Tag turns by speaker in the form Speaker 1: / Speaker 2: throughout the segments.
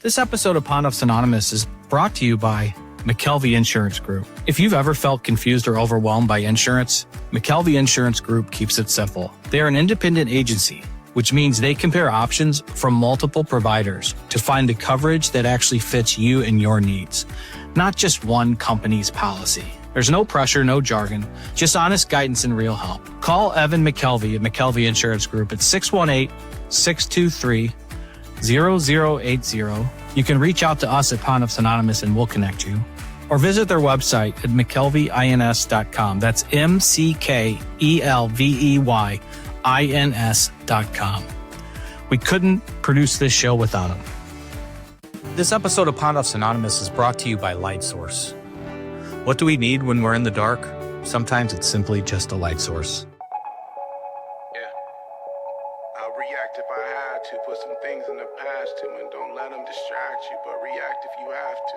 Speaker 1: This episode of Pondoff's Anonymous is brought to you by McKelvey Insurance Group. If you've ever felt confused or overwhelmed by insurance, McKelvey Insurance Group keeps it simple. They are an independent agency, which means they compare options from multiple providers to find the coverage that actually fits you and your needs, not just one company's policy. There's no pressure, no jargon, just honest guidance and real help. Call Evan McKelvey at McKelvey Insurance Group at 618-623-0080. You can reach out to us at Pondoff's Anonymous and we'll connect you. Or visit their website at mckelveyins.com. That's McKelveyins.com. We couldn't produce this show without them. This episode of Pondoff's Anonymous is brought to you by Light Source. What do we need when we're in the dark? Sometimes it's simply just a light source.
Speaker 2: I'll react if I had to. Put some things in the past too, and don't let them distract you, but react if you have to.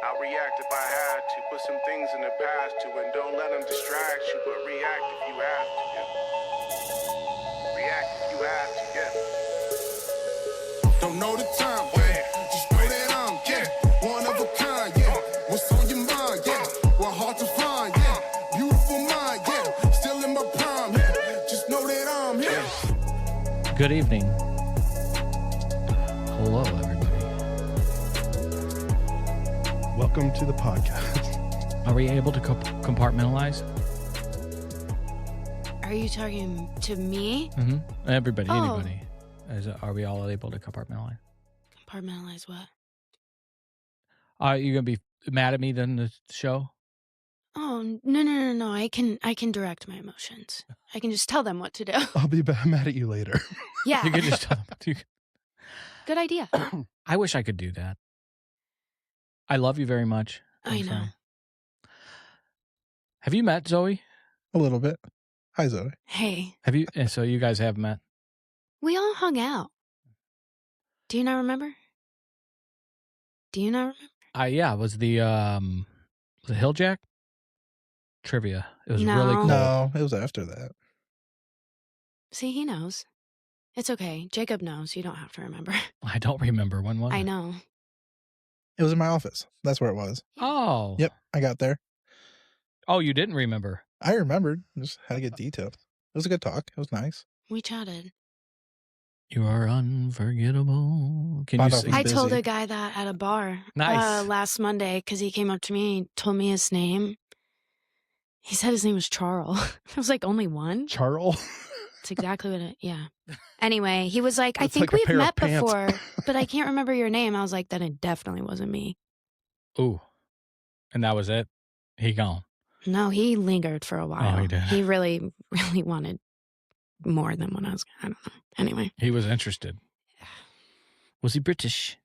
Speaker 2: I'll react if I had to. Put some things in the past too, and don't let them distract you, but react if you have to. React if you have to, Don't know the time, just know that I'm, one of a kind, What's on your mind, What hard to find, Beautiful mind, Still in my prime, Just know that I'm here.
Speaker 1: Good evening. Hello, everybody.
Speaker 3: Welcome to the podcast.
Speaker 1: Are we able to compartmentalize?
Speaker 4: Are you talking to me?
Speaker 1: Mm-hmm. Everybody,
Speaker 4: Oh.
Speaker 1: anybody. Are we all able to compartmentalize?
Speaker 4: Compartmentalize what?
Speaker 1: Are you going to be mad at me during the show?
Speaker 4: Oh, no. I can direct my emotions. I can just tell them what to do.
Speaker 3: I'll be mad at you later.
Speaker 4: Yeah.
Speaker 1: You can just tell them.
Speaker 4: Good idea.
Speaker 1: I wish I could do that. I love you very much.
Speaker 4: I
Speaker 1: I'm
Speaker 4: know.
Speaker 1: sorry. Have you met Zoe?
Speaker 3: A little bit. Hi, Zoe.
Speaker 4: Hey,
Speaker 1: Have you? So you guys have met?
Speaker 4: we all hung out. Do you not remember?
Speaker 1: Yeah. Was the Hilljack trivia? It was
Speaker 4: No.
Speaker 1: really cool.
Speaker 3: No, it was after that.
Speaker 4: See, he knows. It's okay. Jacob knows. You don't have to remember.
Speaker 1: I don't remember when was
Speaker 4: I
Speaker 1: it?
Speaker 4: know.
Speaker 3: It was in my office. That's where it was.
Speaker 1: Oh.
Speaker 3: Yep, I got there.
Speaker 1: Oh, you didn't remember?
Speaker 3: I remembered. Just had to get detailed. It was a good talk. It was nice.
Speaker 4: We chatted.
Speaker 1: You are unforgettable. Can you
Speaker 3: Pondoff
Speaker 1: sing?
Speaker 3: was
Speaker 4: I told
Speaker 3: busy.
Speaker 4: a guy that at a bar
Speaker 1: Nice.
Speaker 4: last Monday because he came up to me and told me his name. He said his name was Charles. I was like, only one?
Speaker 3: Charles.
Speaker 4: That's exactly what it, yeah. Anyway, he was like, I
Speaker 3: It's
Speaker 4: think
Speaker 3: like a
Speaker 4: we've
Speaker 3: pair of
Speaker 4: met
Speaker 3: pants.
Speaker 4: before, but I can't remember your name. I was like, then it definitely wasn't me.
Speaker 1: Ooh. And that was it? He gone.
Speaker 4: No, he lingered for a while.
Speaker 1: Oh, he did.
Speaker 4: He really, really wanted more than what I was, I don't know. Anyway.
Speaker 1: He was interested. Was he British?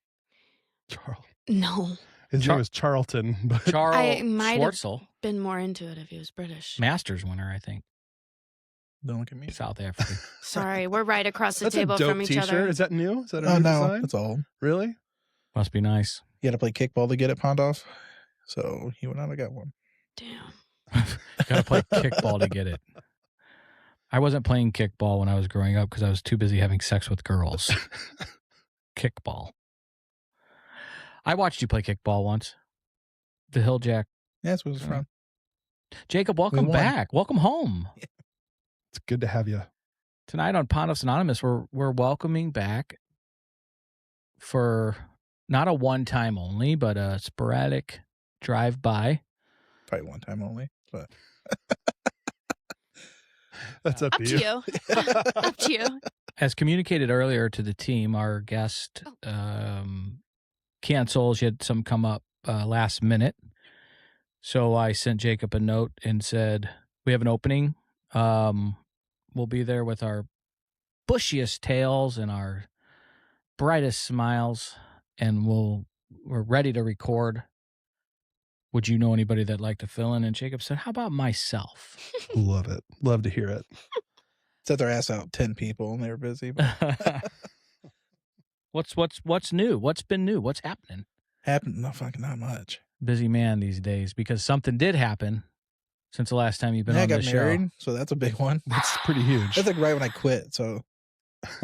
Speaker 3: Charles.
Speaker 4: No.
Speaker 3: His name was Charlton, but
Speaker 1: Charles
Speaker 4: I might have
Speaker 1: Schwartzel.
Speaker 4: been more into it if he was British.
Speaker 1: Masters winner, I think.
Speaker 3: don't look at me.
Speaker 1: South Africa.
Speaker 4: Sorry, we're right across the
Speaker 3: That's a
Speaker 4: table
Speaker 3: dope
Speaker 4: from each
Speaker 3: t-shirt.
Speaker 4: other.
Speaker 3: Is that new? Is that a Oh, new no. design? It's old. Really?
Speaker 1: Must be nice.
Speaker 3: He had to play kickball to get it, Pondoff. So he went out and got one.
Speaker 4: Damn.
Speaker 1: Gotta play kickball to get it. I wasn't playing kickball when I was growing up because I was too busy having sex with girls. Kickball. I watched you play kickball once. The Hilljack.
Speaker 3: Yeah, that's where it's from.
Speaker 1: Jacob, welcome
Speaker 3: won.
Speaker 1: back. Welcome home.
Speaker 3: It's good to have you.
Speaker 1: Tonight on Pondoff's Anonymous, we're welcoming back for not a one-time only, but a sporadic drive-by.
Speaker 3: Probably one time only, but that's up
Speaker 4: Up
Speaker 3: to
Speaker 4: to
Speaker 3: you.
Speaker 4: you. Up to you.
Speaker 1: As communicated earlier to the team, our guest canceled. She had some come up last minute. So I sent Jacob a note and said, we have an opening. We'll be there with our bushiest tails and our brightest smiles, and we're ready to record. Would you know anybody that'd like to fill in? And Jacob said, how about myself?
Speaker 3: Love it. Love to hear it. Set their ass out 10 people and they were busy. But
Speaker 1: What's new? What's been new? What's happening?
Speaker 3: happened not much.
Speaker 1: Busy man these days because something did happen since the last time you've been
Speaker 3: Yeah, I
Speaker 1: on
Speaker 3: got
Speaker 1: the
Speaker 3: married,
Speaker 1: show.
Speaker 3: so that's a big one. That's pretty huge. That's like right when I quit. So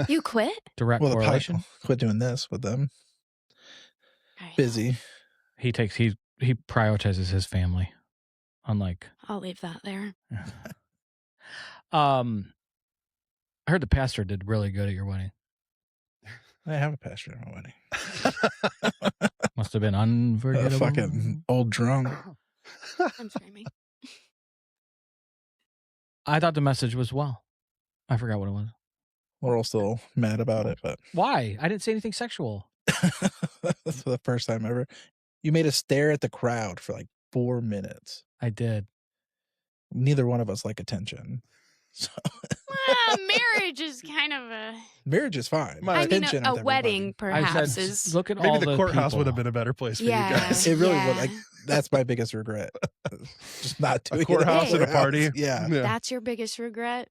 Speaker 4: You quit?
Speaker 1: Direct
Speaker 3: Well, the
Speaker 1: correlation.
Speaker 3: quit doing this with them.
Speaker 4: I know.
Speaker 3: Busy.
Speaker 1: He prioritizes his family. Unlike
Speaker 4: I'll leave that there.
Speaker 1: I heard the pastor did really good at your wedding.
Speaker 3: I have a pastor at my wedding.
Speaker 1: Must have been unforgettable.
Speaker 3: Fucking old drunk.
Speaker 4: I'm screaming.
Speaker 1: I thought the message was I forgot what it was.
Speaker 3: We're all still mad about it, but
Speaker 1: Why? I didn't say anything sexual.
Speaker 3: that's for the first time ever. You made us stare at the crowd for like 4 minutes.
Speaker 1: I did.
Speaker 3: Neither one of us like attention. So
Speaker 4: Well, marriage is kind of a...
Speaker 3: marriage is fine.
Speaker 5: My-
Speaker 4: I mean,
Speaker 3: Attention with
Speaker 4: a
Speaker 3: everybody.
Speaker 4: wedding perhaps
Speaker 1: I said,
Speaker 4: is...
Speaker 1: look at
Speaker 5: Maybe
Speaker 1: all
Speaker 5: the courthouse
Speaker 1: people.
Speaker 5: would have been a better place for
Speaker 4: Yeah.
Speaker 5: you guys.
Speaker 3: It really
Speaker 4: Yeah.
Speaker 3: would. Like that's my biggest regret. Just not doing
Speaker 5: A courthouse
Speaker 3: it.
Speaker 5: and a party.
Speaker 3: Yeah.
Speaker 5: Yeah.
Speaker 4: That's your biggest regret?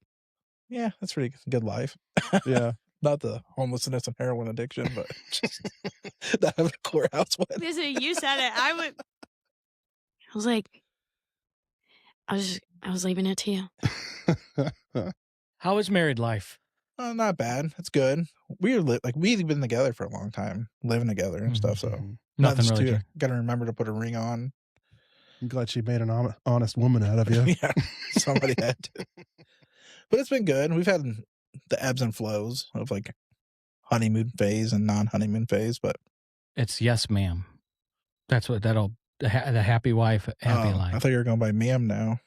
Speaker 3: Yeah, that's pretty good life.
Speaker 5: Yeah.
Speaker 3: Not the homelessness and heroin addiction, but just not having a courthouse wedding.
Speaker 4: You said it. I was like... I was leaving it to you.
Speaker 1: How is married life?
Speaker 3: Oh, not bad. It's good. We've been together for a long time, living together and stuff. So
Speaker 5: Mhm.
Speaker 1: Nothing really.
Speaker 3: Got to remember to put a ring on.
Speaker 5: I'm glad she made an honest woman out of you.
Speaker 3: Yeah, somebody had to. But it's been good. We've had the ebbs and flows of like honeymoon phase and non-honeymoon phase, but
Speaker 1: It's yes, ma'am. That's what the happy wife, happy
Speaker 3: I
Speaker 1: life.
Speaker 3: thought you were going by ma'am now.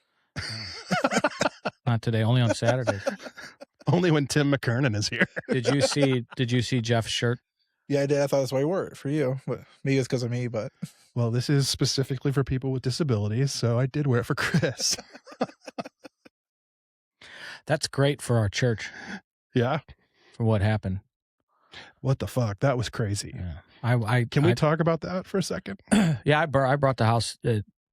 Speaker 1: Not today. Only on Saturdays.
Speaker 5: Only when Tim McKernan is here.
Speaker 1: Did you see Jeff's shirt?
Speaker 3: Yeah, I did. I thought that's why you wore it for you, but maybe it's because of me. But
Speaker 5: Well, this is specifically for people with disabilities, so I did wear it for Chris.
Speaker 1: That's great for our church.
Speaker 5: Yeah.
Speaker 1: For what happened.
Speaker 5: What the fuck? That was crazy.
Speaker 1: Yeah.
Speaker 5: Can we talk about that for a second?
Speaker 1: Yeah, I brought the house.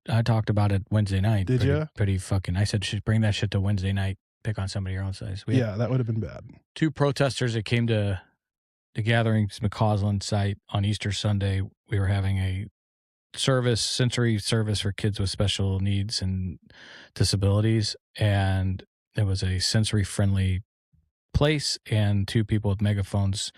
Speaker 1: I talked about it Wednesday night.
Speaker 5: Did ya?
Speaker 1: Pretty fucking. I said, bring that shit to Wednesday night. Pick on somebody your own size. We had
Speaker 5: Yeah, that would have been bad.
Speaker 1: 2 protesters that came to the Gatherings McCausland site on Easter Sunday. We were having a sensory service for kids with special needs and disabilities, and it was a sensory friendly place. And 2 people with megaphones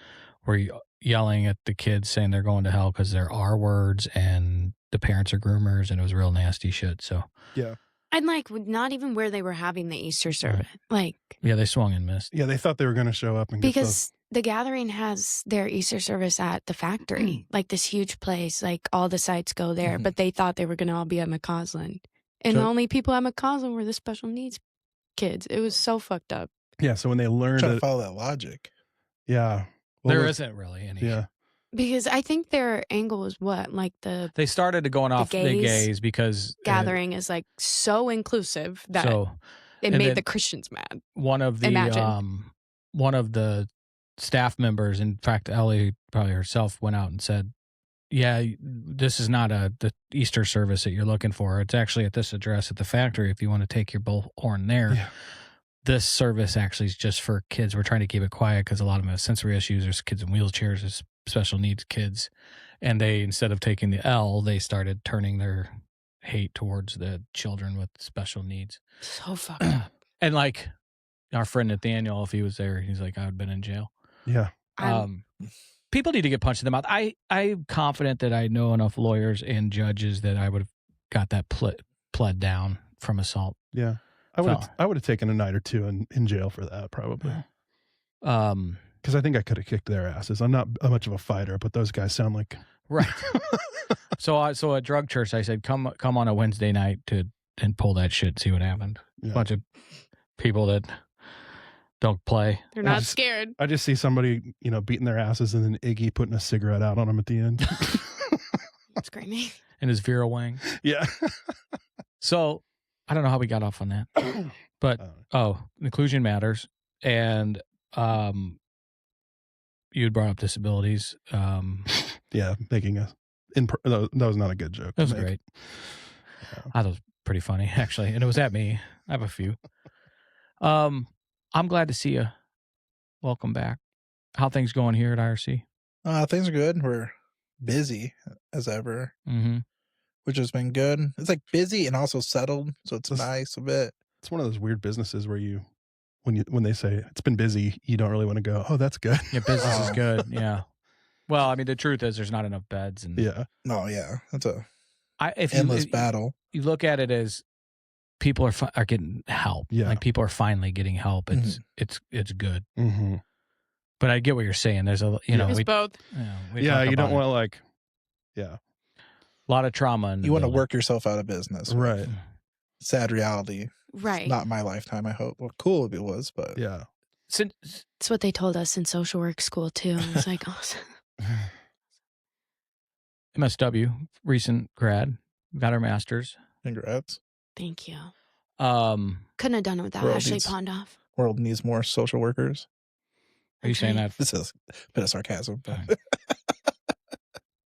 Speaker 1: were yelling at the kids, saying they're going to hell because there are words and the parents are groomers, and it was real nasty shit. So
Speaker 5: Yeah.
Speaker 4: And like, not even where they were having the Easter service. Like,
Speaker 1: yeah, they swung and missed.
Speaker 5: Yeah, they thought they were going to show up and get
Speaker 4: because the Gathering has their Easter service at the factory, like this huge place, like all the sites go there, but they thought they were going to all be at McCausland. And the
Speaker 5: So-
Speaker 4: only people at McCausland were the special needs kids. It was so fucked up.
Speaker 5: Yeah, so when they learned
Speaker 3: trying to
Speaker 5: that,
Speaker 3: follow that logic.
Speaker 5: yeah. Well,
Speaker 1: There
Speaker 5: look-
Speaker 1: isn't really any.
Speaker 5: Yeah.
Speaker 4: Because I think their angle was what? Like the
Speaker 1: They started to going off the
Speaker 4: gays
Speaker 1: gays because
Speaker 4: Gathering is like so inclusive that
Speaker 1: So
Speaker 4: it
Speaker 1: and
Speaker 4: made
Speaker 1: then-
Speaker 4: the Christians mad.
Speaker 1: one of the
Speaker 4: Imagine.
Speaker 1: one of the staff members, in fact, Ellie probably herself, went out and said, "Yeah, this is not the Easter service that you're looking for. It's actually at this address at the factory if you want to take your bullhorn there."
Speaker 5: Yeah.
Speaker 1: This service actually is just for kids. We're trying to keep it quiet because a lot of them have sensory issues. There's kids in wheelchairs, there's special needs kids. And they, instead of taking the L, they started turning their hate towards the children with special needs.
Speaker 4: So fucked up.
Speaker 1: And like our friend Nathaniel, if he was there, he's like, I would have been in jail.
Speaker 5: Yeah.
Speaker 1: People need to get punched in the mouth. I'm confident that I know enough lawyers and judges that I would have got that pled down from assault.
Speaker 5: Yeah. I would have taken a night or 2 in jail for that, probably. Because I think I could have kicked their asses. I'm not much of a fighter, but those guys sound like
Speaker 1: Right. So at Drug Church, I said, come on a Wednesday night and pull that shit, see what happened.
Speaker 5: Yeah.
Speaker 1: Bunch of people that don't play.
Speaker 4: They're not
Speaker 5: just-
Speaker 4: scared.
Speaker 5: I just see somebody, beating their asses and then Iggy putting a cigarette out on them at the end.
Speaker 4: Screaming.
Speaker 1: And his Vera Wang.
Speaker 5: Yeah.
Speaker 1: So I don't know how we got off on that, but inclusion matters. And you had brought up disabilities.
Speaker 5: Yeah, making that was not a good joke.
Speaker 1: That was
Speaker 5: to make.
Speaker 1: great. I thought it was pretty funny, actually. And it was at me. I have a few. I'm glad to see you. Welcome back. How things going here at IRC?
Speaker 3: Things are good. We're busy as ever,
Speaker 1: Mm-hmm.
Speaker 3: which has been good. It's like busy and also settled, so it's
Speaker 5: This-
Speaker 3: nice a bit.
Speaker 5: It's one of those weird businesses where you when they say it's been busy, you don't really want to go, oh, that's good.
Speaker 1: Yeah, business is good. Yeah. Well, I mean, the truth is there's not enough beds. And
Speaker 5: Yeah.
Speaker 3: No, yeah. That's a
Speaker 1: if
Speaker 3: endless battle.
Speaker 1: You look at it as people are getting help.
Speaker 5: Yeah.
Speaker 1: Like people are finally getting help. It's good.
Speaker 5: Mm-hmm.
Speaker 1: But I get what you're saying. There's a, you know,
Speaker 4: It's both.
Speaker 5: Yeah, you don't want to like,
Speaker 1: a lot of trauma. In the
Speaker 3: You want to
Speaker 1: building.
Speaker 3: work yourself out of business.
Speaker 5: right.
Speaker 3: Sad reality.
Speaker 4: Right.
Speaker 3: Not my lifetime, I hope. Well, cool if it was, but
Speaker 5: Yeah.
Speaker 4: It's what they told us in social work school too. It was like, awesome.
Speaker 1: MSW, recent grad, got her master's.
Speaker 3: congrats.
Speaker 4: Thank you.
Speaker 1: Are
Speaker 4: Couldn't have done it without
Speaker 3: World
Speaker 4: Ashley
Speaker 3: needs-
Speaker 4: Pondoff.
Speaker 3: World needs more social workers.
Speaker 1: you saying that?
Speaker 3: This is a bit of sarcasm. But
Speaker 1: Fine.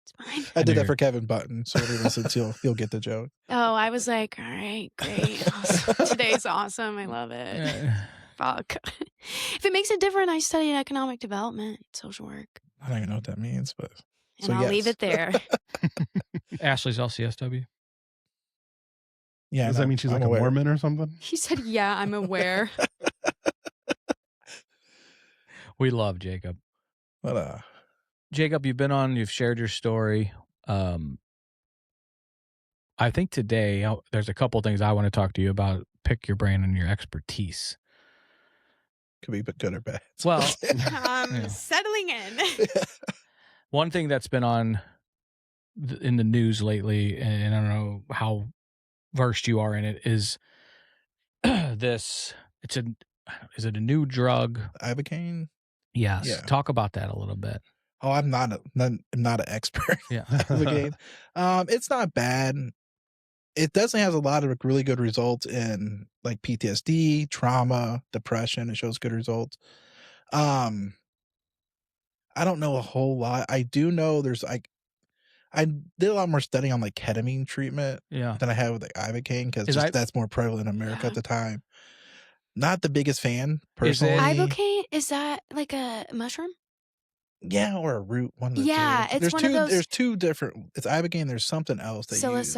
Speaker 4: It's fine.
Speaker 3: I did
Speaker 1: knew
Speaker 3: that for Kevin Button, so whatever listens, you'll get the joke.
Speaker 4: Oh, I was like, all right, great. Awesome. Today's awesome. I love it. Fuck. If it makes it different, I studied economic development, social work.
Speaker 3: I don't even know what that means, but
Speaker 4: And
Speaker 3: So,
Speaker 4: I'll leave
Speaker 3: yes.
Speaker 4: it there.
Speaker 1: Ashley's LCSW.
Speaker 3: yeah.
Speaker 5: Does that mean she's
Speaker 3: I'm
Speaker 5: like
Speaker 3: aware.
Speaker 5: a Mormon or something?
Speaker 4: He said, yeah, I'm aware.
Speaker 1: We love Jacob.
Speaker 3: But
Speaker 1: Jacob, you've shared your story. I think today there's a couple things I want to talk to you about. Pick your brain and your expertise.
Speaker 3: could be good or bad.
Speaker 1: Well,
Speaker 4: Settling in.
Speaker 1: one thing that's been on in the news lately, and I don't know how versed you are in it, is this. Is it a new drug?
Speaker 3: Ibogaine.
Speaker 1: Yes.
Speaker 3: Yeah.
Speaker 1: Talk about that a little bit.
Speaker 3: Oh, I'm not an expert.
Speaker 1: Yeah.
Speaker 3: Ibogaine. It's not bad. It definitely has a lot of really good results in like PTSD, trauma, depression. It shows good results. I don't know a whole lot. I do know there's like, I did a lot more studying on like ketamine treatment
Speaker 1: Yeah.
Speaker 3: than I have with like ibogaine because
Speaker 1: Is
Speaker 3: that's more prevalent in America
Speaker 4: Yeah.
Speaker 3: at the time. Not the biggest fan
Speaker 1: Is it-
Speaker 3: personally.
Speaker 4: Ibogaine, is that like a mushroom?
Speaker 3: Yeah, or a root. One of the
Speaker 4: Yeah,
Speaker 3: two.
Speaker 4: it's
Speaker 3: There's
Speaker 4: one
Speaker 3: two.
Speaker 4: of those-
Speaker 3: There's two different. It's ibogaine. There's something else they use.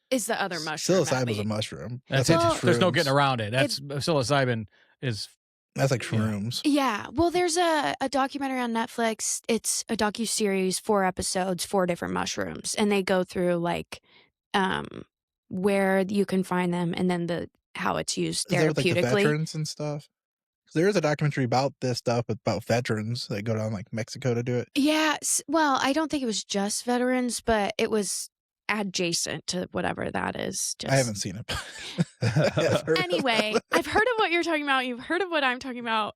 Speaker 4: Is the other mushroom.
Speaker 3: Psilocybin is a
Speaker 4: Abby.
Speaker 3: mushroom.
Speaker 1: That's
Speaker 3: like
Speaker 1: it.
Speaker 4: Well-
Speaker 1: There's no
Speaker 3: shrooms.
Speaker 1: getting around it. That's psilocybin is.
Speaker 3: That's like shrooms.
Speaker 4: Yeah. Well, there's a documentary on Netflix. It's a docuseries, 4 episodes, 4 different mushrooms. And they go through like where you can find them and then how it's used
Speaker 3: Is that with, like, the
Speaker 4: therapeutically.
Speaker 3: veterans and stuff? 'Cause there is a documentary about this stuff about veterans that go down like Mexico to do it.
Speaker 4: Yeah. Well, I don't think it was just veterans, but it was adjacent to whatever that is. Just...
Speaker 3: I haven't seen it. I've heard of
Speaker 4: Anyway,
Speaker 3: it.
Speaker 4: I've heard of what you're talking about. You've heard of what I'm talking about.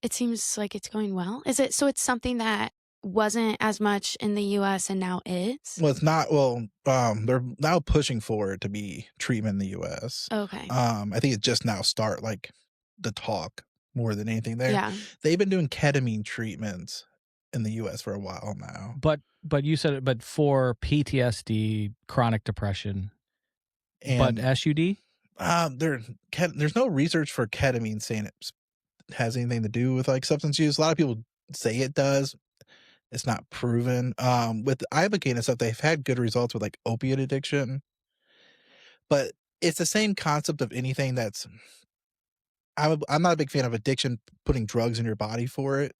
Speaker 4: It seems like it's going well. Is it? So it's something that wasn't as much in the U.S. and now is?
Speaker 3: Well, it's not. Well, they're now pushing for it to be treatment in the U.S.
Speaker 4: Okay.
Speaker 3: I think it just now start like the talk more than anything there.
Speaker 4: Yeah.
Speaker 3: They've been doing ketamine treatments in the U.S. for a while now.
Speaker 1: But you said it. But for PTSD, chronic depression,
Speaker 3: And
Speaker 1: but SUD.
Speaker 3: there's no research for ketamine saying it has anything to do with like substance use. A lot of people say it does. It's not proven. With ibogaine and stuff, they've had good results with like opiate addiction. But it's the same concept of anything that's. I'm not a big fan of addiction, putting drugs in your body for it.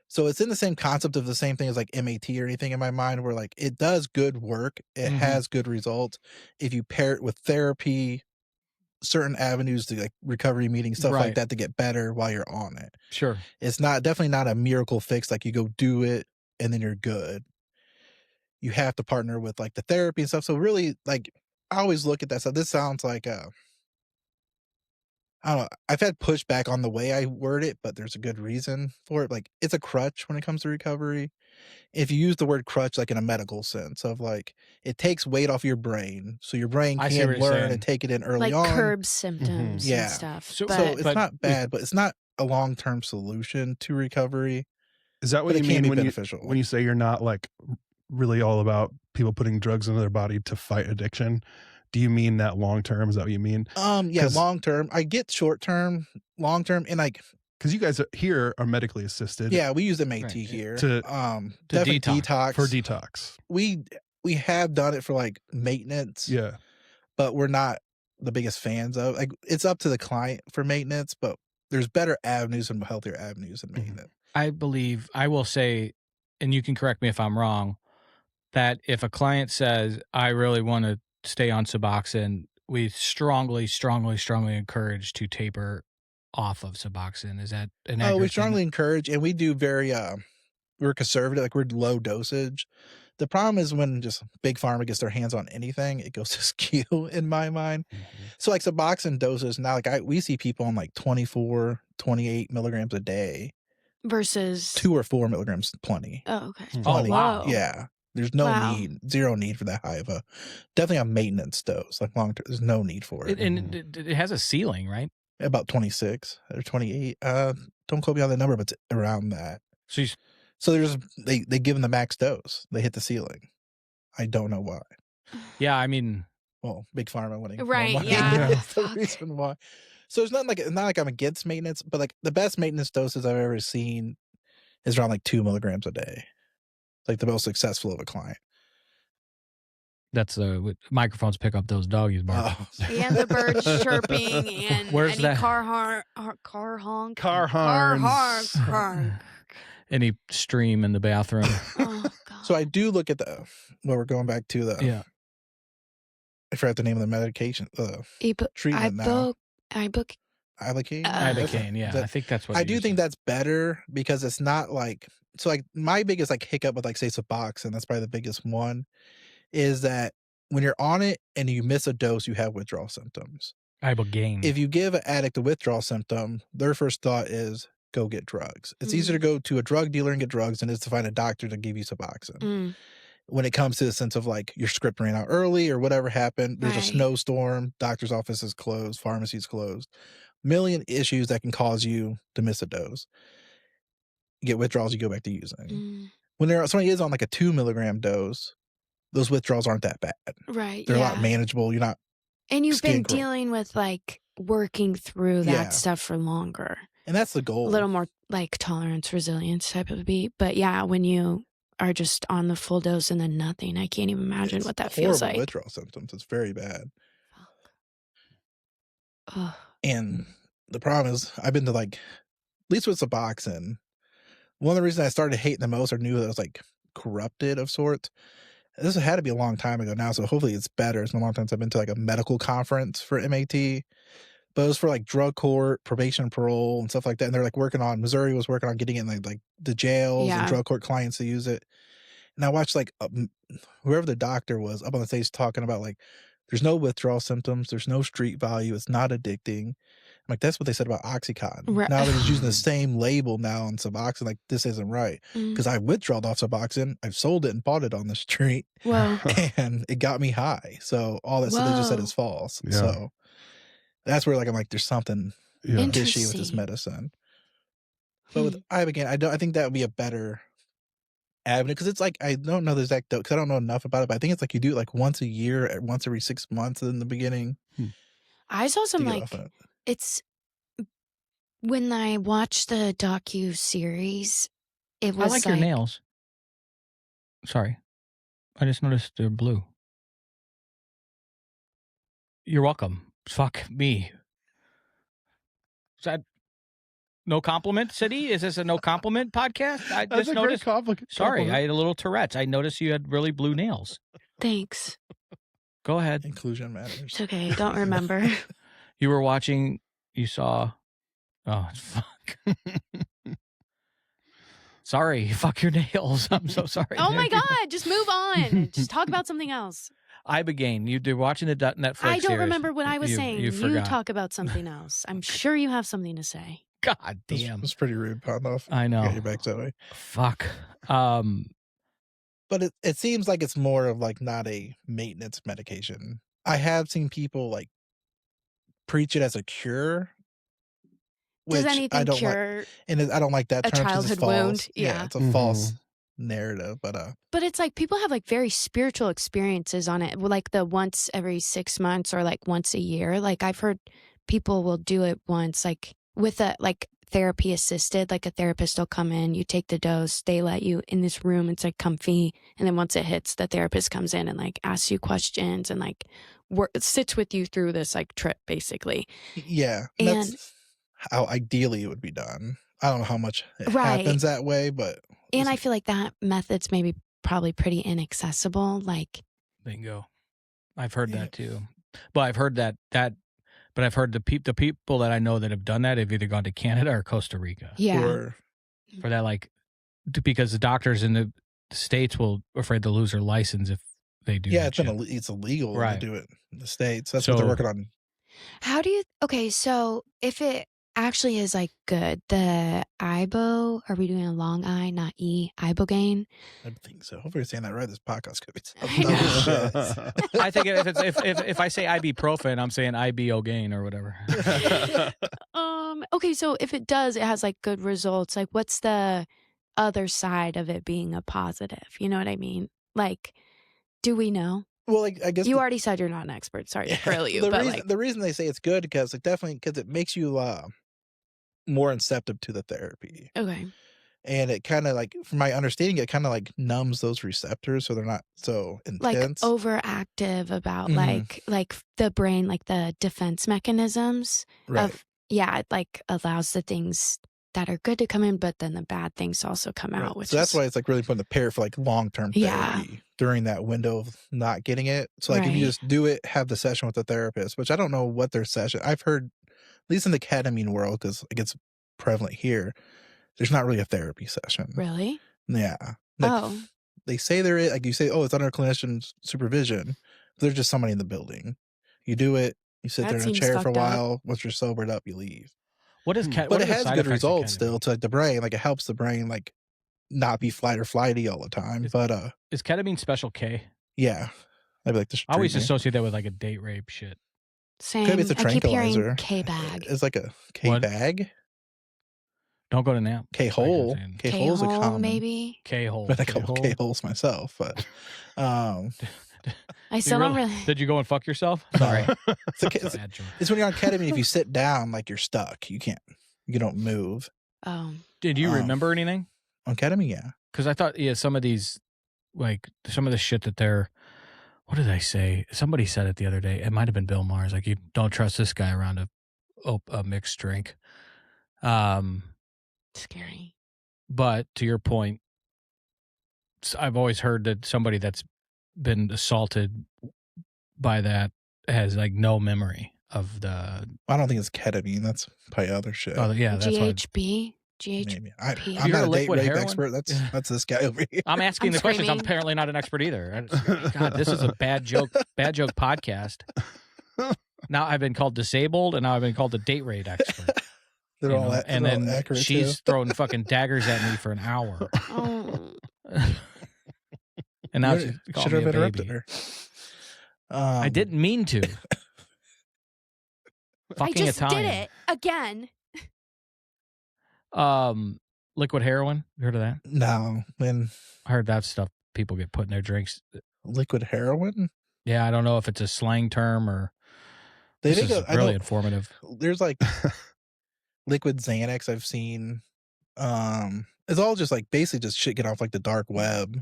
Speaker 3: So it's in the same concept of the same thing as like MAT or anything in my mind, where like it does good work. It
Speaker 1: Mhm.
Speaker 3: has good results. If you pair it with therapy, certain avenues to like recovery meetings, stuff
Speaker 1: Right.
Speaker 3: like that to get better while you're on it.
Speaker 1: Sure.
Speaker 3: It's definitely not a miracle fix. Like you go do it and then you're good. You have to partner with like the therapy and stuff. So really like I always look at that stuff. This sounds like I don't know. I've had pushback on the way I word it, but there's a good reason for it. Like it's a crutch when it comes to recovery. If you use the word crutch like in a medical sense of like it takes weight off your brain, so your brain
Speaker 1: I see
Speaker 3: can
Speaker 1: what you're
Speaker 3: learn
Speaker 1: saying.
Speaker 3: and take it in early
Speaker 4: Like
Speaker 3: on.
Speaker 4: curb symptoms
Speaker 3: Yeah.
Speaker 4: and stuff.
Speaker 1: So-
Speaker 3: So
Speaker 4: But
Speaker 3: it's not bad, but it's not a long-term solution to recovery.
Speaker 5: Is that
Speaker 3: But
Speaker 5: what
Speaker 3: it
Speaker 5: you
Speaker 3: can
Speaker 5: mean
Speaker 3: be
Speaker 5: when
Speaker 3: beneficial.
Speaker 5: you say you're not like really all about people putting drugs into their body to fight addiction? Do you mean that long term? Is that what you mean?
Speaker 3: Yeah,
Speaker 5: 'Cause-
Speaker 3: long term. I get short term, long term, and like
Speaker 5: Because you guys here are medically assisted.
Speaker 3: yeah, we use MAT
Speaker 1: Right.
Speaker 3: here.
Speaker 5: To
Speaker 3: definitely
Speaker 1: detox.
Speaker 3: detox.
Speaker 5: for detox.
Speaker 3: We have done it for like maintenance.
Speaker 5: Yeah.
Speaker 3: But we're not the biggest fans of. Like, it's up to the client for maintenance, but there's better avenues and healthier avenues than maintenance.
Speaker 1: I will say, and you can correct me if I'm wrong, that if a client says, I really want to stay on Suboxone, we strongly encourage to taper off of Suboxone. Is that an accurate
Speaker 3: We strongly
Speaker 1: statement?
Speaker 3: encourage, and we do very, we're conservative, like we're low dosage. The problem is when just big pharma gets their hands on anything, it goes to skew in my mind. So like Suboxone doses now, like we see people on like 24, 28 milligrams a day.
Speaker 4: Versus
Speaker 3: 2 or 4 milligrams, plenty.
Speaker 4: Oh, okay.
Speaker 3: Plenty.
Speaker 1: wow.
Speaker 3: Yeah. There's no zero need for that high of a, definitely a maintenance dose, like long term. There's no need for it.
Speaker 1: And it has a ceiling, right?
Speaker 3: About 26 or 28. Don't quote me on the number, but it's around that. So there's they give them the max dose. They hit the ceiling. I don't know why.
Speaker 1: Yeah, I mean,
Speaker 3: well, big pharma winning,
Speaker 4: right?
Speaker 3: More money.
Speaker 4: Yeah,
Speaker 3: That's the reason why. So it's not like I'm against maintenance, but like the best maintenance doses I've ever seen is around like 2 milligrams a day. Like the most successful of a client.
Speaker 1: That's microphones pick up those doggies barking.
Speaker 4: And the birds chirping and
Speaker 1: Where's
Speaker 4: any
Speaker 1: that?
Speaker 4: car honk.
Speaker 5: Car horns.
Speaker 1: Any stream in the bathroom.
Speaker 4: Oh, God.
Speaker 3: So I do look at we're going back to the I forgot the name of the medication, treatment now. Ibogaine.
Speaker 1: Ibogaine, yeah. I think that's what
Speaker 3: I do think that's better because it's not like, so like my biggest like hiccup with like say Suboxone, that's probably the biggest one, is that when you're on it and you miss a dose, you have withdrawal symptoms.
Speaker 1: Ibogaine.
Speaker 3: If you give an addict a withdrawal symptom, their first thought is go get drugs. It's easier to go to a drug dealer and get drugs than it is to find a doctor to give you Suboxone. When it comes to the sense of like your script ran out early or whatever happened, there's a snowstorm, doctor's office is closed, pharmacy's closed, million issues that can cause you to miss a dose. You get withdrawals, you go back to using. When somebody is on like a 2 milligram dose, those withdrawals aren't that bad.
Speaker 4: Right.
Speaker 3: They're a lot manageable. You're not.
Speaker 4: And you've been dealing with like working through that stuff for longer.
Speaker 3: And that's the goal.
Speaker 4: A little more like tolerance, resilience type of beat. But yeah, when you are just on the full dose and then nothing, I can't even imagine what that feels like.
Speaker 3: Withdrawal symptoms. It's very bad. And the problem is, I've been to like, at least with Suboxone, one of the reasons I started hating the most or knew that it was like corrupted of sorts. This had to be a long time ago now, so hopefully it's better. It's been a long time since I've been to like a medical conference for MAT. But it was for like drug court, probation and parole and stuff like that. And they're like Missouri was working on getting it in like the jails and drug court clients to use it. And I watched like whoever the doctor was up on the stage talking about like, there's no withdrawal symptoms. There's no street value. It's not addicting. I'm like, that's what they said about Oxycontin.
Speaker 4: Right.
Speaker 3: Now they're just using the same label now on Suboxone. Like, this isn't right. Because I withdrawed off Suboxone. I've sold it and bought it on the street.
Speaker 4: Wow.
Speaker 3: And it got me high. So all that stuff they just said is false.
Speaker 5: Yeah.
Speaker 3: So that's where like I'm like, there's something fishy with this medicine. But with Ibogaine, I think that would be a better avenue, because it's like, I don't know the exact dose because I don't know enough about it, but I think it's like you do it like once a year, once every 6 months in the beginning.
Speaker 4: I saw some like, it's when I watched the docu-series, it was
Speaker 1: I like your nails. Sorry. I just noticed they're blue. You're welcome. Fuck me. Is that no compliment, City? Is this a no compliment podcast? I
Speaker 5: That's
Speaker 1: just
Speaker 5: a
Speaker 1: noticed.
Speaker 5: great compliment.
Speaker 1: Sorry, I had a little Tourette's. I noticed you had really blue nails.
Speaker 4: Thanks.
Speaker 1: Go ahead.
Speaker 3: Inclusion matters.
Speaker 4: It's okay. I don't remember.
Speaker 1: You were watching, you saw, oh, fuck. Sorry, fuck your nails. I'm so sorry.
Speaker 4: Oh my God, just move on. Just talk about something else.
Speaker 1: Ibogaine, you're watching the Netflix
Speaker 4: I don't
Speaker 1: series.
Speaker 4: remember what I was saying. You
Speaker 1: forgot.
Speaker 4: talk about something else. I'm sure you have something to say.
Speaker 1: God damn.
Speaker 3: It's pretty rude, Pondoff.
Speaker 1: I know.
Speaker 3: Get your back that way.
Speaker 1: Fuck.
Speaker 3: But it seems like it's more of like not a maintenance medication. I have seen people like preach it as a cure.
Speaker 4: Does
Speaker 3: which
Speaker 4: anything
Speaker 3: I don't
Speaker 4: cure
Speaker 3: like, and I don't like that
Speaker 4: a
Speaker 3: term 'cause
Speaker 4: childhood
Speaker 3: it's false.
Speaker 4: wound? Yeah.
Speaker 3: It's a false narrative, but
Speaker 4: it's like people have like very spiritual experiences on it, like the once every 6 months or like once a year. Like I've heard people will do it once, like with a like therapy assisted, like a therapist will come in, you take the dose, they let you in this room, it's like comfy, and then once it hits, the therapist comes in and like asks you questions and like sits with you through this like trip, basically.
Speaker 3: Yeah,
Speaker 4: And
Speaker 3: that's how ideally it would be done. I don't know how much it
Speaker 4: Right.
Speaker 3: happens that way, but
Speaker 4: and I feel like that method's maybe probably pretty inaccessible. Like,
Speaker 1: Bingo. I've heard
Speaker 3: Yeah.
Speaker 1: that too. But I've heard but I've heard the people that I know that have done that have either gone to Canada or Costa Rica
Speaker 4: yeah,
Speaker 3: or
Speaker 1: for that, like, because the doctors in the States will afraid to lose their license if they do.
Speaker 3: yeah,
Speaker 1: that shit.
Speaker 3: it's illegal
Speaker 1: Right.
Speaker 3: to do it in the States. That's what they're
Speaker 1: So-
Speaker 3: working on.
Speaker 4: how do you? Okay, so if it actually is like good, the ibo, are we doing a long I, not E, ibogaine?
Speaker 3: I think so. Hopefully, you're saying that right. This podcast could be.
Speaker 4: I know.
Speaker 3: Shit.
Speaker 1: I think if I say ibuprofen, I'm saying ibogaine or whatever.
Speaker 4: Okay, so if it does, it has like good results. Like, what's the other side of it being a positive? You know what I mean? Like, do we know?
Speaker 3: Well, like I guess
Speaker 4: You already said you're not an expert. Sorry to grill you,
Speaker 3: the
Speaker 4: but
Speaker 3: reason,
Speaker 4: like,
Speaker 3: the reason they say it's good because it makes you more receptive to the therapy,
Speaker 4: okay,
Speaker 3: and it kind of like, from my understanding, it kind of like numbs those receptors so they're not so
Speaker 4: like
Speaker 3: intense.
Speaker 4: overactive about
Speaker 3: Mhm.
Speaker 4: like the brain, like the defense mechanisms
Speaker 3: Right.
Speaker 4: of it like allows the things that are good to come in, but then the bad things also come
Speaker 3: Right.
Speaker 4: out. Which
Speaker 3: So that's
Speaker 4: is,
Speaker 3: why it's like really important to pair for like long-term therapy
Speaker 4: Yeah.
Speaker 3: during that window of not getting it. So like if you
Speaker 4: Right.
Speaker 3: just do it, have the session with the therapist, which I don't know what their session. I've heard, at least in the ketamine world, because it gets prevalent here, there's not really a therapy session.
Speaker 4: really.
Speaker 3: Yeah. Like,
Speaker 4: Oh,
Speaker 3: they say there is, like you say, oh, it's under clinician's supervision. But there's just somebody in the building. You do it, you sit
Speaker 4: That
Speaker 3: there in a
Speaker 4: seems
Speaker 3: chair for a
Speaker 4: fucked up.
Speaker 3: while. Once you're sobered up, you leave.
Speaker 1: What is
Speaker 3: But
Speaker 1: what
Speaker 3: it
Speaker 1: are the
Speaker 3: has
Speaker 1: side
Speaker 3: good
Speaker 1: effects of
Speaker 3: results
Speaker 1: ketamine?
Speaker 3: still to like the brain. Like it helps the brain like not be flight or flighty all the time.
Speaker 1: Is-
Speaker 3: But
Speaker 1: Is ketamine special K?
Speaker 3: yeah, I'd be like this.
Speaker 1: I always
Speaker 3: treatment.
Speaker 1: associate that with like a date rape shit.
Speaker 4: same.
Speaker 3: Could be it's a
Speaker 4: I keep hearing
Speaker 3: tranquilizer.
Speaker 4: K bag.
Speaker 3: It's like a K
Speaker 1: What?
Speaker 3: bag,
Speaker 1: Don't go to nap.
Speaker 3: K hole. K hole's a
Speaker 4: K-hole,
Speaker 3: common.
Speaker 4: maybe.
Speaker 1: K hole.
Speaker 3: Been a couple K holes myself, but
Speaker 4: I still don't really.
Speaker 1: Did you go and fuck yourself? Sorry.
Speaker 3: it's, it's,
Speaker 1: Bad joke.
Speaker 3: it's when you're on ketamine. If you sit down, like you're stuck. You don't move.
Speaker 4: Oh,
Speaker 1: Did you
Speaker 3: Oh.
Speaker 1: remember anything?
Speaker 3: On ketamine, yeah.
Speaker 1: Because I thought, some of these, like some of the shit that they're, what did I say? Somebody said it the other day. It might have been Bill Maher's. Like, you don't trust this guy around a mixed drink.
Speaker 4: scary.
Speaker 1: But to your point, I've always heard that somebody that's been assaulted by that has like no memory of the.
Speaker 3: I don't think it's ketamine. That's probably other shit.
Speaker 1: Oh, yeah, that's what.
Speaker 4: GHB.
Speaker 3: Maybe.
Speaker 4: Have
Speaker 3: I'm
Speaker 4: you
Speaker 3: not
Speaker 1: heard
Speaker 3: a
Speaker 1: of
Speaker 3: date
Speaker 1: liquid
Speaker 3: rape
Speaker 1: heroin?
Speaker 3: expert. That's this guy over here.
Speaker 1: I'm asking
Speaker 4: I'm
Speaker 1: the questions. I'm
Speaker 4: screaming.
Speaker 1: apparently not an expert either. God, this is a bad joke podcast. Now I've been called disabled, and now I've been called a date rape expert.
Speaker 3: They're
Speaker 1: you
Speaker 3: all,
Speaker 1: know?
Speaker 3: they're
Speaker 1: And
Speaker 3: all
Speaker 1: then
Speaker 3: accurate
Speaker 1: she's
Speaker 3: too.
Speaker 1: throwing fucking daggers at me for an hour.
Speaker 4: Oh,
Speaker 1: And now
Speaker 3: You
Speaker 1: she's calling
Speaker 3: should
Speaker 1: me
Speaker 3: have
Speaker 1: a
Speaker 3: interrupted
Speaker 1: baby.
Speaker 3: her.
Speaker 1: I didn't mean to.
Speaker 4: I
Speaker 1: Fucking
Speaker 4: just
Speaker 1: Italian.
Speaker 4: did it again.
Speaker 1: Liquid heroin. You heard of that?
Speaker 3: No, man.
Speaker 1: I heard that stuff people get put in their drinks.
Speaker 3: Liquid heroin.
Speaker 1: Yeah, I don't know if it's a slang term or.
Speaker 3: They
Speaker 1: This
Speaker 3: think
Speaker 1: is
Speaker 3: I
Speaker 1: really
Speaker 3: know
Speaker 1: informative.
Speaker 3: there's like liquid Xanax I've seen. It's all just like basically just shit get off like the dark web.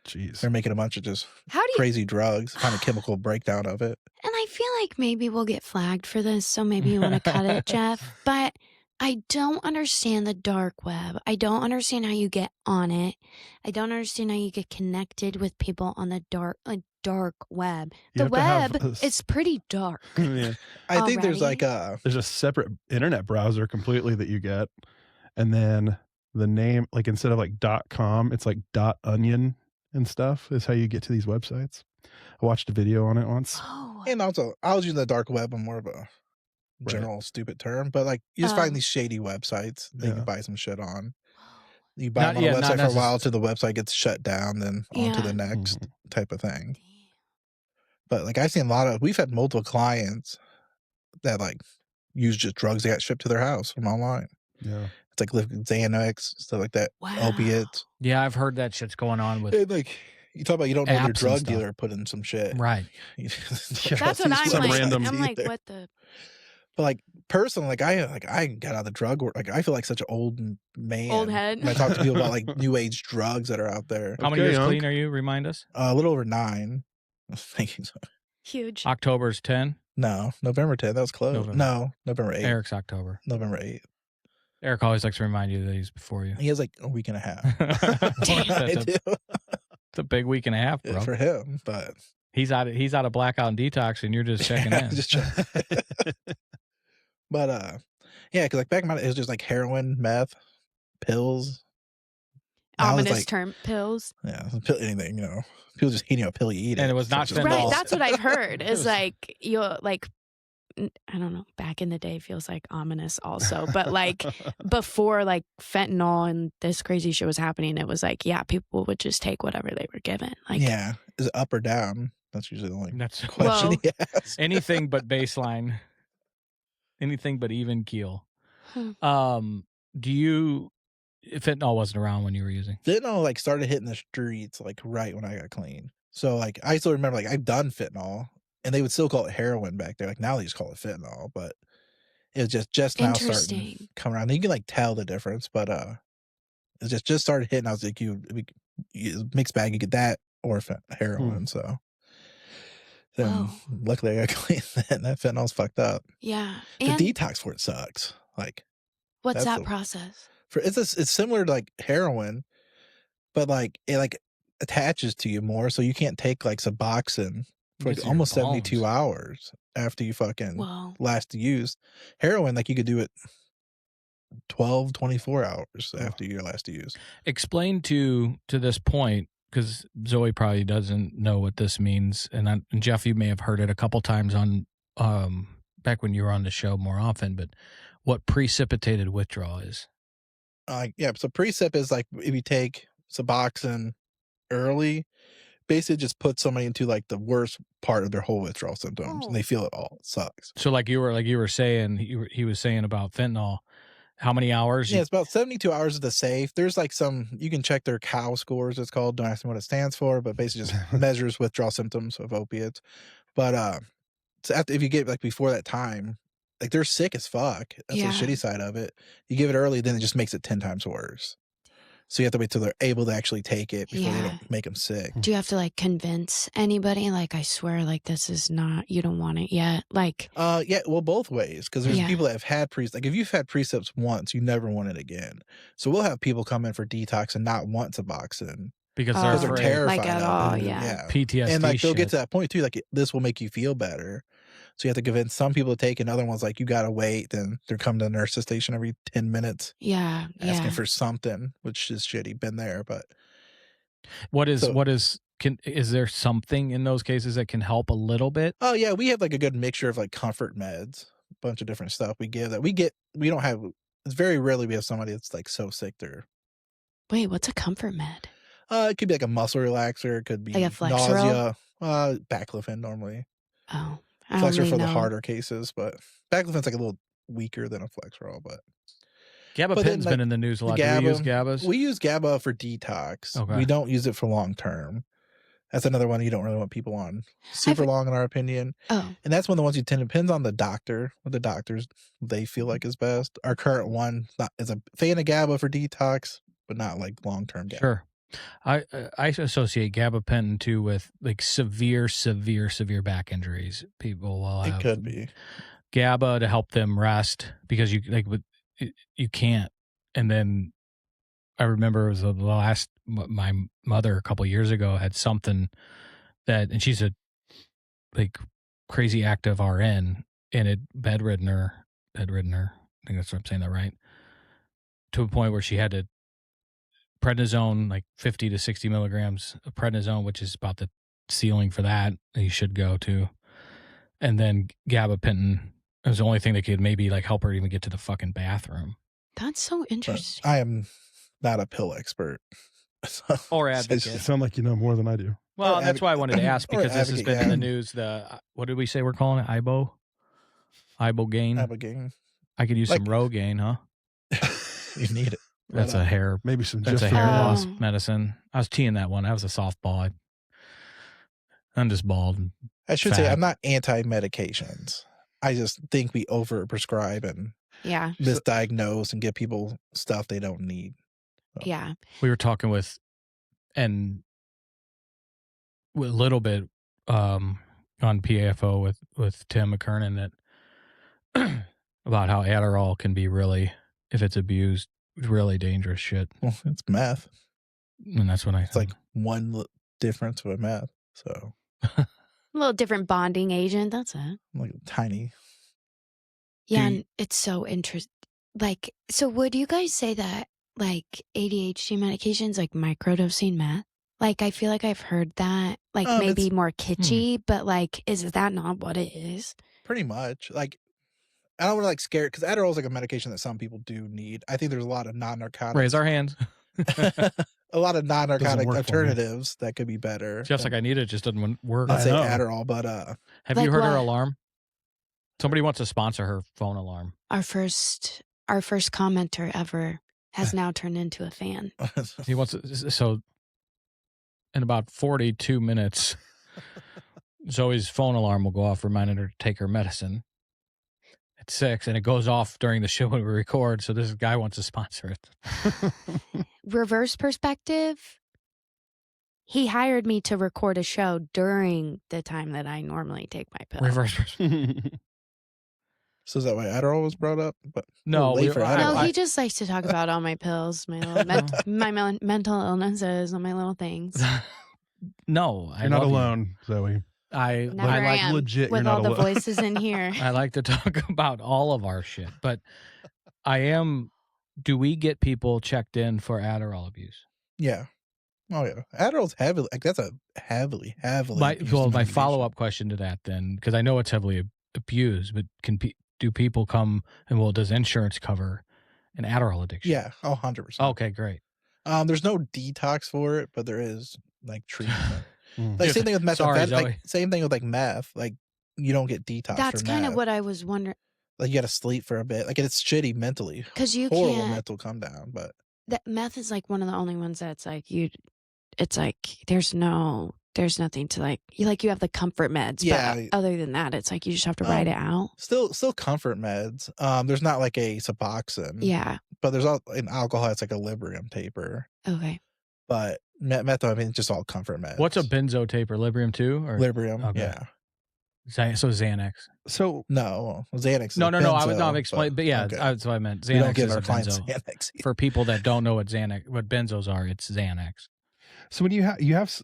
Speaker 5: Jeez.
Speaker 3: They're making a bunch of just
Speaker 4: How do you?
Speaker 3: crazy drugs, kind of chemical breakdown of it.
Speaker 4: And I feel like maybe we'll get flagged for this, so maybe you want to cut it, Jeff. But I don't understand the dark web. I don't understand how you get on it. I don't understand how you get connected with people on the dark web.
Speaker 5: You
Speaker 4: The
Speaker 5: have to have
Speaker 4: web is pretty dark.
Speaker 5: Yeah.
Speaker 3: I think there's
Speaker 4: Already?
Speaker 3: like
Speaker 5: There's a separate internet browser completely that you get, and then the name, like instead of like .com, it's like .onion and stuff is how you get to these websites. I watched a video on it once.
Speaker 4: Oh,
Speaker 3: and also I was using the dark web on more of a general stupid term, but like you just
Speaker 4: Oh.
Speaker 3: find these shady websites that you
Speaker 5: Yeah.
Speaker 3: can buy some shit on. You buy them
Speaker 1: Not-
Speaker 3: on
Speaker 1: yeah,
Speaker 3: a
Speaker 1: not
Speaker 3: website for a
Speaker 1: necess-
Speaker 3: while till the website gets shut down, then on to
Speaker 4: Yeah.
Speaker 3: the next
Speaker 5: Mhm.
Speaker 3: type of thing. But like I've seen we've had multiple clients that like use just drugs that got shipped to their house from online.
Speaker 5: Yeah.
Speaker 3: It's like liquid Xanax, stuff like that,
Speaker 4: wow.
Speaker 3: opiates.
Speaker 1: Yeah, I've heard that shit's going on with.
Speaker 3: And like you talk about, you don't know
Speaker 1: Apps
Speaker 3: your
Speaker 1: and
Speaker 3: drug
Speaker 1: stuff.
Speaker 3: dealer put in some shit.
Speaker 1: Right.
Speaker 3: You don't
Speaker 5: Yeah.
Speaker 3: trust
Speaker 4: That's what
Speaker 3: these
Speaker 4: I'm
Speaker 5: some
Speaker 4: like.
Speaker 5: random
Speaker 4: I'm like,
Speaker 3: either.
Speaker 4: what the?
Speaker 3: But like personally, like I got out of the drug world. Like I feel like such an old man.
Speaker 4: Old head.
Speaker 3: When I talk to people about like new age drugs that are out there.
Speaker 1: How many
Speaker 5: Okay,
Speaker 1: years
Speaker 5: Unc.
Speaker 1: clean are you? Remind us.
Speaker 3: A little over 9. I was thinking so.
Speaker 4: Huge.
Speaker 1: October's 10.
Speaker 3: No, November 10th. That was close.
Speaker 1: November.
Speaker 3: No, November 8th.
Speaker 1: Eric's October.
Speaker 3: November 8th.
Speaker 1: Eric always likes to remind you that he's before you.
Speaker 3: He has like a week and a half.
Speaker 1: It's a big week and a half, bro.
Speaker 3: For him, but
Speaker 1: he's out of blackout and detox, and you're just checking in.
Speaker 3: just checking. But yeah, because like back in my day, it was just like heroin, meth, pills. Now it's
Speaker 4: Ominous
Speaker 3: like,
Speaker 4: term, pills.
Speaker 3: Yeah, anything, you know. People just eating a pill, you eat it.
Speaker 1: And it was not
Speaker 3: So
Speaker 1: fentanyl.
Speaker 4: Right, that's what I've heard. Is like you'll like, I don't know. Back in the day, feels like ominous also, but like before like fentanyl and this crazy shit was happening, it was like people would just take whatever they were given. Like
Speaker 3: yeah, is it up or down? That's usually the only
Speaker 1: That's
Speaker 3: question he asks.
Speaker 1: anything but baseline, anything but even keel. Fentanyl wasn't around when you were using?
Speaker 3: Fentanyl like started hitting the streets like right when I got clean. So like I still remember like I've done fentanyl, and they would still call it heroin back there. Like now they just call it fentanyl, but it was just now starting to come around. You can like tell the difference, but it just started hitting. I was like, you mixed bag, you get that or heroin. So then luckily I got clean. Then that fentanyl's fucked up.
Speaker 4: Yeah,
Speaker 3: The
Speaker 4: and
Speaker 3: detox for it sucks. Like
Speaker 4: what's
Speaker 3: that's
Speaker 4: that process?
Speaker 3: It's similar to like heroin, but like it like attaches to you more, so you can't take like Suboxone for like almost 72 hours after you fucking last use. Heroin, like you could do it 12, 24 hours after your last use.
Speaker 1: Explain to this point, because Zoe probably doesn't know what this means, and Jeff, you may have heard it a couple times on back when you were on the show more often, but what precipitated withdrawal is.
Speaker 3: So precip is like if you take Suboxone early, basically just put somebody into like the worst part of their whole withdrawal symptoms, and they feel it all. It sucks.
Speaker 1: So like you were saying, he was saying about fentanyl, how many hours?
Speaker 3: Yeah, it's about 72 hours is the safe. There's like you can check their COW scores, it's called. Don't ask me what it stands for, but basically just measures withdrawal symptoms of opiates. But so if you get like before that time, like they're sick as fuck. That's the shitty side of it. You give it early, then it just makes it 10 times worse. So you have to wait till they're able to actually take it before they don't make them sick.
Speaker 4: Do you have to like convince anybody? Like, I swear, like this is not, you don't want it yet. Like,
Speaker 3: yeah, well, both ways. Because there's people that have had like if you've had precepts once, you never want it again. So we'll have people come in for detox and not want Suboxone.
Speaker 1: Because
Speaker 3: they're terrified
Speaker 4: like at all, yeah.
Speaker 1: PTSD
Speaker 3: and like they'll
Speaker 1: shit.
Speaker 3: get to that point too, like this will make you feel better. So you have to convince some people to take, and other ones like you gotta wait. Then they're coming to the nurse's station every 10 minutes, asking for something, which is shitty. Been there, but
Speaker 1: is there something in those cases that can help a little bit?
Speaker 3: Oh yeah, we have like a good mixture of like comfort meds, a bunch of different stuff we give that we don't have. It's very rarely we have somebody that's like so sick they're.
Speaker 4: Wait, what's a comfort med?
Speaker 3: It could be like a muscle relaxer. It could be
Speaker 4: like a
Speaker 3: nausea. Baclofen normally.
Speaker 4: Oh,
Speaker 3: Flexor for the harder cases, but Baclofen's like a little weaker than a Flexerol. But
Speaker 1: Gabapentin's been in the news a lot. Do we use GABAs?
Speaker 3: We use GABA for detox.
Speaker 1: Okay.
Speaker 3: We don't use it for long term. That's another one you don't really want people on super long, in our opinion.
Speaker 4: Oh,
Speaker 3: and that's one of the ones you depends on the doctor. What the doctors they feel like is best. Our current one is a fan of GABA for detox, but not like long term GABA.
Speaker 1: Sure. I associate gabapentin too with like severe back injuries. People will have
Speaker 3: it could be
Speaker 1: GABA to help them rest because you can't. And then I remember it was my mother a couple of years ago had something and she's a like crazy active RN, and it bedridden her. I think that's what I'm saying that right. To a point where she had to prednisone, like 50 to 60 milligrams of prednisone, which is about the ceiling for that you should go to. And then gabapentin was the only thing that could maybe like help her even get to the fucking bathroom.
Speaker 4: That's so interesting.
Speaker 3: But I am not a pill expert.
Speaker 1: Or advocate.
Speaker 5: You sound like you know more than I do.
Speaker 1: Well, that's why I wanted to ask, because this has been in the news. What did we say we're calling it? Ibogaine?
Speaker 3: Ibogaine.
Speaker 1: I could use some Rogaine, huh?
Speaker 3: You need it.
Speaker 1: That's a hair.
Speaker 5: Maybe some.
Speaker 1: That's a hair loss medicine. I was teeing that one. That was a softball. I'm just bald.
Speaker 3: I should say I'm not anti-medications. I just think we overprescribe and misdiagnose and give people stuff they don't need. So.
Speaker 4: Yeah.
Speaker 1: We were talking with a little bit on PAFO with Tim McKernan that about how Adderall can be really, if it's abused, really dangerous shit.
Speaker 3: Well, it's meth.
Speaker 1: And that's what I
Speaker 3: It's like one difference with meth. So
Speaker 4: A little different bonding agent. That's it.
Speaker 3: like tiny.
Speaker 4: Yeah, and it's so interesting. Like, so would you guys say that like ADHD medications like microdosing meth? Like, I feel like I've heard that, like maybe more kitschy, but like, is that not what it is?
Speaker 3: Pretty much. Like, I don't want to like scare it because Adderall is like a medication that some people do need. I think there's a lot of non-narcotics.
Speaker 1: raise our hands.
Speaker 3: A lot of non-narcotic
Speaker 5: work for me.
Speaker 3: alternatives that could be better.
Speaker 1: Jeff's like, I need it, just doesn't work.
Speaker 3: Let's
Speaker 5: I
Speaker 3: say
Speaker 5: know.
Speaker 3: Adderall, but
Speaker 1: Have
Speaker 4: Like
Speaker 1: you heard her
Speaker 4: what?
Speaker 1: alarm? Somebody wants to sponsor her phone alarm.
Speaker 4: Our first commenter ever has now turned into a fan.
Speaker 1: He wants to, so in about 42 minutes, Zoe's phone alarm will go off, reminding her to take her medicine at 6, and it goes off during the show when we record. So this guy wants to sponsor it.
Speaker 4: Reverse perspective, he hired me to record a show during the time that I normally take my pill.
Speaker 1: Reverse.
Speaker 3: So is that why Adderall was brought up? But
Speaker 1: No,
Speaker 3: late for
Speaker 1: I-
Speaker 3: Adderall.
Speaker 4: No, he just likes to talk about all my pills, my little mental illnesses, and my little things.
Speaker 1: No,
Speaker 5: You're not alone, Zoe.
Speaker 1: I
Speaker 4: Never
Speaker 1: I like
Speaker 4: am,
Speaker 5: legit,
Speaker 4: with
Speaker 5: you're
Speaker 4: all
Speaker 5: not
Speaker 4: the
Speaker 5: alone.
Speaker 4: voices in here.
Speaker 1: I like to talk about all of our shit, but I am. Do we get people checked in for Adderall abuse?
Speaker 3: Yeah. Oh yeah. Adderall's heavily like that's a heavily
Speaker 1: My
Speaker 3: used
Speaker 1: my
Speaker 3: medication.
Speaker 1: follow up question to that then, because I know it's heavily abused, but do people come and does insurance cover an Adderall addiction?
Speaker 3: Yeah. Oh, 100%.
Speaker 1: Okay, great.
Speaker 3: There's no detox for it, but there is like treatment.
Speaker 5: Mm.
Speaker 3: Like same thing with
Speaker 1: Sorry,
Speaker 3: methamphetamine.
Speaker 1: Zoe.
Speaker 3: Like same thing with like meth. Like you don't get detox.
Speaker 4: That's
Speaker 3: for
Speaker 4: kind of
Speaker 3: meth.
Speaker 4: what I was wondering.
Speaker 3: Like you got to sleep for a bit. Like it's shitty mentally.
Speaker 4: Because you
Speaker 3: Horrible
Speaker 4: can't.
Speaker 3: mental come down. But
Speaker 4: That meth is like one of the only ones that's like you. It's like there's nothing to like. You have the comfort meds.
Speaker 3: Yeah.
Speaker 4: But other than that, it's like you just have to write it out.
Speaker 3: still comfort meds. There's not like a Suboxone.
Speaker 4: Yeah.
Speaker 3: But there's all in alcohol. It's like a Librium taper.
Speaker 4: Okay.
Speaker 3: But meth, I mean, it's just all comfort meds.
Speaker 1: What's a benzo taper? Librium 2 or
Speaker 3: Librium?
Speaker 1: Okay.
Speaker 3: Yeah.
Speaker 1: So Xanax?
Speaker 5: So
Speaker 3: No, Xanax. Is
Speaker 1: No.
Speaker 3: benzo,
Speaker 1: I was explaining, but yeah,
Speaker 3: okay.
Speaker 1: that's what I meant.
Speaker 3: We don't
Speaker 1: Xanax
Speaker 3: give
Speaker 1: is
Speaker 3: our
Speaker 1: a
Speaker 3: clients
Speaker 1: benzo.
Speaker 3: Xanax.
Speaker 1: For people that don't know what benzos are, it's Xanax.
Speaker 5: So when you have,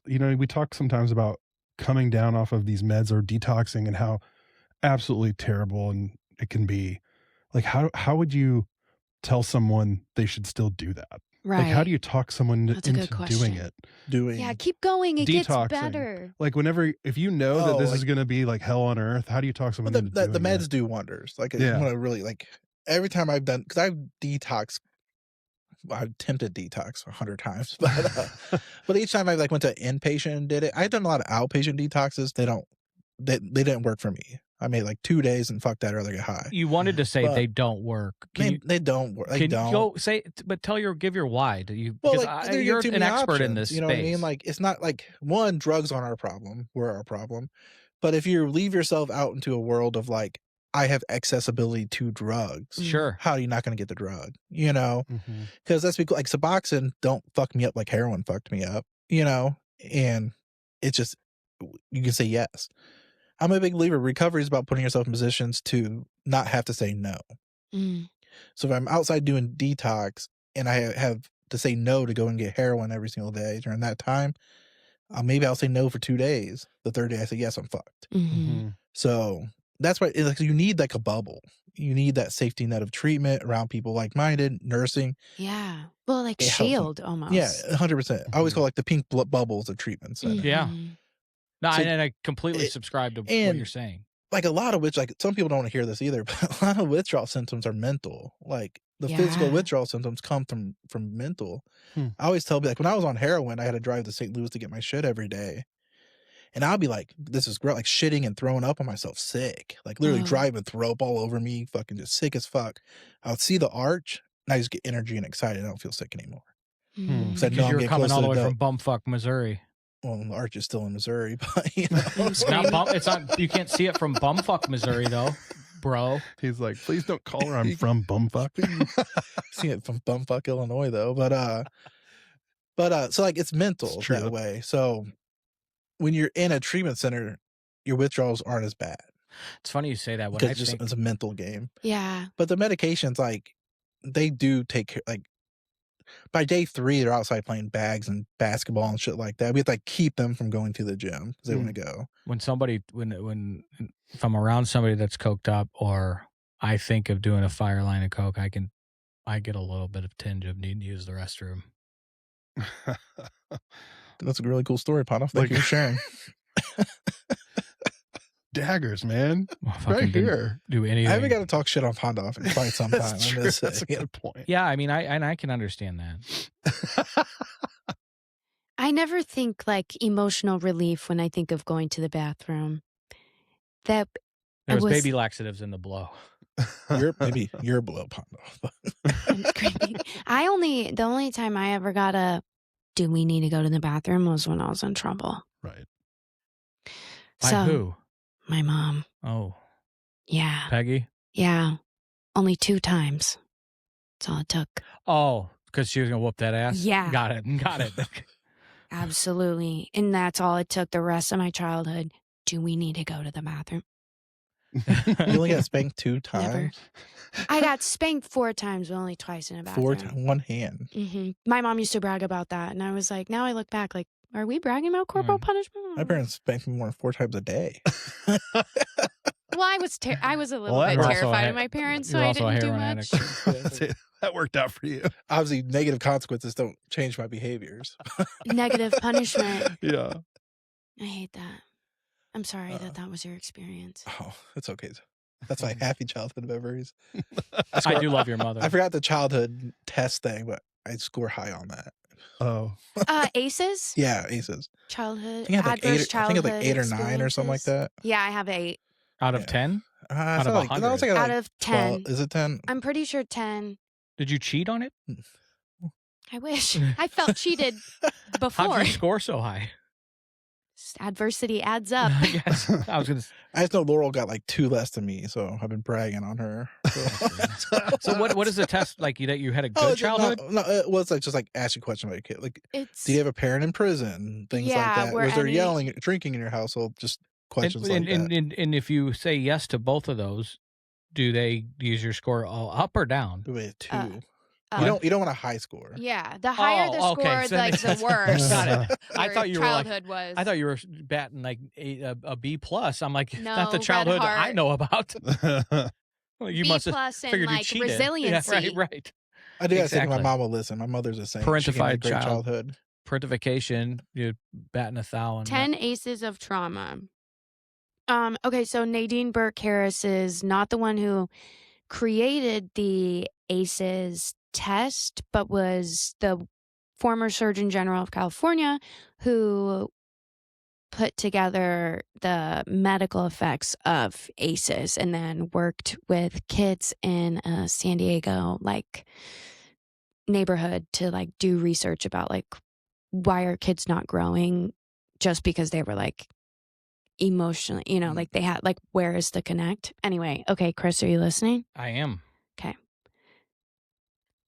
Speaker 5: we talk sometimes about coming down off of these meds or detoxing and how absolutely terrible and it can be. Like, how would you tell someone they should still do that?
Speaker 4: Right.
Speaker 5: Like, how do you talk someone
Speaker 4: That's a
Speaker 5: into
Speaker 4: good question.
Speaker 5: doing it?
Speaker 4: Yeah, keep going. It gets
Speaker 5: Detoxing.
Speaker 4: better.
Speaker 5: Like, if you know that
Speaker 3: Oh,
Speaker 5: this
Speaker 3: like-
Speaker 5: is going to be like hell on earth, how do you talk someone
Speaker 3: But
Speaker 5: into
Speaker 3: the
Speaker 5: doing
Speaker 3: meds
Speaker 5: it?
Speaker 3: do wonders. Like,
Speaker 5: Yeah.
Speaker 3: I want to really like every time I've done because I've detoxed. I've attempted detox 100 times, but each time I like went to inpatient and did it. I've done a lot of outpatient detoxes. They didn't work for me. I made like 2 days and fuck that or they get high.
Speaker 1: You wanted to say
Speaker 3: But-
Speaker 1: they don't work. Can
Speaker 3: They don't work. They
Speaker 1: you
Speaker 3: don't.
Speaker 1: go say, but give your why. Do you?
Speaker 3: Well,
Speaker 1: Because
Speaker 3: like, there
Speaker 1: you're
Speaker 3: too
Speaker 1: an
Speaker 3: many
Speaker 1: expert in
Speaker 3: options,
Speaker 1: this
Speaker 3: You know
Speaker 1: space.
Speaker 3: what I mean? Like, it's not like one, drugs aren't our problem. We're our problem. But if you leave yourself out into a world of like, I have accessibility to drugs.
Speaker 1: Sure.
Speaker 3: How are you not going to get the drug? You know,
Speaker 5: Mhm.
Speaker 3: because that's because like Suboxone don't fuck me up like heroin fucked me up. You know, and it's just you can say yes. I'm a big believer. Recovery is about putting yourself in positions to not have to say no.
Speaker 4: Mm.
Speaker 3: So if I'm outside doing detox and I have to say no to go and get heroin every single day during that time, maybe I'll say no for 2 days. The third day I say yes, I'm fucked.
Speaker 4: Mm-hmm.
Speaker 5: Mhm.
Speaker 3: So that's why like you need like a bubble. You need that safety net of treatment around people like-minded, nursing.
Speaker 4: Yeah. Well, like
Speaker 3: It helps.
Speaker 4: shield almost.
Speaker 3: Yeah, 100%. I always call like the pink bubbles of treatment center.
Speaker 1: Yeah.
Speaker 4: Mhm.
Speaker 1: No,
Speaker 3: So-
Speaker 1: and I completely subscribe to what
Speaker 3: and-
Speaker 1: you're saying.
Speaker 3: Like a lot of which, like some people don't want to hear this either, but a lot of withdrawal symptoms are mental. Like the physical
Speaker 4: Yeah.
Speaker 3: withdrawal symptoms come from mental.
Speaker 5: Hmm.
Speaker 3: I always tell people like when I was on heroin, I had to drive to St. Louis to get my shit every day. And I'll be like, this is great, like shitting and throwing up on myself, sick. Like literally
Speaker 4: Oh.
Speaker 3: driving, throw up all over me, fucking just sick as fuck. I would see the arch and I just get energy and excited. I don't feel sick anymore.
Speaker 4: Mm.
Speaker 3: So I know
Speaker 1: Because
Speaker 3: I'm
Speaker 1: you're
Speaker 3: getting
Speaker 1: coming
Speaker 3: close
Speaker 1: all
Speaker 3: to
Speaker 1: the way
Speaker 3: the
Speaker 1: from bumfuck, Missouri.
Speaker 3: Well, the arch is still in Missouri, but you know.
Speaker 1: It's not it's not. You can't see it from bumfuck, Missouri, though, bro.
Speaker 5: He's like, please don't call her. I'm from bumfuck.
Speaker 3: See it from bumfuck Illinois though, but so like it's mental
Speaker 5: It's true.
Speaker 3: that way. So when you're in a treatment center, your withdrawals aren't as bad
Speaker 1: It's funny you say that. When
Speaker 3: because
Speaker 1: I think
Speaker 3: it's a mental game.
Speaker 4: Yeah.
Speaker 3: But the medications, like, they do take care. Like, by day 3, they're outside playing bags and basketball and shit like that. We have to like keep them from going to the gym because they want to go.
Speaker 1: when somebody if I'm around somebody that's coked up, or I think of doing a fire line of coke, I get a little bit of tinge of needing to use the restroom.
Speaker 3: That's a really cool story, Pondoff. Thank you for sharing.
Speaker 5: Daggers, man.
Speaker 1: Well,
Speaker 5: Right
Speaker 1: fucking didn't
Speaker 5: here.
Speaker 1: do anything.
Speaker 3: I haven't got to talk shit on Pondoff in quite some time.
Speaker 5: That's
Speaker 3: I'm
Speaker 5: true.
Speaker 3: gonna say.
Speaker 5: That's a good point.
Speaker 1: Yeah, I mean, I can understand that.
Speaker 4: I never think like emotional relief when I think of going to the bathroom. That
Speaker 1: There was
Speaker 4: was-
Speaker 1: baby laxatives in the blow.
Speaker 3: Maybe you're below Pondoff.
Speaker 4: the only time I ever got a do we need to go to the bathroom was when I was in trouble.
Speaker 5: Right.
Speaker 1: By
Speaker 4: So
Speaker 1: who?
Speaker 4: my mom.
Speaker 1: Oh,
Speaker 4: Yeah.
Speaker 1: Peggy?
Speaker 4: Yeah. Only 2 times. That's all it took.
Speaker 1: Oh, because she was going to whoop that ass?
Speaker 4: Yeah.
Speaker 1: Got it.
Speaker 4: Absolutely. And that's all it took the rest of my childhood. Do we need to go to the bathroom?
Speaker 3: You only got spanked 2 times.
Speaker 4: Never. I got spanked 4 times, but only twice in a bathroom.
Speaker 3: 4 times, one hand.
Speaker 4: My mom used to brag about that. And I was like, now I look back, like, are we bragging about corporal punishment?
Speaker 3: My parents spanked me more than 4 times a day.
Speaker 4: Well, I was a little
Speaker 5: Well,
Speaker 4: bit
Speaker 5: you're
Speaker 1: also
Speaker 4: terrified
Speaker 1: a-
Speaker 4: of my parents,
Speaker 1: you're
Speaker 4: so I
Speaker 1: also a
Speaker 4: didn't do
Speaker 1: heroin
Speaker 4: much.
Speaker 1: addict.
Speaker 5: That worked out for you.
Speaker 3: Obviously, negative consequences don't change my behaviors.
Speaker 4: Negative punishment.
Speaker 5: Yeah.
Speaker 4: I hate that. I'm sorry that was your experience.
Speaker 3: Oh, it's okay. That's my happy childhood memories.
Speaker 1: I do love your mother.
Speaker 3: I forgot the childhood test thing, but I score high on that.
Speaker 5: Oh.
Speaker 4: ACEs?
Speaker 3: Yeah, ACEs.
Speaker 4: Childhood.
Speaker 3: I think I had
Speaker 4: adverse
Speaker 3: I
Speaker 4: childhood
Speaker 3: think it's like 8 or 9 or something like
Speaker 4: experiences.
Speaker 3: that.
Speaker 4: Yeah, I have 8
Speaker 1: Out of
Speaker 3: Yeah.
Speaker 1: 10?
Speaker 3: Out
Speaker 1: of
Speaker 3: like,
Speaker 1: 100.
Speaker 3: no, it's like
Speaker 4: out of 10.
Speaker 3: 12. Is it 10?
Speaker 4: I'm pretty sure 10.
Speaker 1: Did you cheat on it?
Speaker 4: I wish. I felt cheated
Speaker 1: How'd
Speaker 4: before.
Speaker 1: you score so high?
Speaker 4: Adversity adds up.
Speaker 1: Yes. I was going to
Speaker 3: I just know Laurel got like 2 less than me, so I've been bragging on her.
Speaker 1: So what is the test like that you had a good
Speaker 3: Oh,
Speaker 1: childhood?
Speaker 3: No, it was like just like ask you a question about your kid. Like,
Speaker 4: It's
Speaker 3: do you have a parent in prison? Things
Speaker 4: Yeah,
Speaker 3: like that.
Speaker 4: where
Speaker 3: Was there
Speaker 4: any-
Speaker 3: yelling, drinking in your household? Just questions like that.
Speaker 1: And if you say yes to both of those, do they use your score all up or down?
Speaker 3: Wait, 2.
Speaker 4: uh,
Speaker 3: You don't want a high score.
Speaker 4: yeah, the higher the
Speaker 1: Oh, okay.
Speaker 4: score,
Speaker 1: So that
Speaker 4: like
Speaker 1: makes
Speaker 4: the
Speaker 1: sense.
Speaker 4: worse.
Speaker 1: Got it. I
Speaker 4: your
Speaker 1: thought you were like
Speaker 4: childhood was.
Speaker 1: I thought you were batting like a B plus. I'm like,
Speaker 4: No,
Speaker 1: that's the
Speaker 4: red
Speaker 1: childhood I
Speaker 4: heart.
Speaker 1: know about. Well, you
Speaker 4: B
Speaker 1: must have
Speaker 4: plus and
Speaker 1: figured you
Speaker 4: like
Speaker 1: cheated.
Speaker 4: resiliency.
Speaker 1: Yeah, right.
Speaker 3: I do gotta say, my
Speaker 1: Exactly.
Speaker 3: mom will listen. My mother's a saint. She gave me a
Speaker 1: Parentified
Speaker 3: great
Speaker 1: child.
Speaker 3: childhood.
Speaker 1: Parentification, you batting 1,000.
Speaker 4: 10 aces of trauma. Okay, so Nadine Burke Harris is not the one who created the ACEs test, but was the former Surgeon General of California who put together the medical effects of ACEs and then worked with kids in a San Diego like neighborhood to like do research about like why are kids not growing just because they were like emotionally, like they had like where is the connect? Anyway, okay, Chris, are you listening?
Speaker 1: I am.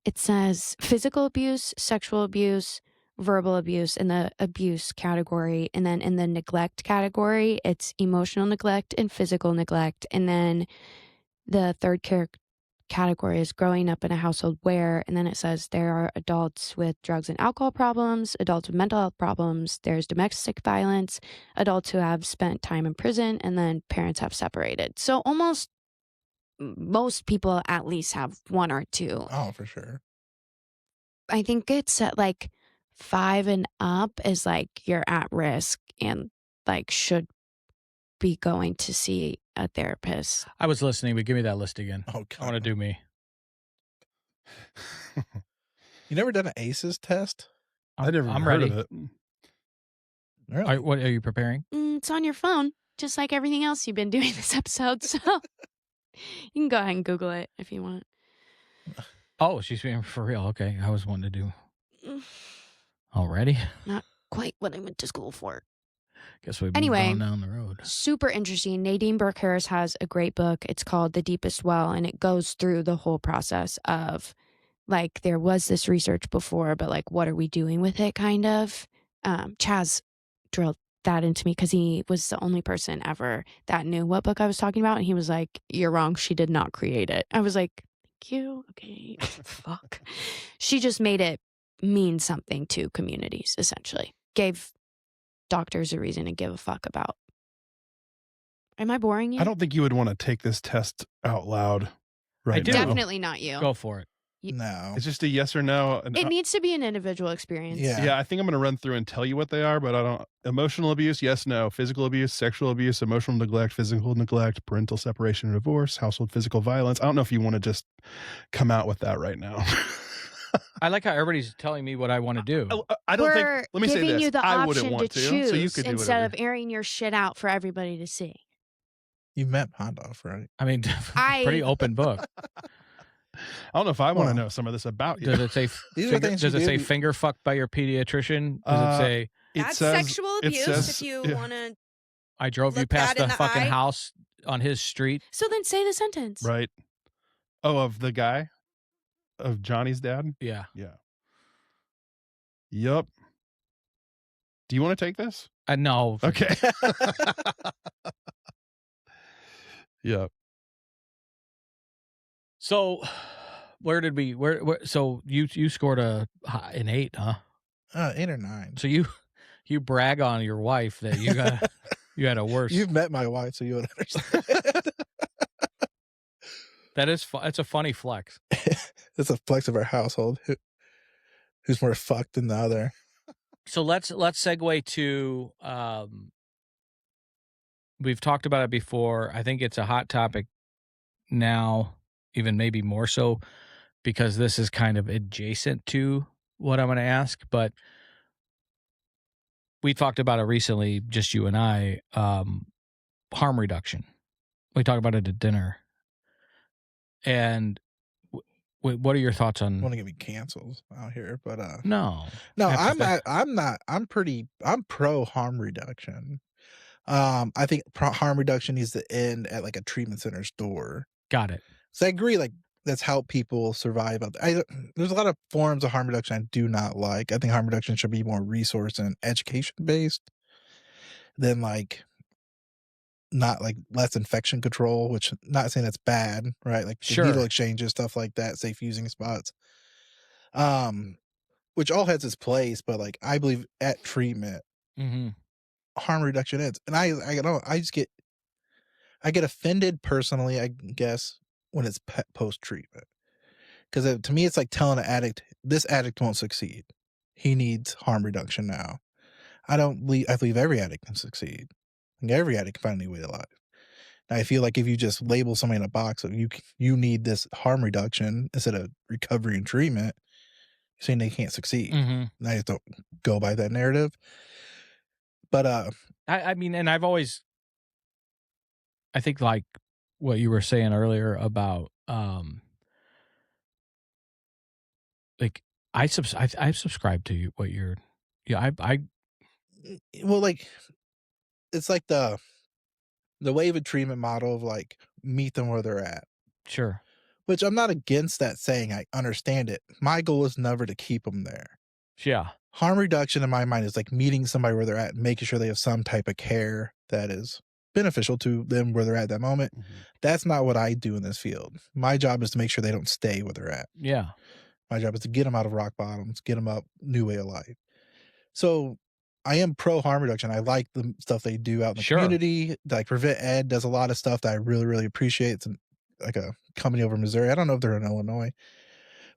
Speaker 4: It says physical abuse, sexual abuse, verbal abuse in the abuse category. And then in the neglect category, it's emotional neglect and physical neglect. And then the third category is growing up in a household where, and then it says there are adults with drugs and alcohol problems, adults with mental health problems, there's domestic violence, adults who have spent time in prison, and then parents have separated. So almost most people at least have 1 or 2.
Speaker 3: Oh, for sure.
Speaker 4: I think it's at like 5 and up is like you're at risk and like should be going to see a therapist.
Speaker 1: I was listening, but give me that list again.
Speaker 3: Oh,
Speaker 1: I want to do me.
Speaker 3: You never done an ACEs test?
Speaker 5: I never
Speaker 1: I'm
Speaker 5: heard
Speaker 1: ready.
Speaker 5: of it.
Speaker 3: Really?
Speaker 1: What are you preparing?
Speaker 4: It's on your phone, just like everything else you've been doing this episode. So you can go ahead and Google it if you want.
Speaker 1: Oh, she's being for real. Okay, I was wanting to do already.
Speaker 4: Quite what I went to school for.
Speaker 1: Guess we've
Speaker 4: Anyway.
Speaker 1: gone down the road.
Speaker 4: Super interesting. Nadine Burke Harris has a great book. It's called The Deepest Well, and it goes through the whole process of like there was this research before, but like what are we doing with it kind of. Chaz drilled that into me because he was the only person ever that knew what book I was talking about. And he was like, "You're wrong. She did not create it." I was like, "Thank you. Okay." Fuck. She just made it mean something to communities, essentially. Gave doctors a reason to give a fuck about. Am I boring you?
Speaker 5: I don't think you would want to take this test out loud right
Speaker 1: do.
Speaker 5: now.
Speaker 4: Definitely not you.
Speaker 1: Go for it.
Speaker 3: No.
Speaker 5: It's just a yes or no. And
Speaker 4: It needs to be an individual experience.
Speaker 3: Yeah.
Speaker 5: I think I'm going to run through and tell you what they are, but I don't. Emotional abuse, yes, no. Physical abuse, sexual abuse, emotional neglect, physical neglect, parental separation or divorce, household physical violence. I don't know if you want to just come out with that right now.
Speaker 1: I like how everybody's telling me what I want to do.
Speaker 5: I don't think.
Speaker 4: We're
Speaker 5: Let me say
Speaker 4: giving
Speaker 5: this.
Speaker 4: you the
Speaker 5: I wouldn't
Speaker 4: option
Speaker 5: want
Speaker 4: to
Speaker 5: to,
Speaker 4: choose
Speaker 5: so you could do
Speaker 4: instead
Speaker 5: whatever.
Speaker 4: of airing your shit out for everybody to see.
Speaker 3: You met Pondoff, right?
Speaker 1: I mean, pretty open book.
Speaker 5: I don't know if I want to
Speaker 3: Well,
Speaker 5: know some of this about you.
Speaker 1: Does it say
Speaker 3: These are things
Speaker 1: does
Speaker 3: you
Speaker 1: it say
Speaker 3: do.
Speaker 1: finger fucked by your pediatrician? Does it say
Speaker 6: That's
Speaker 5: says-
Speaker 6: sexual
Speaker 5: it
Speaker 6: abuse
Speaker 5: says-
Speaker 6: if you
Speaker 5: yeah.
Speaker 6: want to.
Speaker 1: I drove you
Speaker 6: Look
Speaker 1: past
Speaker 6: that in
Speaker 1: the
Speaker 6: the
Speaker 1: fucking
Speaker 6: eye?
Speaker 1: house on his street?
Speaker 4: So then say the sentence.
Speaker 5: Right. Oh, of the guy? Of Johnny's dad?
Speaker 1: Yeah.
Speaker 5: Yeah. Yup. Do you want to take this?
Speaker 1: No.
Speaker 5: Okay. Yeah.
Speaker 1: So, where did we? Where so you scored an 8, huh?
Speaker 3: 8 or 9.
Speaker 1: So you brag on your wife that you got you had a worse.
Speaker 3: You've met my wife, so you would understand.
Speaker 1: That is it's a funny flex.
Speaker 3: It's a flex of our household. Who's more fucked than the other?
Speaker 1: So let's segue to we've talked about it before. I think it's a hot topic now, even maybe more so because this is kind of adjacent to what I'm going to ask, but we talked about it recently, just you and I, harm reduction. We talked about it at dinner. And what are your thoughts
Speaker 3: I
Speaker 1: on?
Speaker 3: want to get me canceled out here, but
Speaker 1: No,
Speaker 3: I'm pro harm reduction. I think harm reduction needs to end at like a treatment center's door.
Speaker 1: got it.
Speaker 3: So I agree, like that's helped people survive. There's a lot of forms of harm reduction I do not like. I think harm reduction should be more resource and education based than like not like less infection control, which not saying that's bad, right? Like the
Speaker 1: Sure.
Speaker 3: needle exchanges, stuff like that, safe using spots. Which all has its place, but like I believe at treatment,
Speaker 1: Mm-hmm.
Speaker 3: harm reduction ends. And I get offended personally, I guess, when it's post treatment. Because to me, it's like telling an addict, this addict won't succeed. He needs harm reduction now. I believe every addict can succeed. And every addict can find a new way to life. And I feel like if you just label somebody in a box of you need this harm reduction instead of recovery and treatment, you're saying they can't succeed.
Speaker 1: Mm-hmm.
Speaker 3: And I just don't go by that narrative. But
Speaker 1: I mean, and I think like what you were saying earlier about like I've subscribed to you what you're I
Speaker 3: well, like it's like the wave of treatment model of like meet them where they're at,
Speaker 1: sure.
Speaker 3: which I'm not against that saying. I understand it. My goal is never to keep them there.
Speaker 1: Yeah.
Speaker 3: Harm reduction in my mind is like meeting somebody where they're at and making sure they have some type of care that is beneficial to them where they're at that moment.
Speaker 5: Mm-hmm.
Speaker 3: That's not what I do in this field. My job is to make sure they don't stay where they're at.
Speaker 1: Yeah.
Speaker 3: My job is to get them out of rock bottoms, get them up, new way of life. So I am pro harm reduction. I like the stuff they do out in the
Speaker 1: Sure.
Speaker 3: community. Like Prevent Ed does a lot of stuff that I really, really appreciate. It's like a company over in Missouri. I don't know if they're in Illinois,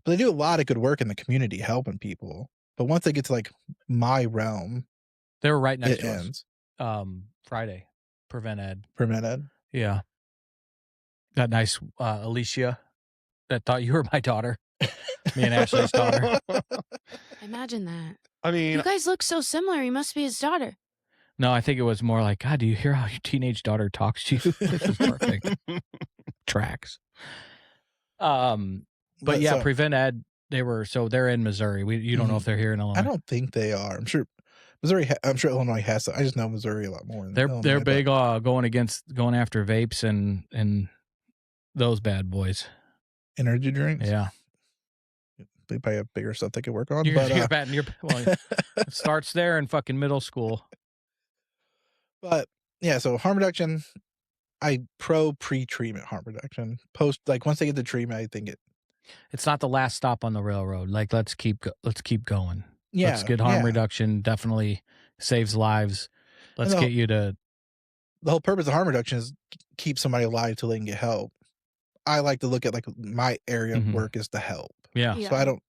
Speaker 3: but they do a lot of good work in the community helping people. But once they get to like my realm,
Speaker 1: They were right next
Speaker 3: it
Speaker 1: to
Speaker 3: ends.
Speaker 1: us. Friday. Prevent Ed.
Speaker 3: Prevent Ed.
Speaker 1: Yeah. That nice Alicia that thought you were my daughter. Me and Ashley's daughter.
Speaker 4: Imagine that.
Speaker 5: I mean,
Speaker 4: You guys look so similar. You must be his daughter.
Speaker 1: No, I think it was more like, God, do you hear how your teenage daughter talks to you? This is perfect. Tracks. But yeah,
Speaker 3: so,
Speaker 1: Prevent Ed, they're in Missouri. You don't know if they're here in Illinois.
Speaker 3: I don't think they are. I'm sure Missouri. I'm sure Illinois has to. I just know Missouri a lot more. Than
Speaker 1: They're
Speaker 3: Illinois,
Speaker 1: big going after vapes and those bad boys.
Speaker 3: energy drinks.
Speaker 1: Yeah.
Speaker 3: They probably have bigger stuff they could work on.
Speaker 1: You're
Speaker 3: But
Speaker 1: batting it starts there in fucking middle school.
Speaker 3: But yeah, so harm reduction, I pre-treatment harm reduction. Post, like once they get the treatment, I think
Speaker 1: It's not the last stop on the railroad. Like let's keep going.
Speaker 3: Yeah,
Speaker 1: Let's get harm
Speaker 3: yeah.
Speaker 1: reduction. Definitely saves lives. Let's
Speaker 3: And
Speaker 1: get you to.
Speaker 3: the whole purpose of harm reduction is keep somebody alive till they can get help. I like to look at like my area of work is to help.
Speaker 1: Yeah.
Speaker 3: So I don't.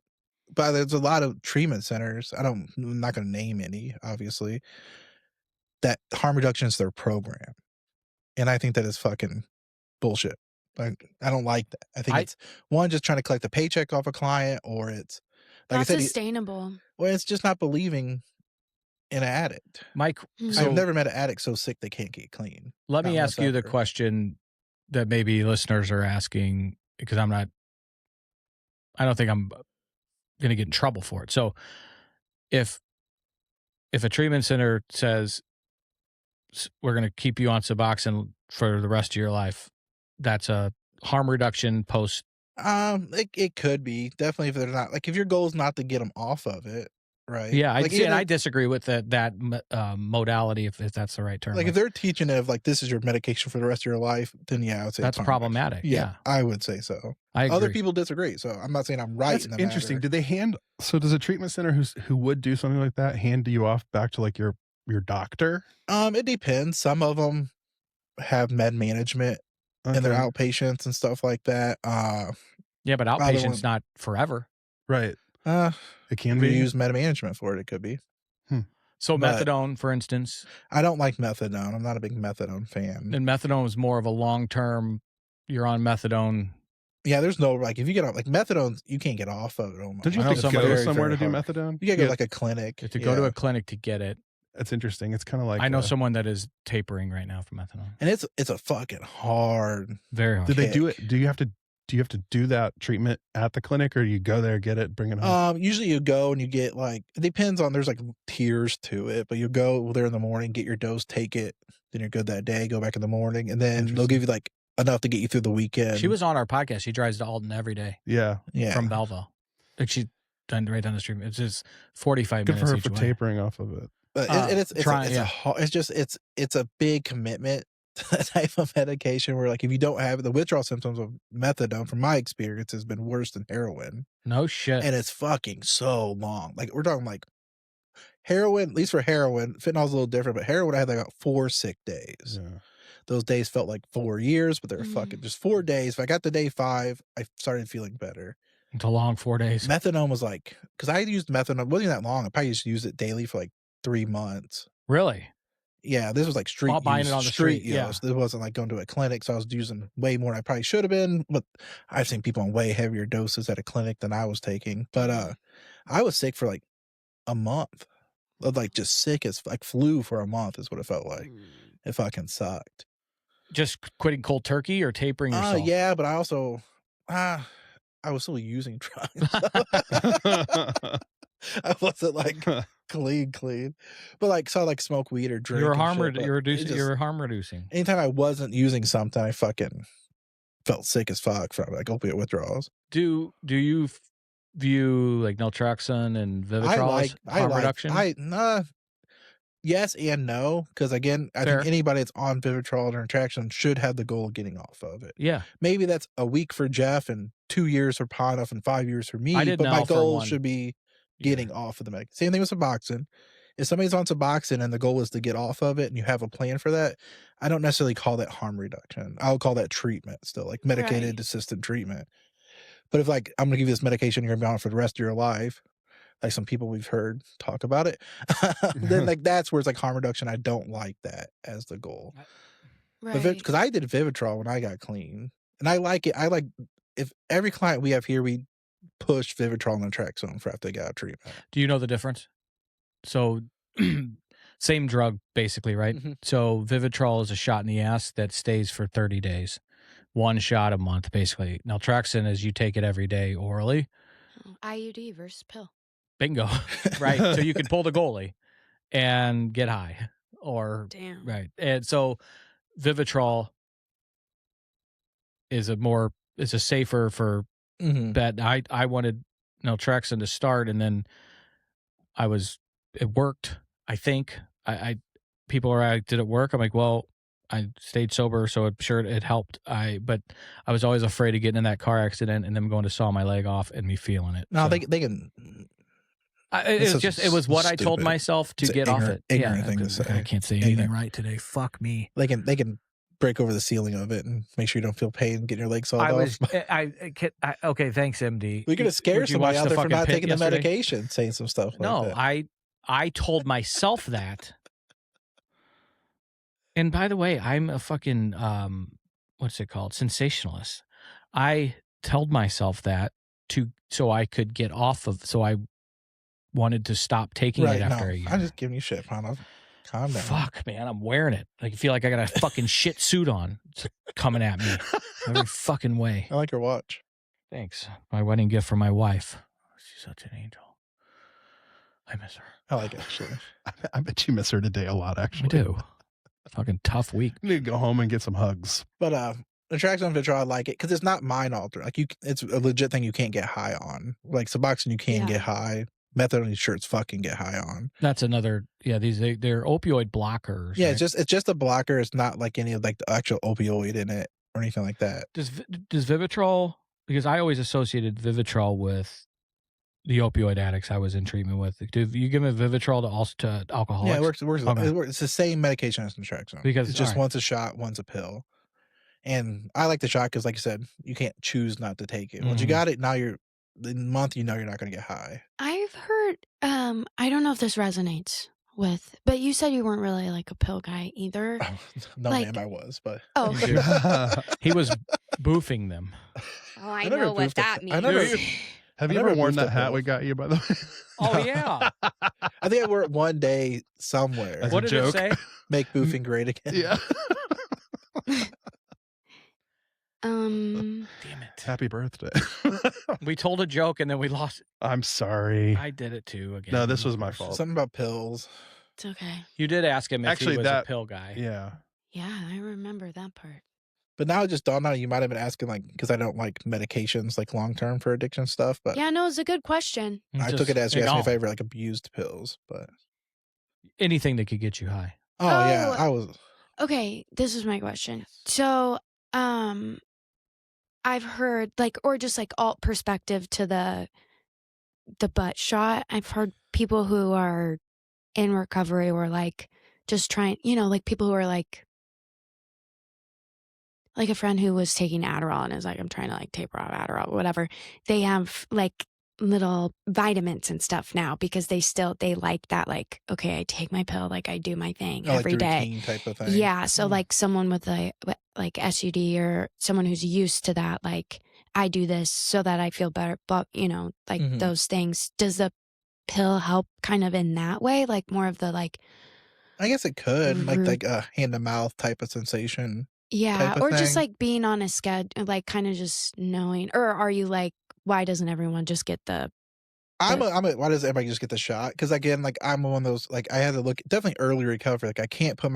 Speaker 3: But there's a lot of treatment centers. I'm not going to name any, obviously. That harm reduction is their program, and I think that is fucking bullshit. Like I don't like that. I think it's one just trying to collect a paycheck off a client, or it's like
Speaker 4: Not
Speaker 3: I said,
Speaker 4: sustainable.
Speaker 3: well, it's just not believing in an addict.
Speaker 1: Mike,
Speaker 3: I've never met an addict so sick they can't get clean.
Speaker 1: let me
Speaker 3: Not
Speaker 1: ask you the
Speaker 3: ever.
Speaker 1: question that maybe listeners are asking because I don't think I'm going to get in trouble for it. So if a treatment center says we're going to keep you on Suboxone for the rest of your life, that's a harm reduction post.
Speaker 3: It could be definitely if they're not like if your goal is not to get them off of it, right?
Speaker 1: Yeah,
Speaker 3: like,
Speaker 1: I disagree with that modality if that's the right term.
Speaker 3: Like if they're teaching it of like this is your medication for the rest of your life, then yeah, I would say
Speaker 1: that's problematic. Yeah,
Speaker 3: I would say so.
Speaker 1: I agree.
Speaker 3: Other people disagree, so I'm not saying I'm right.
Speaker 5: That's
Speaker 3: in the
Speaker 5: interesting.
Speaker 3: matter.
Speaker 5: Do they so does a treatment center who would do something like that hand you off back to like your doctor?
Speaker 3: It depends. Some of them have med management and they're outpatients and stuff like that.
Speaker 1: Yeah, but outpatient's not forever.
Speaker 5: Right. It can
Speaker 3: be
Speaker 5: be
Speaker 3: use med management for it. It could be.
Speaker 1: So
Speaker 3: But
Speaker 1: methadone, for instance.
Speaker 3: I don't like methadone. I'm not a big methadone fan.
Speaker 1: And methadone is more of a long-term, you're on methadone.
Speaker 3: Yeah, there's no, like, if you get off, like, methadone, you can't get off of it. Almost.
Speaker 5: Don't you have to go somewhere to do methadone?
Speaker 3: You gotta go to like a clinic.
Speaker 1: To go to a clinic to get it.
Speaker 5: That's interesting. It's kind of like
Speaker 1: I know someone that is tapering right now for methadone.
Speaker 3: And it's a fucking hard.
Speaker 1: Very hard.
Speaker 5: Did they do it? Do you have to do that treatment at the clinic, or you go there, get it, bring it home?
Speaker 3: Usually you go and you get like, it depends on, there's like tiers to it, but you go there in the morning, get your dose, take it, then you're good that day, go back in the morning, and then they'll give you like enough to get you through the weekend.
Speaker 1: She was on our podcast. She drives to Alton every day.
Speaker 5: Yeah.
Speaker 1: From Belleville. Like she done right down the street. It's just 45
Speaker 5: Good
Speaker 1: minutes
Speaker 5: for her
Speaker 1: each
Speaker 5: for
Speaker 1: way.
Speaker 5: tapering off of it.
Speaker 3: But it's a big commitment. Type of medication where like if you don't have the withdrawal symptoms of methadone, from my experience, has been worse than heroin.
Speaker 1: No shit.
Speaker 3: And it's fucking so long. Like we're talking like heroin, at least for heroin, fentanyl's a little different, but heroin I had like about 4 sick days.
Speaker 5: Yeah.
Speaker 3: Those days felt like 4 years, but they were fucking just 4 days. If I got to day 5, I started feeling better.
Speaker 1: It's a long 4 days.
Speaker 3: Methadone was like, because I used methadone, it wasn't that long. I probably just used it daily for like 3 months.
Speaker 1: Really?
Speaker 3: Yeah, this was like street
Speaker 1: buying
Speaker 3: use,
Speaker 1: it on the street.
Speaker 3: use.
Speaker 1: Yeah.
Speaker 3: This wasn't like going to a clinic, so I was using way more than I probably should have been. But I've seen people on way heavier doses at a clinic than I was taking. But I was sick for like a month. Like just sick as like flu for a month is what it felt like. It fucking sucked.
Speaker 1: Just quitting cold turkey or tapering yourself?
Speaker 3: Yeah, but I also I was still using drugs. I wasn't like clean. But like so I like smoke weed or drink.
Speaker 1: You're harm reducing.
Speaker 3: Anytime I wasn't using something, I fucking felt sick as fuck from like opiate withdrawals.
Speaker 1: Do you view like naltrexone and Vivitrol as harm reduction?
Speaker 3: Yes and no, because again, I think anybody that's on Vivitrol or naltrexone should have the goal of getting off of it.
Speaker 1: Yeah.
Speaker 3: Maybe that's a week for Jeff and 2 years for Pondoff and 5 years for me. But
Speaker 1: know
Speaker 3: my
Speaker 1: for
Speaker 3: goal
Speaker 1: one.
Speaker 3: should be getting off of the medic. Same thing with Suboxone. If somebody's on Suboxone and the goal is to get off of it and you have a plan for that, I don't necessarily call that harm reduction. I'll call that treatment still, like medicated assisted treatment. But if like, I'm going to give you this medication, you're going to be on it for the rest of your life, like some people we've heard talk about it, then like that's where it's like harm reduction. I don't like that as the goal.
Speaker 4: Right.
Speaker 3: Because I did Vivitrol when I got clean. And I like it. I like, if every client we have here, we push Vivitrol and naltrexone for after they got out of treatment.
Speaker 1: Do you know the difference? So same drug basically, right?
Speaker 3: Mm-hmm.
Speaker 1: So Vivitrol is a shot in the ass that stays for 30 days. 1 shot a month, basically. Naltrexone is you take it every day orally.
Speaker 4: IUD versus pill.
Speaker 1: Bingo. Right. So you can pull the goalie and get high. Or
Speaker 4: damn.
Speaker 1: Right. And so Vivitrol is a safer for bet. I wanted naltrexone to start, and then it worked. I think people are like, did it work? I'm like, well, I stayed sober, so I'm sure it helped. But I was always afraid of getting in that car accident and them going to saw my leg off and me feeling it.
Speaker 3: No,
Speaker 1: so.
Speaker 3: they can.
Speaker 1: It was what I told
Speaker 3: stupid.
Speaker 1: myself to
Speaker 3: It's
Speaker 1: get
Speaker 3: ignorant-
Speaker 1: off it.
Speaker 3: ignorant thing to say.
Speaker 1: I can't say anything
Speaker 3: Ignorant.
Speaker 1: right today. Fuck me.
Speaker 3: They can break over the ceiling of it and make sure you don't feel pain getting your legs sawed off.
Speaker 1: Okay, thanks, MD.
Speaker 3: We're gonna scare
Speaker 1: Would you
Speaker 3: somebody
Speaker 1: watch
Speaker 3: out
Speaker 1: the
Speaker 3: there for
Speaker 1: fucking
Speaker 3: not
Speaker 1: pit
Speaker 3: taking the
Speaker 1: yesterday?
Speaker 3: medication, saying some stuff like
Speaker 1: No,
Speaker 3: that.
Speaker 1: I told myself that. And by the way, I'm a fucking what's it called? Sensationalist. I told myself that so I could get off of. So I wanted to stop taking it after a year.
Speaker 3: I'm just giving you shit, Pondoff. Calm down.
Speaker 1: Fuck, man, I'm wearing it. Like, I feel like I got a fucking shit suit on. It's coming at me every fucking way.
Speaker 3: I like your watch.
Speaker 1: Thanks. My wedding gift for my wife. She's such an angel. I miss her.
Speaker 3: I like it, actually.
Speaker 5: I bet you miss her today a lot,
Speaker 1: I
Speaker 5: actually.
Speaker 1: do. Fucking tough week.
Speaker 5: You need to go home and get some hugs.
Speaker 3: But naltrexone, Vivitrol, I like it because it's not mind altering. Like it's a legit thing you can't get high on. Like Suboxone, you can get high. Methadone, you sure it's fucking get high on.
Speaker 1: That's another. Yeah, they're opioid blockers.
Speaker 3: Yeah,
Speaker 1: right?
Speaker 3: it's just a blocker. It's not like any of like the actual opioid in it or anything like that.
Speaker 1: Does Vivitrol? Because I always associated Vivitrol with the opioid addicts I was in treatment with. Do you give me Vivitrol to alcoholics?
Speaker 3: Yeah, it works.
Speaker 1: Okay.
Speaker 3: It works. It's the same medication as naltrexone.
Speaker 1: Because
Speaker 3: it's just
Speaker 1: all right.
Speaker 3: once a shot, once a pill. And I like the shot because, like you said, you can't choose not to take it. Once you got it, now the month you know you're not going to get high.
Speaker 4: I've heard, I don't know if this resonates with, but you said you weren't really like a pill guy either.
Speaker 3: No,
Speaker 4: Like-
Speaker 3: ma'am, I was, but
Speaker 4: Oh, okay.
Speaker 1: He was boofing them.
Speaker 4: Oh, I
Speaker 3: never
Speaker 4: know what
Speaker 3: boofed
Speaker 4: that
Speaker 3: I
Speaker 4: means.
Speaker 3: never-
Speaker 5: Have
Speaker 3: I
Speaker 5: you
Speaker 3: never
Speaker 5: ever worn
Speaker 3: boofed
Speaker 5: that
Speaker 3: a
Speaker 5: hat
Speaker 3: pill.
Speaker 5: we got you, by the way?
Speaker 1: Oh yeah.
Speaker 3: I think I wore it one day somewhere.
Speaker 5: As a
Speaker 1: What did
Speaker 5: joke.
Speaker 1: it say?
Speaker 3: Make boofing great again.
Speaker 5: Yeah.
Speaker 1: Damn it.
Speaker 5: Happy birthday.
Speaker 1: We told a joke and then we lost.
Speaker 5: I'm sorry.
Speaker 1: I did it too again.
Speaker 5: No, this was my fault.
Speaker 3: Something about pills.
Speaker 4: It's okay.
Speaker 1: You did ask him if
Speaker 5: Actually,
Speaker 1: he was
Speaker 5: that-
Speaker 1: a pill guy.
Speaker 5: Yeah.
Speaker 4: Yeah, I remember that part.
Speaker 3: But now it just dawned on you might have been asking like because I don't like medications like long term for addiction stuff. But
Speaker 4: Yeah, no, it's a good question.
Speaker 3: I took it as you asked me if I ever like abused pills. But
Speaker 1: anything that could get you high.
Speaker 3: oh yeah,
Speaker 4: Oh.
Speaker 3: I was.
Speaker 4: Okay, this is my question. So, I've heard like, or just like alt perspective to the butt shot. I've heard people who are in recovery or like just trying, like people who are like a friend who was taking Adderall and is like, I'm trying to like taper off Adderall, whatever. They have like little vitamins and stuff now because they like that, like, okay, I take my pill, like I do my thing
Speaker 3: Like
Speaker 4: every
Speaker 3: the
Speaker 4: day.
Speaker 3: routine type of thing.
Speaker 4: Yeah. So like someone with a like SUD or someone who's used to that, like I do this so that I feel better, but like
Speaker 3: Mhm.
Speaker 4: those things. Does the pill help kind of in that way? Like more of the like,
Speaker 3: I guess it could
Speaker 4: Mhm.
Speaker 3: like a hand to mouth type of sensation.
Speaker 4: yeah,
Speaker 3: type of
Speaker 4: or just
Speaker 3: thing.
Speaker 4: like being on a schedule, like kind of just knowing, or are you like, why doesn't everyone just get the,
Speaker 3: Why does everybody just get the shot? Because again, like I'm one of those like I had to look definitely early recovery. Like I can't put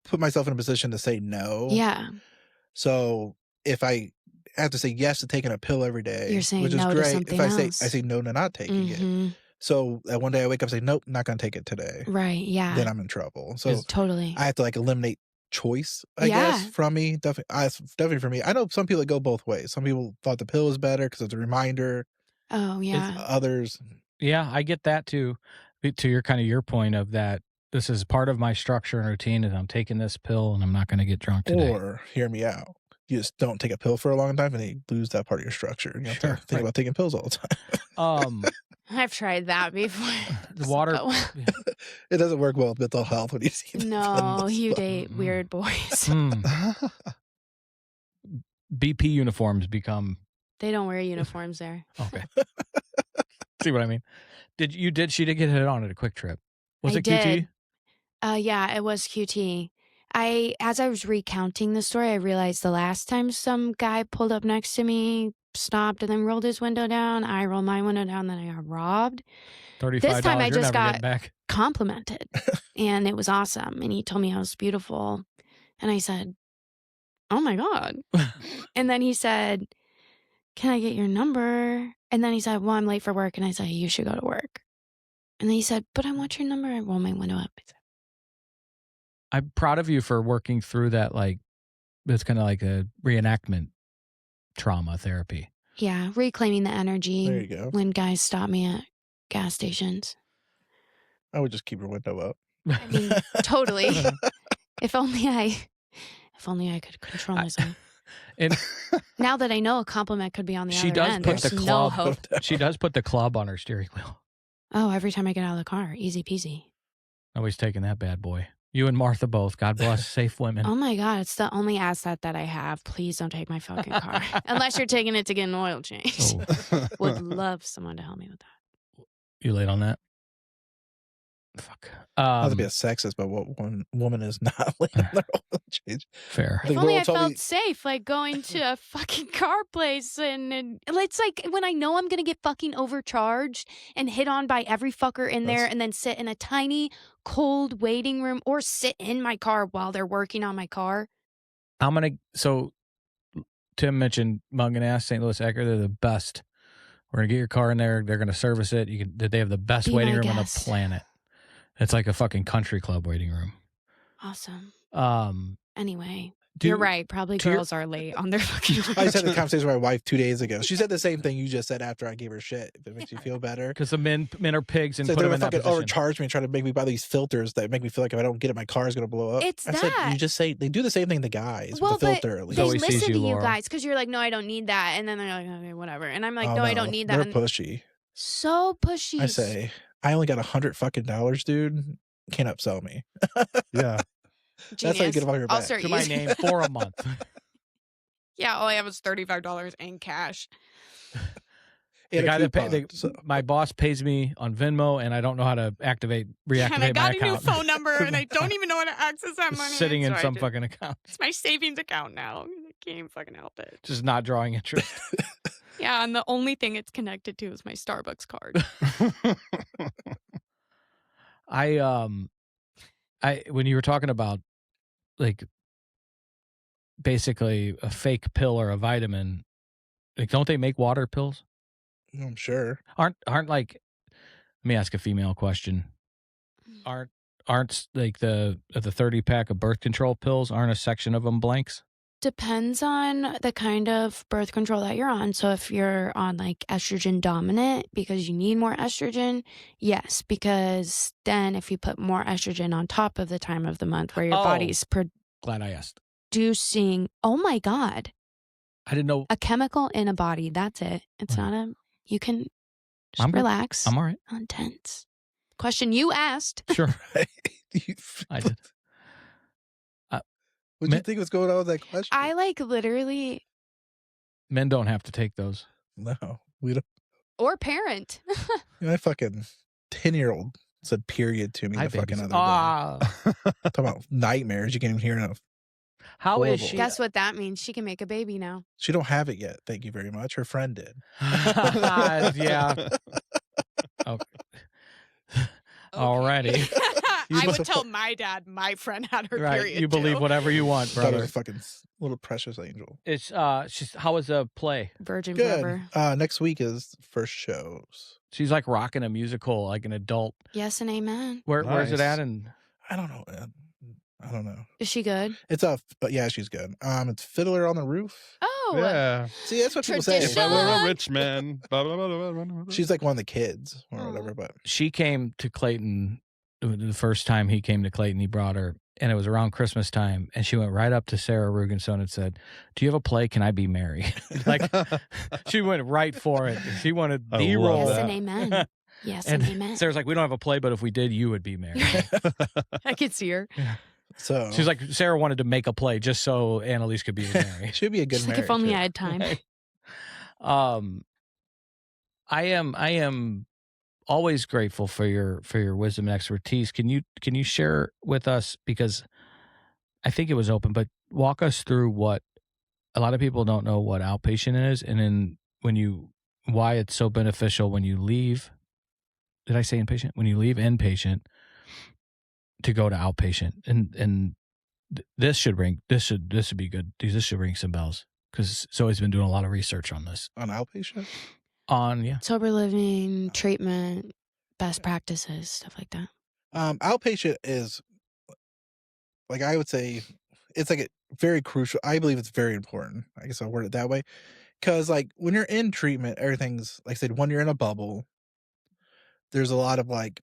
Speaker 3: put myself in a position to say no.
Speaker 4: yeah,
Speaker 3: So if I have to say yes to taking a pill every day,
Speaker 4: You're saying
Speaker 3: which is
Speaker 4: no to
Speaker 3: great.
Speaker 4: something
Speaker 3: If I
Speaker 4: else.
Speaker 3: say no to not taking it.
Speaker 4: Mhm.
Speaker 3: So one day I wake up and say nope, not gonna take it today.
Speaker 4: Right, yeah,
Speaker 3: Then I'm in trouble. So
Speaker 4: totally.
Speaker 3: I have to like eliminate choice, I
Speaker 4: Yeah.
Speaker 3: guess, from me. Definitely for me. I know some people that go both ways. Some people thought the pill was better because it's a reminder.
Speaker 4: Oh yeah,
Speaker 3: Others,
Speaker 1: Yeah, I get that too. To your point of that, this is part of my structure and routine. Is I'm taking this pill and I'm not going to get drunk today.
Speaker 3: or hear me out. You just don't take a pill for a long time and you lose that part of your structure. You have
Speaker 1: Sure,
Speaker 3: to think
Speaker 1: right.
Speaker 3: about taking pills all the time.
Speaker 4: I've tried that before.
Speaker 1: The water.
Speaker 4: Doesn't go-
Speaker 3: It doesn't work well with mental health when you see that
Speaker 4: No,
Speaker 3: kind of
Speaker 4: you
Speaker 3: stuff.
Speaker 4: date weird boys.
Speaker 1: BP uniforms become
Speaker 4: They don't wear uniforms there.
Speaker 1: okay. See what I mean? She did get hit on at a Quick Trip. Was
Speaker 4: I
Speaker 1: it QT?
Speaker 4: did. Yeah, it was QT. As I was recounting the story, I realized the last time some guy pulled up next to me, stopped, and then rolled his window down. I rolled my window down, then I got robbed.
Speaker 1: $35.
Speaker 4: This time I
Speaker 1: you're
Speaker 4: just
Speaker 1: never
Speaker 4: got-
Speaker 1: getting back.
Speaker 4: Complimented. And it was awesome. And he told me I was beautiful. And I said, oh my God. And then he said, can I get your number? And then he said, well, I'm late for work. And I said, you should go to work. And then he said, but I want your number. I rolled my window up. I said,
Speaker 6: I'm proud of you for working through that. Like, it's kind of like a reenactment trauma therapy.
Speaker 4: Yeah, reclaiming the
Speaker 3: There you
Speaker 4: energy
Speaker 3: go.
Speaker 4: when guys stop me at gas stations.
Speaker 3: I would just keep your window up.
Speaker 4: I mean, totally. If only I could control myself.
Speaker 6: And
Speaker 4: Now that I know a compliment could be on the
Speaker 6: she
Speaker 4: other
Speaker 6: does
Speaker 4: end,
Speaker 6: put
Speaker 4: there's
Speaker 6: the
Speaker 4: no
Speaker 6: club.
Speaker 4: hope.
Speaker 6: She does put the club on her steering wheel.
Speaker 4: Oh, every time I get out of the car, easy peasy.
Speaker 6: Always taking that bad boy. You and Martha both. God bless. Safe women.
Speaker 4: Oh my God, it's the only asset that I have. Please don't take my fucking car. Unless you're taking it to get an oil change.
Speaker 6: Oh,
Speaker 4: Would love someone to help me with that.
Speaker 6: you late on that? Fuck.
Speaker 3: Not to be a sexist, but what one woman is not letting their oil change.
Speaker 6: Fair.
Speaker 3: I think
Speaker 4: If only
Speaker 3: Will
Speaker 4: I
Speaker 3: told
Speaker 4: felt
Speaker 3: me-
Speaker 4: safe, like going to a fucking car place and it's like when I know I'm gonna get fucking overcharged and hit on by every fucker in there,
Speaker 3: That's-
Speaker 4: and then sit in a tiny cold waiting room or sit in my car while they're working on my car.
Speaker 6: So Tim mentioned Mung and Ass, St. Louis Ecker. They're the best. We're gonna get your car in there. They're gonna service it. They have the best
Speaker 4: Be
Speaker 6: waiting
Speaker 4: my
Speaker 6: room on the
Speaker 4: guest.
Speaker 6: planet. It's like a fucking country club waiting room.
Speaker 4: Awesome. Anyway,
Speaker 6: Do-
Speaker 4: you're right. Probably
Speaker 6: to your-
Speaker 4: girls are late on their fucking.
Speaker 3: I just had a conversation with my wife 2 days ago. She said the same thing you just said after I gave her shit. If it makes you feel better.
Speaker 6: Because the men are pigs and
Speaker 3: So
Speaker 6: put
Speaker 3: they're
Speaker 6: them in
Speaker 3: gonna
Speaker 6: that
Speaker 3: fucking
Speaker 6: position.
Speaker 3: overcharge me and try to make me buy these filters that make me feel like if I don't get it, my car is gonna blow up.
Speaker 4: It's
Speaker 3: I said,
Speaker 4: that.
Speaker 3: you just say they do the same thing to guys
Speaker 4: Well,
Speaker 3: with the
Speaker 4: but
Speaker 3: filter at least.
Speaker 4: they
Speaker 6: Zoe sees
Speaker 4: listen to
Speaker 6: you,
Speaker 4: you
Speaker 6: Laura.
Speaker 4: guys because you're like, no, I don't need that, and then they're like, okay, whatever, and I'm like,
Speaker 3: Oh,
Speaker 4: no, I don't need that.
Speaker 3: They're
Speaker 4: And
Speaker 3: pushy.
Speaker 4: so pushy.
Speaker 3: I say, I only got $100 fucking dollars, dude. Can't upsell me.
Speaker 5: Yeah.
Speaker 3: That's how you get them off your
Speaker 4: I'll
Speaker 3: back.
Speaker 4: start
Speaker 6: To my
Speaker 4: using-
Speaker 6: name for a month.
Speaker 4: Yeah, all I have is $35 in cash.
Speaker 6: The
Speaker 3: And a
Speaker 6: guy that
Speaker 3: coupon, so.
Speaker 6: my boss pays me on Venmo, and I don't know how to reactivate
Speaker 4: And I
Speaker 6: my
Speaker 4: got a new
Speaker 6: account.
Speaker 4: phone number, and I don't even know how to access that
Speaker 6: It's
Speaker 4: money.
Speaker 6: sitting in
Speaker 4: so I
Speaker 6: some
Speaker 4: just-
Speaker 6: fucking account,
Speaker 4: It's my savings account now. I can't even fucking help it.
Speaker 6: just not drawing interest.
Speaker 4: Yeah, and the only thing it's connected to is my Starbucks card.
Speaker 6: When you were talking about like basically a fake pill or a vitamin, like don't they make water pills?
Speaker 3: I'm sure.
Speaker 6: Aren't like, let me ask a female question. Aren't like the 30 pack of birth control pills, aren't a section of them blanks?
Speaker 4: Depends on the kind of birth control that you're on. So if you're on like estrogen dominant because you need more estrogen, yes, because then if you put more estrogen on top of the time of the month where your
Speaker 6: Oh.
Speaker 4: body's
Speaker 6: Glad I asked.
Speaker 4: producing, oh my God,
Speaker 6: I didn't know.
Speaker 4: a chemical in a body. That's it. It's
Speaker 6: Right.
Speaker 4: not you can just
Speaker 6: I'm good.
Speaker 4: relax.
Speaker 6: I'm all right.
Speaker 4: Not intense. Question you asked.
Speaker 6: Sure.
Speaker 3: You-
Speaker 6: I did.
Speaker 3: What do you think was going on with that question?
Speaker 4: I like literally,
Speaker 6: Men don't have to take those.
Speaker 3: No, we don't.
Speaker 4: or parent.
Speaker 3: My fucking 10-year-old said period to me
Speaker 6: I
Speaker 3: the fucking other day.
Speaker 6: Ah,
Speaker 3: Talking about nightmares. You can't even hear enough.
Speaker 6: how is
Speaker 3: Horrible.
Speaker 6: she?
Speaker 4: Guess what that means? She can make a baby now.
Speaker 3: She don't have it yet. Thank you very much. Her friend did.
Speaker 6: Yeah. Okay. Alrighty.
Speaker 4: I
Speaker 3: must
Speaker 4: would
Speaker 3: have
Speaker 4: tell
Speaker 3: put-
Speaker 4: my dad my friend had her
Speaker 6: Right.
Speaker 4: period.
Speaker 6: You believe
Speaker 4: too.
Speaker 6: whatever you want,
Speaker 3: Thought it
Speaker 6: brother.
Speaker 3: was a fucking little precious angel.
Speaker 6: It's she's how was the play?
Speaker 4: Virgin
Speaker 3: Good.
Speaker 4: forever.
Speaker 3: Next week is first shows.
Speaker 6: She's like rocking a musical, like an adult.
Speaker 4: Yes and amen.
Speaker 6: Where's it
Speaker 5: Nice.
Speaker 6: at? And
Speaker 3: I don't know. Man. I don't know.
Speaker 4: Is she good?
Speaker 3: It's a, but yeah, she's good. It's Fiddler on the Roof.
Speaker 4: Oh,
Speaker 5: Yeah.
Speaker 3: See, that's what people say.
Speaker 5: If I were
Speaker 4: Tradition.
Speaker 5: a rich man. Blah, blah, blah, blah, blah, blah.
Speaker 3: She's like one of the kids or
Speaker 4: Oh.
Speaker 3: whatever. But
Speaker 6: she came to Clayton the first time he came to Clayton. He brought her, and it was around Christmas time. And she went right up to Sarah Rugenstone and said, "Do you have a play? Can I be Mary?" Like she went right for it. She wanted
Speaker 5: I
Speaker 6: the
Speaker 5: love
Speaker 6: role.
Speaker 4: yes
Speaker 5: that.
Speaker 4: and amen. Yes and,
Speaker 6: And
Speaker 4: amen.
Speaker 6: Sarah's like, "We don't have a play, but if we did, you would be Mary."
Speaker 4: I could see her.
Speaker 3: so
Speaker 6: She's like, Sarah wanted to make a play just so Annalise could be Mary.
Speaker 3: she'd be a good
Speaker 4: She's like,
Speaker 3: marriage.
Speaker 4: if only
Speaker 3: too.
Speaker 4: I had time.
Speaker 6: I am always grateful for your wisdom and expertise. Can you share with us, because I think it was open, but walk us through what a lot of people don't know what outpatient is, and then why it's so beneficial when you leave. Did I say inpatient? When you leave inpatient to go to outpatient, and this should be good. This should ring some bells, because Zoe's been doing a lot of research on this.
Speaker 3: On outpatient?
Speaker 6: Yeah.
Speaker 4: Sober living, treatment, best practices, stuff like that.
Speaker 3: Outpatient is like I would say it's like a very crucial. I believe it's very important. I guess I'll word it that way. Because like when you're in treatment, everything's like I said, when you're in a bubble, there's a lot of like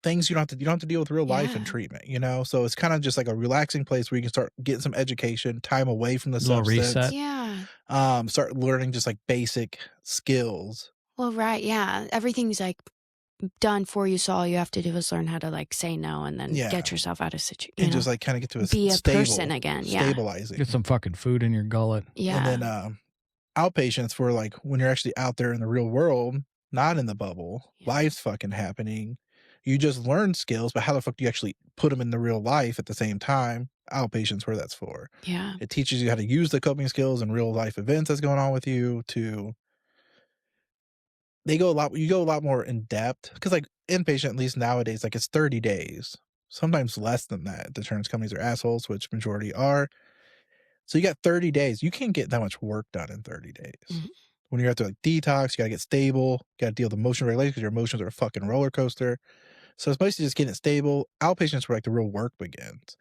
Speaker 3: things you don't have to deal with real life in
Speaker 4: Yeah.
Speaker 3: treatment, you know? So it's kind of just like a relaxing place where you can start getting some education, time away from the
Speaker 6: Little
Speaker 3: substance.
Speaker 6: reset.
Speaker 4: Yeah.
Speaker 3: Start learning just like basic skills.
Speaker 4: Well, right. Yeah. Everything's like done for you. So all you have to do is learn how to like say no and then
Speaker 3: Yeah.
Speaker 4: get yourself out of situation.
Speaker 3: And just like kind of get to a
Speaker 4: be a
Speaker 3: stable,
Speaker 4: person again. Yeah.
Speaker 3: stabilizing.
Speaker 6: Get some fucking food in your gullet.
Speaker 4: Yeah.
Speaker 3: And then outpatients for like when you're actually out there in the real world, not in the bubble,
Speaker 4: Yeah.
Speaker 3: life's fucking happening. You just learn skills, but how the fuck do you actually put them in the real life at the same time? Outpatients where that's for.
Speaker 4: Yeah.
Speaker 3: It teaches you how to use the coping skills in real life events that's going on with you you go a lot more in depth because like inpatient, at least nowadays, like it's 30 days, sometimes less than that. The insurance companies are assholes, which majority are. So you got 30 days. You can't get that much work done in 30 days.
Speaker 4: Mhm.
Speaker 3: When you have to like detox, you got to get stable, got to deal with emotion regulation because your emotions are a fucking roller coaster. So it's mostly just getting it stable. Outpatients where like the real work begins.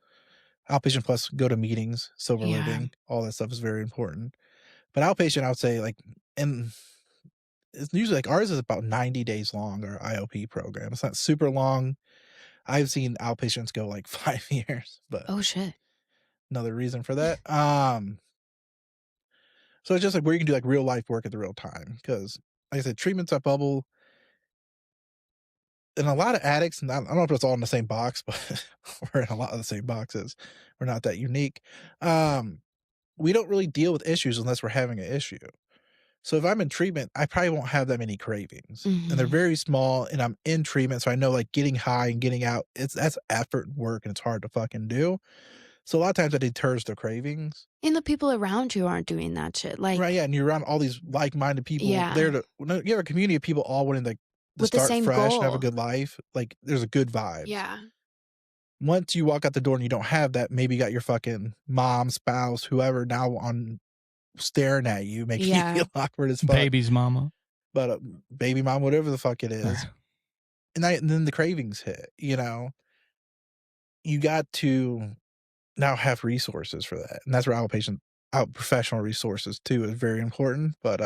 Speaker 3: Outpatient plus go to meetings, sober
Speaker 4: Yeah.
Speaker 3: living, all that stuff is very important. But outpatient, I would say like, and it's usually like ours is about 90 days long, our IOP program. It's not super long. I've seen outpatients go like 5 years, but
Speaker 4: Oh shit.
Speaker 3: another reason for that. So it's just like where you can do like real life work at the real time. Because like I said, treatment's a bubble. And a lot of addicts, and I don't know if it's all in the same box, but we're in a lot of the same boxes. We're not that unique. We don't really deal with issues unless we're having an issue. So if I'm in treatment, I probably won't have that many cravings. And they're
Speaker 4: Mhm.
Speaker 3: very small, and I'm in treatment, so I know like getting high and getting out, that's effort and work, and it's hard to fucking do. So a lot of times that deters the cravings.
Speaker 4: And the people around you aren't doing that shit. Like
Speaker 3: Right, yeah, and you're around all these like-minded people
Speaker 4: Yeah.
Speaker 3: there to you have a community of people all wanting like to
Speaker 4: with the
Speaker 3: start
Speaker 4: same
Speaker 3: fresh and have a
Speaker 4: goal.
Speaker 3: good life. Like there's a good vibe.
Speaker 4: Yeah.
Speaker 3: Once you walk out the door and you don't have that, maybe you got your fucking mom, spouse, whoever now on staring at you, making
Speaker 4: Yeah.
Speaker 3: you feel awkward as fuck.
Speaker 6: Baby's mama.
Speaker 3: But baby mom, whatever the fuck it is. And then the cravings hit, you know. You got to now have resources for that. And that's where professional resources too is very important. But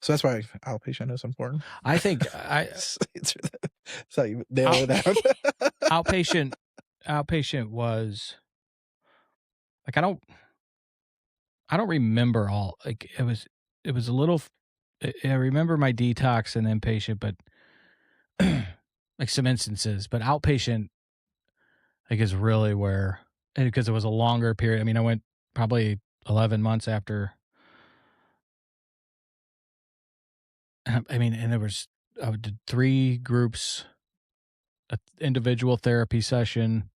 Speaker 3: so that's why outpatient is important.
Speaker 6: I think
Speaker 3: It's how you nail it down.
Speaker 6: outpatient was like I don't remember all, like it was a little. I remember my detox and inpatient, but like some instances, but outpatient like is really where, and because it was a longer period. I mean, I went probably 11 months after. I mean, and I did 3 groups, an individual therapy session.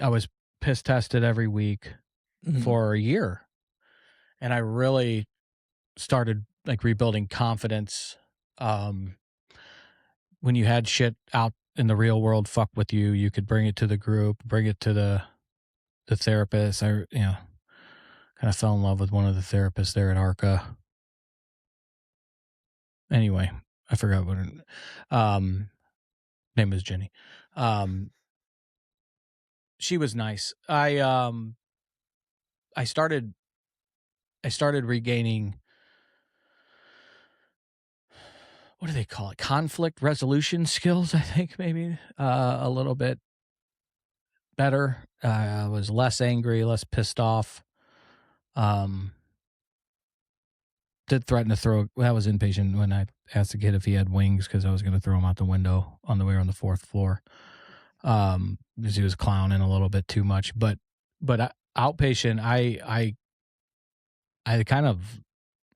Speaker 6: I was piss tested every week
Speaker 3: Mhm.
Speaker 6: for a year. And I really started like rebuilding confidence. When you had shit out in the real world fuck with you, you could bring it to the group, bring it to the therapist. I kind of fell in love with one of the therapists there at ARCA. Anyway, I forgot what her name was. Jenny. She was nice. I started regaining, what do they call it? Conflict resolution skills, I think, maybe a little bit better. I was less angry, less pissed off. Did threaten to throw, that was inpatient when I asked the kid if he had wings because I was going to throw him out the window on the way on the 4th floor. Because he was clowning a little bit too much. But outpatient, I kind of,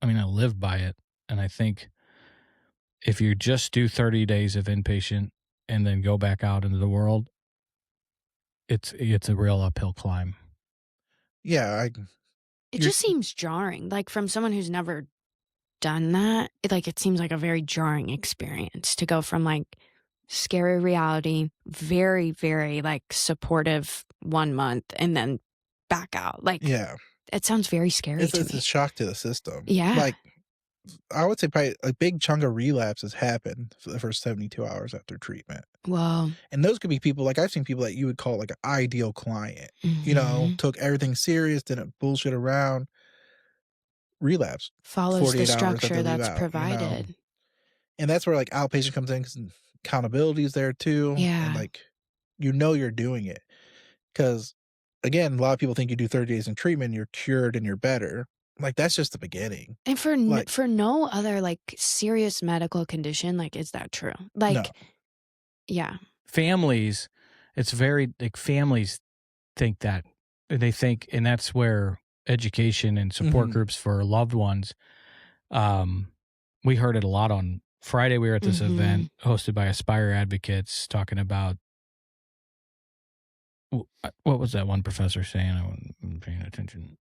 Speaker 6: I mean, I live by it. And I think if you just do 30 days of inpatient and then go back out into the world, it's a real uphill climb.
Speaker 3: Yeah,
Speaker 4: It
Speaker 3: You're-
Speaker 4: just seems jarring. Like from someone who's never done that, it seems like a very jarring experience to go from like scary reality, very, very like supportive 1 month and then back out. Like
Speaker 3: yeah.
Speaker 4: it sounds very scary
Speaker 3: It's
Speaker 4: to
Speaker 3: a
Speaker 4: me.
Speaker 3: shock to the system.
Speaker 4: Yeah.
Speaker 3: Like I would say probably a big chunk of relapses happen for the first 72 hours after treatment.
Speaker 4: Wow.
Speaker 3: And those could be people, like I've seen people that you would call like an ideal client, you know,
Speaker 4: Mhm.
Speaker 3: took everything serious, didn't bullshit around, relapsed
Speaker 4: Follows the
Speaker 3: 48 hours after
Speaker 4: structure
Speaker 3: leave
Speaker 4: that's
Speaker 3: out, you know.
Speaker 4: provided.
Speaker 3: And that's where like outpatient comes in because accountability is there too.
Speaker 4: Yeah.
Speaker 3: And like, you know, you're doing it. Because again, a lot of people think you do 30 days in treatment, you're cured and you're better. Like, that's just the beginning.
Speaker 4: And for
Speaker 3: Like-
Speaker 4: for no other like serious medical condition, like, is that true? Like,
Speaker 3: No.
Speaker 4: yeah.
Speaker 6: Families, it's very like families think that they think, and that's where education and support
Speaker 3: Mhm.
Speaker 6: groups for loved ones. We heard it a lot on Friday. We were at this
Speaker 4: Mhm.
Speaker 6: event hosted by Aspire Advocates talking about what was that one professor saying? I wasn't paying attention.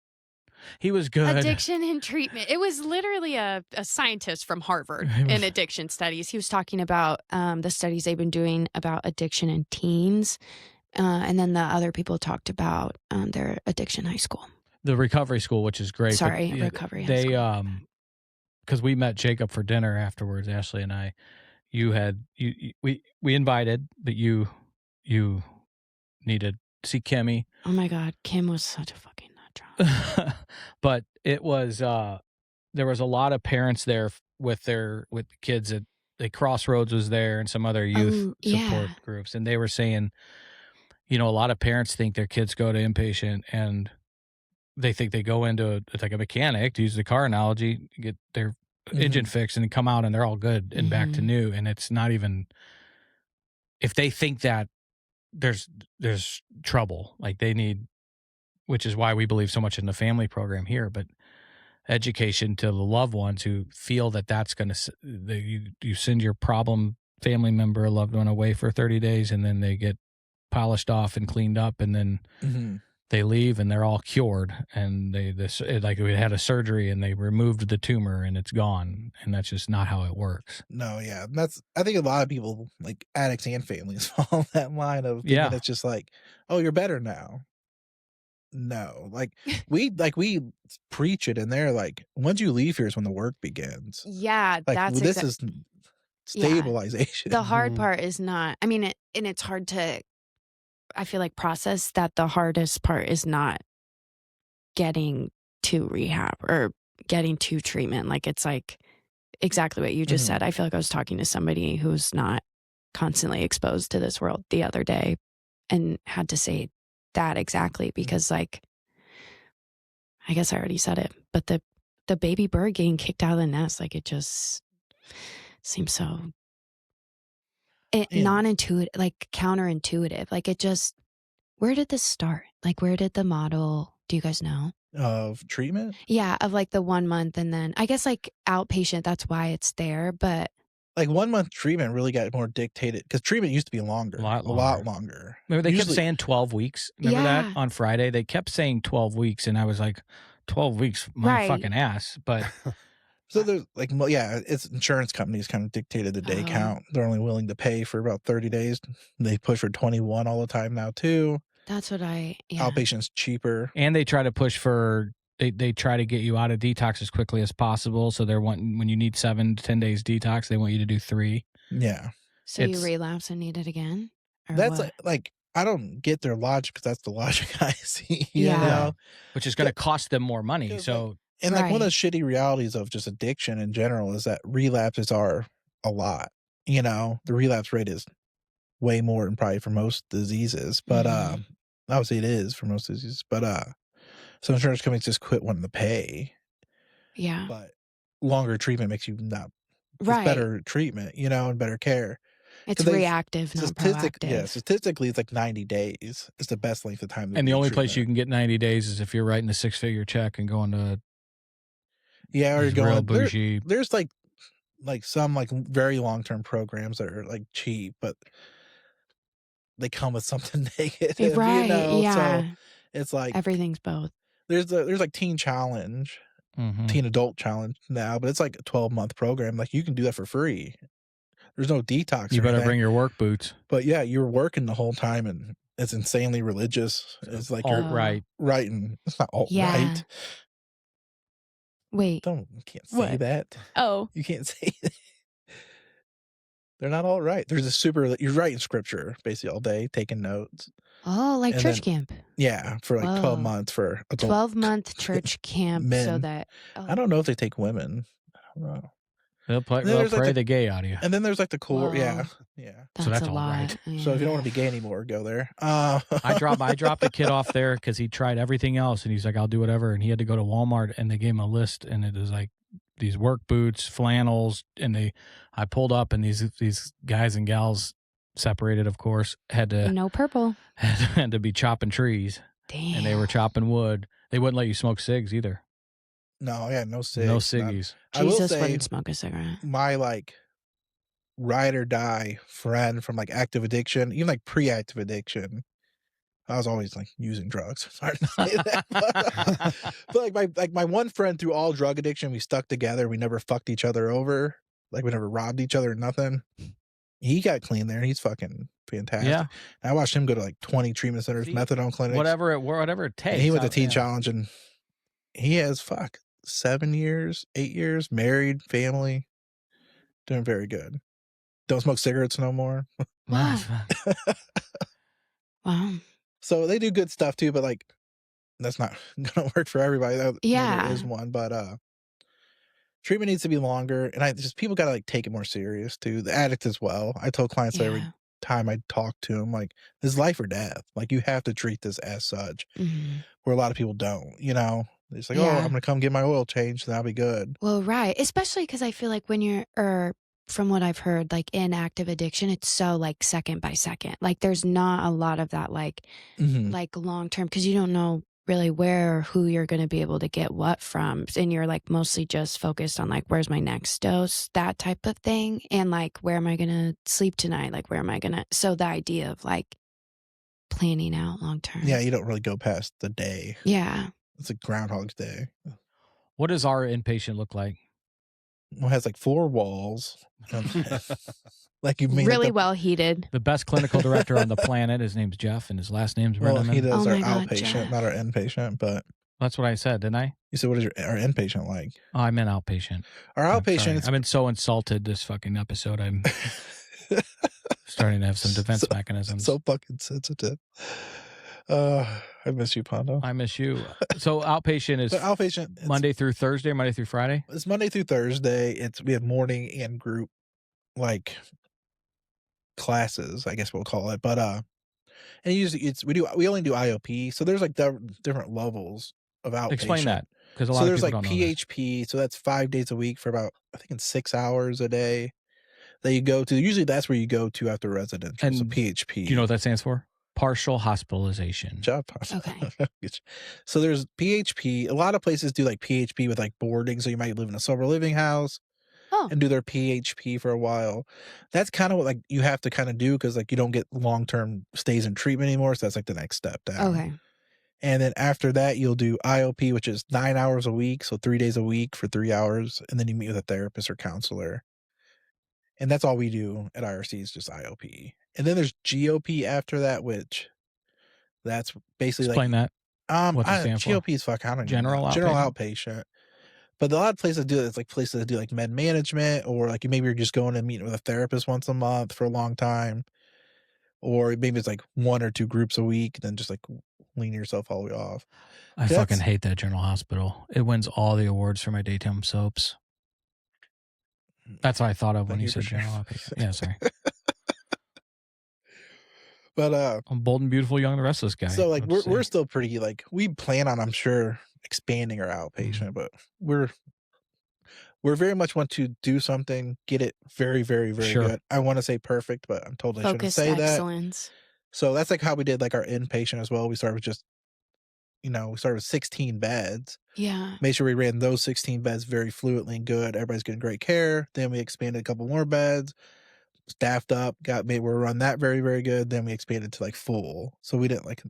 Speaker 6: He was good.
Speaker 4: Addiction and treatment. It was literally a scientist from Harvard in addiction studies. He was talking about the studies they've been doing about addiction in teens. And then the other people talked about their addiction high school.
Speaker 6: The recovery school, which is great.
Speaker 4: Sorry,
Speaker 6: but,
Speaker 4: recovery high
Speaker 6: They
Speaker 4: school.
Speaker 6: because we met Jacob for dinner afterwards, Ashley and I. We invited, but you needed to see Kimmy.
Speaker 4: Oh my God, Kim was such a fucking nut job.
Speaker 6: But it was there was a lot of parents there with the kids at the Crossroads was there and some other youth support groups, and they were saying, you know, a lot of parents think their kids go to inpatient and they think they go into like a mechanic, to use the car analogy, get their engine fixed and come out and they're all good and back to new. And it's not even, if they think that there's trouble, like they need, which is why we believe so much in the family program here, but education to the loved ones who feel that that's going to, you send your problem family member or loved one away for 30 days and then they get polished off and cleaned up and then they leave and they're all cured and like we had a surgery and they removed the tumor and it's gone, and that's just not how it works.
Speaker 3: No, yeah. I think a lot of people, like addicts and families, fall that line of thinking it's just like, oh, you're better now. No, like we preach it and they're like, once you leave here is when the work begins.
Speaker 4: Yeah,
Speaker 3: Like,
Speaker 4: that's
Speaker 3: this is stabilization.
Speaker 4: The hard part is not, I mean, and it's hard to, I feel like, process that the hardest part is not getting to rehab or getting to treatment. Like, it's like exactly what you just said. I feel like I was talking to somebody who's not constantly exposed to this world the other day and had to say that exactly because, like, I guess I already said it, but the baby bird getting kicked out of the nest, like, it just seems so non-intuitive, like counterintuitive. Like, it just, where did this start? Like, where did the model, do you guys know?
Speaker 3: Of treatment?
Speaker 4: Yeah, of like the 1 month and then I guess like outpatient, that's why it's there, but
Speaker 3: like 1 month treatment really got more dictated because treatment used to be longer, a lot longer.
Speaker 6: Remember they kept saying 12 weeks. Remember that on Friday? They kept saying 12 weeks, and I was like, 12 weeks, my fucking ass. But
Speaker 3: so there's like, it's insurance companies kind of dictated the day count. They're only willing to pay for about 30 days. They push for 21 all the time now too.
Speaker 4: That's what
Speaker 3: outpatient's cheaper,
Speaker 6: and they try to push for. They try to get you out of detox as quickly as possible. So they're wanting, when you need 7 to 10 days detox, they want you to do 3.
Speaker 3: Yeah.
Speaker 4: So you relapse and need it again? Or
Speaker 3: that's
Speaker 4: what?
Speaker 3: like I don't get their logic because that's the logic I see. You know?
Speaker 6: Which is going to cost them more money. So
Speaker 3: and like one of the shitty realities of just addiction in general is that relapses are a lot. You know, the relapse rate is way more than probably for most diseases, but obviously it is for most diseases, but some insurance companies just quit wanting to pay.
Speaker 4: Yeah.
Speaker 3: But longer treatment makes you not better treatment, you know, and better care.
Speaker 4: It's reactive, not proactive.
Speaker 3: Yeah, statistically, it's like 90 days is the best length of time.
Speaker 6: And the only place you can get 90 days is if you're writing a 6-figure check and going to
Speaker 3: or you're going
Speaker 6: real bougie.
Speaker 3: There's like some like very long-term programs that are like cheap, but they come with something negative,
Speaker 4: right?
Speaker 3: You know?
Speaker 4: Yeah,
Speaker 3: so it's like
Speaker 4: everything's both.
Speaker 3: There's like Teen Challenge, Teen Adult Challenge now, but it's like a 12-month program. Like you can do that for free. There's no detox.
Speaker 6: You better bring your work boots.
Speaker 3: But yeah, you're working the whole time, and it's insanely religious. It's like you're
Speaker 6: right,
Speaker 3: and it's not alt
Speaker 4: right. Wait.
Speaker 3: You can't say
Speaker 4: What?
Speaker 3: that.
Speaker 4: Oh.
Speaker 3: You can't say that. They're not all right. There's a super, you're writing scripture basically all day, taking notes.
Speaker 4: Oh, like
Speaker 3: And
Speaker 4: church
Speaker 3: then-
Speaker 4: camp.
Speaker 3: Yeah, for like 12
Speaker 4: Whoa.
Speaker 3: months for adult
Speaker 4: 12-month church camp so
Speaker 3: men.
Speaker 4: that
Speaker 3: I don't know if they take women. I don't know.
Speaker 6: They'll
Speaker 3: then
Speaker 6: pray
Speaker 3: there's, like,
Speaker 6: the gay out of you.
Speaker 3: And then there's like the cool,
Speaker 4: Whoa.
Speaker 3: yeah.
Speaker 6: So that's
Speaker 4: a
Speaker 6: all
Speaker 4: lot.
Speaker 6: right.
Speaker 3: So if you don't
Speaker 4: Yeah.
Speaker 3: want to be gay anymore, go there.
Speaker 6: I dropped the kid off there because he tried everything else, and he's like, I'll do whatever. And he had to go to Walmart, and they gave him a list, and it was like these work boots, flannels, and I pulled up, and these guys and gals, separated, of course, had to
Speaker 4: No purple.
Speaker 6: had to be chopping trees,
Speaker 4: Damn.
Speaker 6: and they were chopping wood. They wouldn't let you smoke cigs either.
Speaker 3: No, yeah, no cigs.
Speaker 6: No
Speaker 3: none.
Speaker 6: ciggies.
Speaker 3: I will
Speaker 4: Jesus
Speaker 3: say
Speaker 4: wouldn't smoke a cigarette.
Speaker 3: my like ride or die friend from like active addiction, even like pre-active addiction. I was always like using drugs. Sorry to say that. But like my one friend through all drug addiction, we stuck together. We never fucked each other over. Like we never robbed each other or nothing. He got clean there. He's fucking fantastic.
Speaker 6: Yeah.
Speaker 3: I watched him go to like 20 treatment centers,
Speaker 6: See,
Speaker 3: methadone clinics.
Speaker 6: Whatever it takes.
Speaker 3: And he went to Teen
Speaker 6: Yeah.
Speaker 3: Challenge, and he has 7 years, 8 years, married, family, doing very good. Don't smoke cigarettes no more.
Speaker 4: Wow. Wow.
Speaker 3: So they do good stuff too, but like that's not gonna work for everybody. There
Speaker 4: Yeah.
Speaker 3: is one, but treatment needs to be longer, and people gotta like take it more serious too. The addict as well. I told clients that every
Speaker 4: Yeah.
Speaker 3: time I talk to them, like, this is life or death. Like, you have to treat this as such.
Speaker 4: Mhm.
Speaker 3: Where a lot of people don't, It's like, oh,
Speaker 4: Yeah.
Speaker 3: I'm gonna come get my oil changed, and I'll be good.
Speaker 4: Well, right. Especially because I feel like when you're, or from what I've heard, like in active addiction, it's so like second by second. Like there's not a lot of that like long term, because you don't know really where or who you're going to be able to get what from. And you're like mostly just focused on like, where's my next dose, that type of thing. And like, where am I going to sleep tonight? Like, where am I going to, so the idea of like planning out long term.
Speaker 3: Yeah, you don't really go past the day.
Speaker 4: Yeah.
Speaker 3: It's a Groundhog's Day.
Speaker 6: What does our inpatient look like?
Speaker 3: It has like 4 walls. Like, you mean
Speaker 4: Really
Speaker 3: like
Speaker 4: well heated.
Speaker 6: The best clinical director on the planet. His name's Jeff, and his last name's
Speaker 3: well,
Speaker 6: Brenneman.
Speaker 3: he does
Speaker 4: Oh
Speaker 3: our
Speaker 4: my God,
Speaker 3: outpatient,
Speaker 4: Jeff.
Speaker 3: not our inpatient. But
Speaker 6: That's what I said, didn't I?
Speaker 3: you said, what is our inpatient like?
Speaker 6: Oh, I meant outpatient.
Speaker 3: Our
Speaker 6: I'm
Speaker 3: outpatient
Speaker 6: sorry.
Speaker 3: is
Speaker 6: I've been so insulted this fucking episode. I'm starting to have some defense mechanisms.
Speaker 3: so fucking sensitive. I miss you, Pondo.
Speaker 6: I miss you. So outpatient is
Speaker 3: But outpatient, it's
Speaker 6: Monday through Thursday, Monday through Friday.
Speaker 3: It's Monday through Thursday. We have morning and group like classes, I guess we'll call it. But and usually we only do IOP, so there's like different levels of outpatient.
Speaker 6: Explain that, because a lot
Speaker 3: So
Speaker 6: of
Speaker 3: there's
Speaker 6: people
Speaker 3: like
Speaker 6: don't know this.
Speaker 3: PHP, so that's 5 days a week for about, I think it's 6 hours a day that you go to. Usually that's where you go to after residential.
Speaker 6: And
Speaker 3: so PHP.
Speaker 6: Do you know what that stands for? Partial hospitalization.
Speaker 3: Job.
Speaker 4: Okay.
Speaker 3: So there's PHP. A lot of places do like PHP with like boarding. So you might live in a sober living house
Speaker 4: Oh.
Speaker 3: and do their PHP for a while. That's kind of what like you have to kind of do, because like you don't get long-term stays in treatment anymore. So that's like the next step down.
Speaker 4: Okay.
Speaker 3: And then after that, you'll do IOP, which is 9 hours a week. So 3 days a week for 3 hours. And then you meet with a therapist or counselor. And that's all we do at IRC is just IOP. And then there's GOP after that, which that's basically
Speaker 6: Explain that. What's it stand for?
Speaker 3: GOP is fuck, I don't even know.
Speaker 6: General
Speaker 3: outpatient. But a lot of places do it. It's like places that do like med management, or like maybe you're just going and meeting with a therapist once a month for a long time. Or maybe it's like 1 or 2 groups a week, then just like lean yourself all the way off.
Speaker 6: I fucking hate that General Hospital. It wins all the awards for my daytime soaps. That's what I thought of when
Speaker 3: Thank
Speaker 6: you
Speaker 3: you for
Speaker 6: said
Speaker 3: sharing.
Speaker 6: General Outpatient. Yeah, sorry.
Speaker 3: But
Speaker 6: I'm bold and beautiful, young, the restless guy.
Speaker 3: so like
Speaker 6: Let's
Speaker 3: we're
Speaker 6: see.
Speaker 3: still pretty, like, we plan on, I'm sure, expanding our outpatient, but we're very much want to do something, get it very, very, very
Speaker 6: Sure.
Speaker 3: good. I want to say perfect, but I'm told I shouldn't
Speaker 4: Focused
Speaker 3: say that.
Speaker 4: excellence.
Speaker 3: So that's like how we did like our inpatient as well. We started with just, we started with 16 beds.
Speaker 4: Yeah.
Speaker 3: Made sure we ran those 16 beds very fluently and good. Everybody's getting great care. Then we expanded a couple more beds, staffed up, we're run that very, very good. Then we expanded to like full. So we didn't like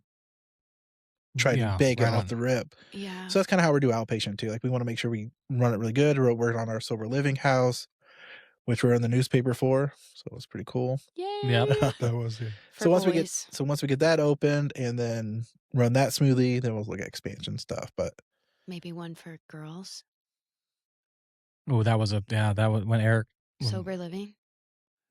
Speaker 3: try to
Speaker 6: Yeah,
Speaker 3: be big
Speaker 6: right
Speaker 3: off
Speaker 6: on.
Speaker 3: the rip.
Speaker 4: Yeah.
Speaker 3: So that's kind of how we do outpatient too. Like we want to make sure we run it really good. We're working on our sober living house, which we're in the newspaper for. So it was pretty cool.
Speaker 4: Yay.
Speaker 6: Yep.
Speaker 5: That was it.
Speaker 3: So once
Speaker 4: boys.
Speaker 3: we get that opened and then run that smoothly, then we'll look at expansion stuff. But
Speaker 4: Maybe one for girls.
Speaker 6: Oh, that was when Eric.
Speaker 4: Sober living.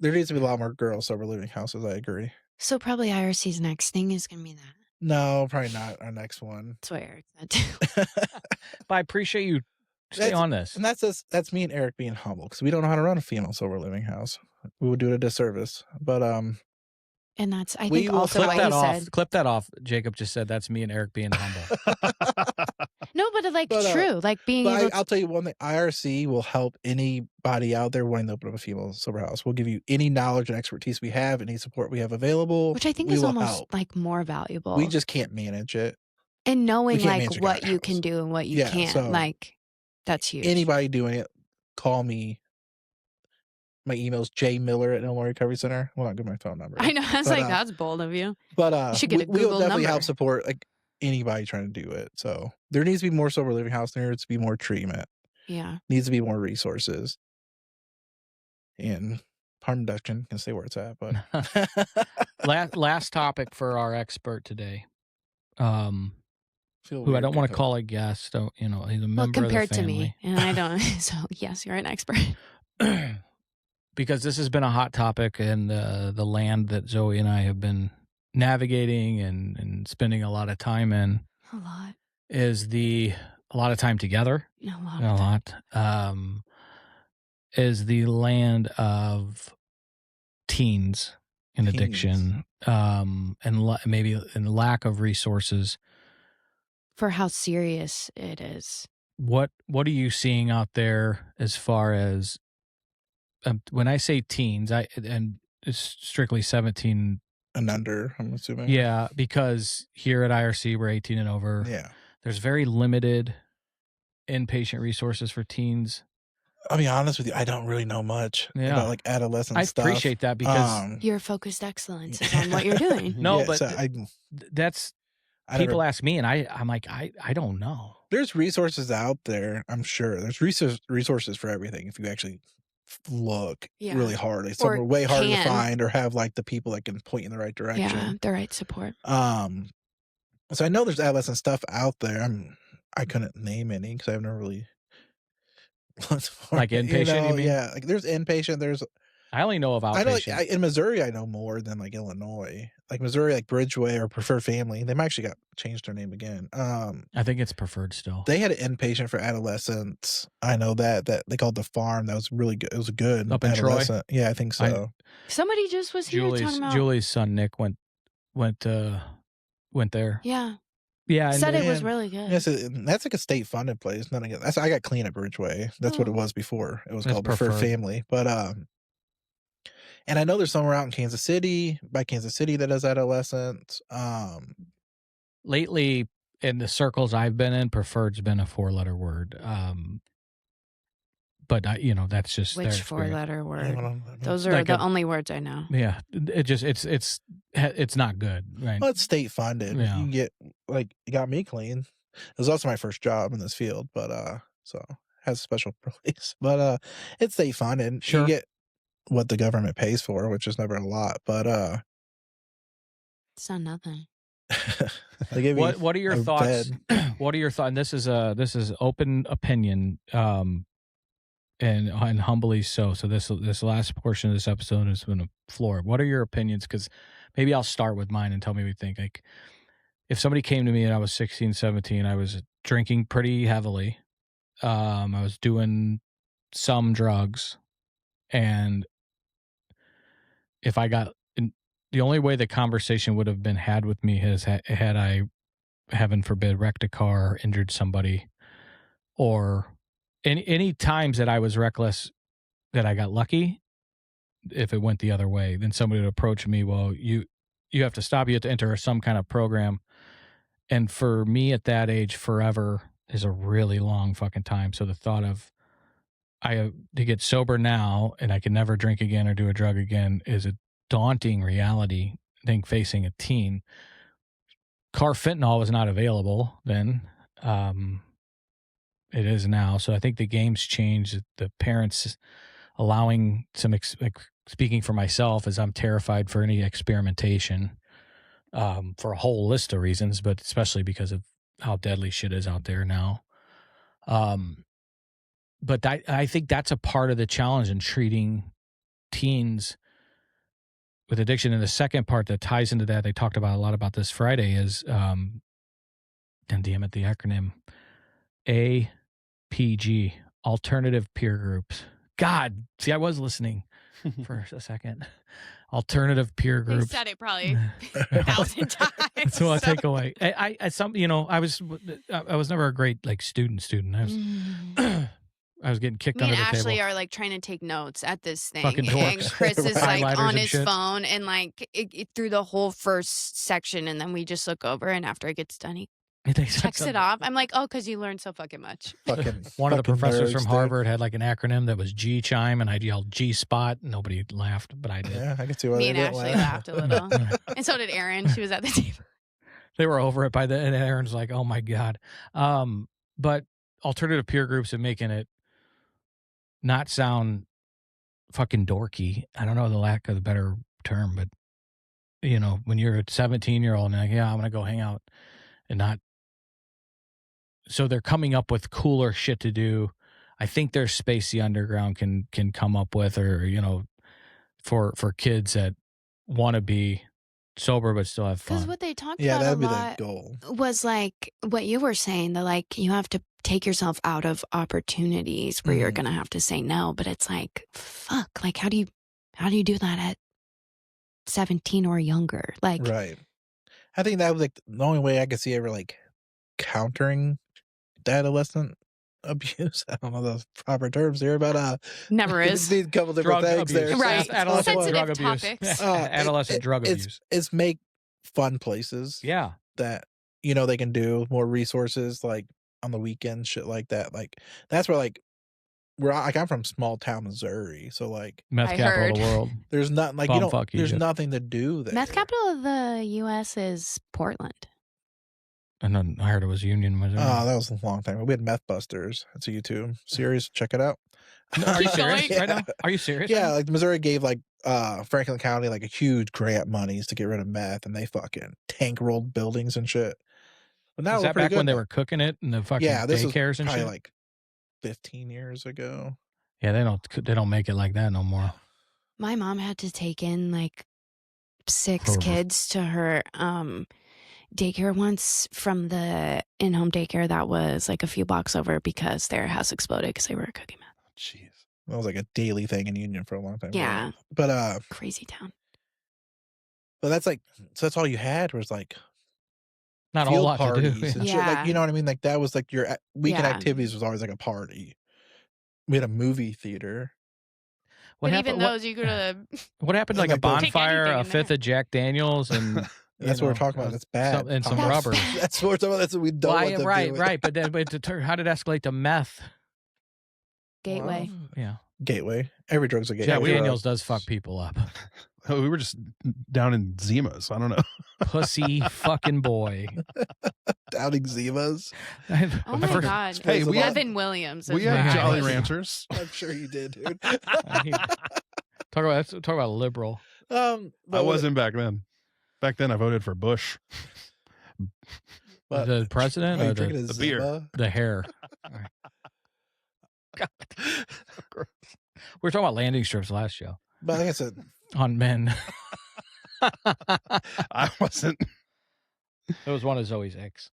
Speaker 3: There needs to be a lot more girls sober living houses. I agree.
Speaker 4: So probably IRC's next thing is going to be that.
Speaker 3: No, probably not our next one.
Speaker 4: That's what Eric said too.
Speaker 6: But I appreciate you stay on this.
Speaker 3: And that's me and Eric being humble because we don't know how to run a female sober living house. We would do it a disservice. But
Speaker 4: And that's, I
Speaker 3: We
Speaker 4: think,
Speaker 3: will
Speaker 4: also
Speaker 6: Clip
Speaker 4: what
Speaker 6: that
Speaker 4: he
Speaker 6: off.
Speaker 4: said.
Speaker 6: Clip that off. Jacob just said that's me and Eric being humble.
Speaker 4: No, but like
Speaker 3: But,
Speaker 4: true. Like being
Speaker 3: but
Speaker 4: able to,
Speaker 3: I'll tell you one thing: IRC will help anybody out there wanting to open up a female sober house. We'll give you any knowledge and expertise we have, any support we have available.
Speaker 4: which I think
Speaker 3: we
Speaker 4: is
Speaker 3: will
Speaker 4: almost
Speaker 3: help.
Speaker 4: like more valuable.
Speaker 3: We just can't manage it.
Speaker 4: and knowing
Speaker 3: can't
Speaker 4: like
Speaker 3: manage a
Speaker 4: what
Speaker 3: guy
Speaker 4: you
Speaker 3: house.
Speaker 4: can do and what you
Speaker 3: Yeah,
Speaker 4: can't.
Speaker 3: so
Speaker 4: Like that's huge.
Speaker 3: Anybody doing it, call me. My email's jmiller@Illinois Recovery Center. Well, not give my phone number.
Speaker 4: I know. I was
Speaker 3: But,
Speaker 4: like, that's bold of you.
Speaker 3: But
Speaker 4: You should get a
Speaker 3: we'll
Speaker 4: Google
Speaker 3: definitely
Speaker 4: number.
Speaker 3: help support like anybody trying to do it. So there needs to be more sober living house. There needs to be more treatment.
Speaker 4: Yeah.
Speaker 3: Needs to be more resources. And harm reduction can stay where it's at. But
Speaker 6: last topic for our expert today.
Speaker 3: Feel
Speaker 6: Who I
Speaker 3: weird
Speaker 6: don't want to
Speaker 3: because-
Speaker 6: call a guest. Don't he's a member
Speaker 4: Well,
Speaker 6: of the
Speaker 4: compared to
Speaker 6: family.
Speaker 4: me, and I don't. So yes, you're an expert.
Speaker 6: Because this has been a hot topic in the land that Zoe and I have been navigating and spending a lot of time in.
Speaker 4: A lot.
Speaker 6: Is a lot of time together.
Speaker 4: A lot.
Speaker 6: A lot. Is the land of teens and
Speaker 3: Teens.
Speaker 6: addiction, and maybe in lack of resources.
Speaker 4: For how serious it is.
Speaker 6: What are you seeing out there as far as when I say teens, and it's strictly 17
Speaker 3: and under, I'm assuming.
Speaker 6: Yeah, because here at IRC we're 18 and over.
Speaker 3: Yeah.
Speaker 6: There's very limited inpatient resources for teens.
Speaker 3: I'll be honest with you, I don't really know much about like adolescent
Speaker 6: I
Speaker 3: stuff.
Speaker 6: appreciate that because
Speaker 4: Your focused excellence is on what you're doing.
Speaker 6: No,
Speaker 3: yeah,
Speaker 6: but
Speaker 3: so
Speaker 6: that's
Speaker 3: I
Speaker 6: people
Speaker 3: never-
Speaker 6: ask me, and I'm like, I don't know.
Speaker 3: There's resources out there, I'm sure. There's resources for everything if you actually look
Speaker 4: Yeah.
Speaker 3: really hard. Like some
Speaker 4: Or
Speaker 3: are way harder to
Speaker 4: can.
Speaker 3: find or have like the people that can point you in the right
Speaker 4: Yeah,
Speaker 3: direction.
Speaker 4: the right support.
Speaker 3: So I know there's adolescent stuff out there. I couldn't name any because I've never really looked for
Speaker 6: Like
Speaker 3: it,
Speaker 6: inpatient, you mean?
Speaker 3: Yeah, like there's inpatient. There's
Speaker 6: I only know of outpatient.
Speaker 3: I know like, in Missouri I know more than like Illinois. Like Missouri, like Bridgeway or Preferred Family, they might actually got changed their name again.
Speaker 6: I think it's preferred still.
Speaker 3: They had an inpatient for adolescents. I know that they called the farm. That was really good. It was a good
Speaker 6: Up in Troy?
Speaker 3: adolescent. Yeah, I think so.
Speaker 4: Somebody just was here talking about.
Speaker 6: Julie's son Nick went there.
Speaker 4: Yeah.
Speaker 6: Yeah, and
Speaker 4: Said it was
Speaker 3: and-
Speaker 4: really good.
Speaker 3: Yes, that's like a state funded place. Nothing. I got clean at Bridgeway. That's what
Speaker 4: Oh.
Speaker 3: it was before. It was
Speaker 6: That's
Speaker 3: called Preferred
Speaker 6: preferred.
Speaker 3: Family. But and I know there's somewhere out in Kansas City, by Kansas City, that does adolescents.
Speaker 6: Lately, in the circles I've been in, preferred's been a 4-letter word. But that's just their
Speaker 4: Which
Speaker 6: experience.
Speaker 4: 4-letter
Speaker 3: I
Speaker 4: word?
Speaker 3: don't know.
Speaker 4: Those are
Speaker 6: Like
Speaker 4: the
Speaker 6: a-
Speaker 4: only words I know.
Speaker 6: Yeah, it's not good, right?
Speaker 3: Well, it's state funded.
Speaker 6: Yeah.
Speaker 3: You can get it got me clean. It was also my first job in this field, but so it has a special place. But it's state funded.
Speaker 6: Sure.
Speaker 3: You get what the government pays for, which is never a lot. But
Speaker 4: It's not nothing.
Speaker 3: they give you
Speaker 6: What are your
Speaker 3: a
Speaker 6: thoughts?
Speaker 3: bed.
Speaker 6: What are your thoughts? This is open opinion, and humbly so. So this last portion of this episode is going to floor. What are your opinions? Because maybe I'll start with mine and tell me what you think. Like, if somebody came to me and I was 16, 17, I was drinking pretty heavily. I was doing some drugs, and if I got the only way the conversation would have been had with me is had I, heaven forbid, wrecked a car, injured somebody, or any times that I was reckless that I got lucky. If it went the other way, then somebody would approach me. Well, you have to stop. You have to enter some kind of program. And for me at that age, forever is a really long fucking time. So the thought of to get sober now and I can never drink again or do a drug again is a daunting reality. I think facing a teen. Fentanyl was not available then. It is now. So I think the game's changed. The parents allowing some, speaking for myself, as I'm terrified for any experimentation for a whole list of reasons, but especially because of how deadly shit is out there now. but I think that's a part of the challenge in treating teens with addiction. And the second part that ties into that, they talked about a lot about this Friday is, and damn it, the acronym APG, alternative peer groups. God, see, I was listening for a second. Alternative peer
Speaker 4: They
Speaker 6: groups.
Speaker 4: said it probably 1,000 times.
Speaker 6: That's what I take away. I some, I was never a great like student. I was getting kicked
Speaker 4: Me and
Speaker 6: under the
Speaker 4: Ashley
Speaker 6: table.
Speaker 4: are like trying to take notes at this thing.
Speaker 6: Fucking
Speaker 4: And
Speaker 6: dorks.
Speaker 4: Chris is like
Speaker 6: Highlighters
Speaker 4: on
Speaker 6: and
Speaker 4: his
Speaker 6: shit.
Speaker 4: phone and like it through the whole first section. And then we just look over. And after it gets done, he
Speaker 6: They said
Speaker 4: checks it
Speaker 6: something.
Speaker 4: off. I'm like, oh, because you learned so fucking much.
Speaker 3: Fucking
Speaker 6: One of the
Speaker 3: fucking
Speaker 6: professors
Speaker 3: nerds,
Speaker 6: from
Speaker 3: dude.
Speaker 6: Harvard had like an acronym that was G chime, and I yelled G spot. Nobody laughed, but I did.
Speaker 3: Yeah, I can see why
Speaker 4: Me
Speaker 3: they
Speaker 4: and
Speaker 3: didn't
Speaker 4: Ashley
Speaker 3: laugh.
Speaker 4: laughed a little. And so did Erin. She was at the table.
Speaker 6: They were over it by then, and Aaron's like, "Oh my god!" But alternative peer groups are making it not sound fucking dorky. I don't know the lack of the better term, but when you're a 17-year-old and like, yeah, I'm gonna go hang out and not. So they're coming up with cooler shit to do. I think there's space the underground can come up with, or for kids that want to be sober but still have
Speaker 4: Because
Speaker 6: fun.
Speaker 4: what they talked
Speaker 3: Yeah,
Speaker 4: about a
Speaker 3: that'd be the
Speaker 4: lot
Speaker 3: goal.
Speaker 4: was like what you were saying, that like you have to take yourself out of opportunities where you're
Speaker 3: Mhm.
Speaker 4: gonna have to say no. But it's like, fuck, like how do you do that at 17 or younger? Like,
Speaker 3: Right. I think that was like the only way I could see ever like countering adolescent abuse. I don't know the proper terms here, but
Speaker 4: never is.
Speaker 3: need a couple different
Speaker 6: Drug
Speaker 3: things
Speaker 6: abuse.
Speaker 3: there.
Speaker 4: Right.
Speaker 6: Adolescent
Speaker 4: Sensitive
Speaker 6: drug abuse.
Speaker 4: topics.
Speaker 6: Adolescent drug
Speaker 3: it's,
Speaker 6: abuse.
Speaker 3: It's make fun places
Speaker 6: Yeah.
Speaker 3: that they can do, more resources like on the weekends, shit like that. Like that's where like I'm from small town Missouri, so like
Speaker 6: Meth
Speaker 4: I
Speaker 6: capital of the
Speaker 4: heard.
Speaker 6: world.
Speaker 3: there's nothing like
Speaker 6: Bumfuck
Speaker 3: there's
Speaker 6: Egypt.
Speaker 3: nothing to do there.
Speaker 4: Meth capital of the U.S. is Portland.
Speaker 6: And then I heard it was Union, Missouri.
Speaker 3: Oh, that was a long time ago. We had Meth Busters. It's a YouTube series. Check it out.
Speaker 6: Are you
Speaker 4: Keep
Speaker 6: serious
Speaker 4: going.
Speaker 6: right now? Are you serious?
Speaker 3: Yeah, like Missouri gave like Franklin County like a huge grant monies to get rid of meth, and they fucking tank rolled buildings and shit. But now
Speaker 6: Is
Speaker 3: we're
Speaker 6: that
Speaker 3: pretty
Speaker 6: back
Speaker 3: good
Speaker 6: when they
Speaker 3: now.
Speaker 6: were cooking it in the fucking
Speaker 3: Yeah, this was
Speaker 6: daycares and
Speaker 3: probably
Speaker 6: shit?
Speaker 3: like 15 years ago.
Speaker 6: Yeah, they don't make it like that no more.
Speaker 4: My mom had to take in like 6
Speaker 6: Horrible.
Speaker 4: kids to her daycare once from the in-home daycare that was like a few blocks over because their house exploded because they were cooking meth.
Speaker 5: Jeez.
Speaker 3: That was like a daily thing in Union for a long time.
Speaker 4: Yeah.
Speaker 3: But
Speaker 4: Crazy town.
Speaker 3: that's like, so that's all you had was like
Speaker 6: Not a whole
Speaker 3: field
Speaker 6: lot to
Speaker 3: parties
Speaker 6: do.
Speaker 3: and shit.
Speaker 4: Yeah.
Speaker 3: Like, you know what I mean? Like that was like your weekend
Speaker 4: Yeah.
Speaker 3: activities was always like a party. We had a movie theater.
Speaker 6: What
Speaker 4: But
Speaker 6: happened?
Speaker 4: even those, you could have.
Speaker 6: What happened? Like
Speaker 3: Like
Speaker 6: a
Speaker 3: the-
Speaker 4: Take
Speaker 6: bonfire,
Speaker 4: anything
Speaker 6: a
Speaker 4: in
Speaker 6: fifth
Speaker 4: there.
Speaker 6: of Jack Daniels, and
Speaker 3: That's what we're talking about. That's bad.
Speaker 6: and some
Speaker 3: Thomas.
Speaker 6: rubber.
Speaker 3: That's what we're talking about. That's what we don't want them
Speaker 6: right,
Speaker 3: doing.
Speaker 6: right. But then, how did it escalate to meth?
Speaker 4: Gateway.
Speaker 6: Yeah,
Speaker 3: Gateway. Every drug's a gateway.
Speaker 6: Jack
Speaker 5: we-
Speaker 6: Daniels does fuck people up.
Speaker 5: Oh, we were just down in Zima's. I don't know.
Speaker 6: Pussy fucking boy.
Speaker 3: Downing Zimas.
Speaker 4: Oh my
Speaker 6: forgot-
Speaker 4: God.
Speaker 5: Hey,
Speaker 3: we-
Speaker 4: Evan Williams.
Speaker 5: We
Speaker 4: is
Speaker 5: had
Speaker 4: my
Speaker 5: Jolly
Speaker 4: idol.
Speaker 5: Ranchers.
Speaker 3: I'm sure you did, dude.
Speaker 6: Talk about liberal.
Speaker 3: But
Speaker 5: I wasn't back then. Back then, I voted for Bush.
Speaker 3: But-
Speaker 6: The president
Speaker 3: Are you
Speaker 6: or
Speaker 3: drinking a
Speaker 5: the beer.
Speaker 3: Zima?
Speaker 6: the hair. God. We were talking about landing strips last show
Speaker 3: But like I said,
Speaker 6: on men.
Speaker 5: I wasn't.
Speaker 6: It was one of Zoe's ex.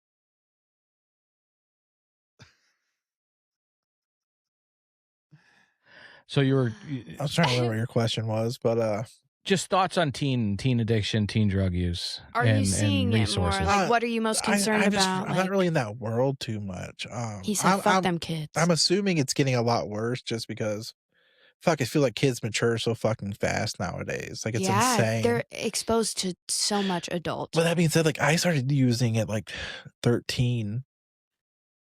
Speaker 6: So you were
Speaker 3: I was trying to remember what your question was, but
Speaker 6: just thoughts on teen addiction, teen drug use.
Speaker 4: Are
Speaker 6: and,
Speaker 4: you seeing
Speaker 6: and
Speaker 4: it more?
Speaker 6: resources.
Speaker 4: Like, what are you most concerned about?
Speaker 3: I'm not really in that world too much.
Speaker 4: He said, "Fuck
Speaker 3: I'm,
Speaker 4: them kids."
Speaker 3: I'm assuming it's getting a lot worse just because, I feel like kids mature so fucking fast nowadays. Like it's insane.
Speaker 4: They're exposed to so much adult.
Speaker 3: But that being said, like I started using it like 13.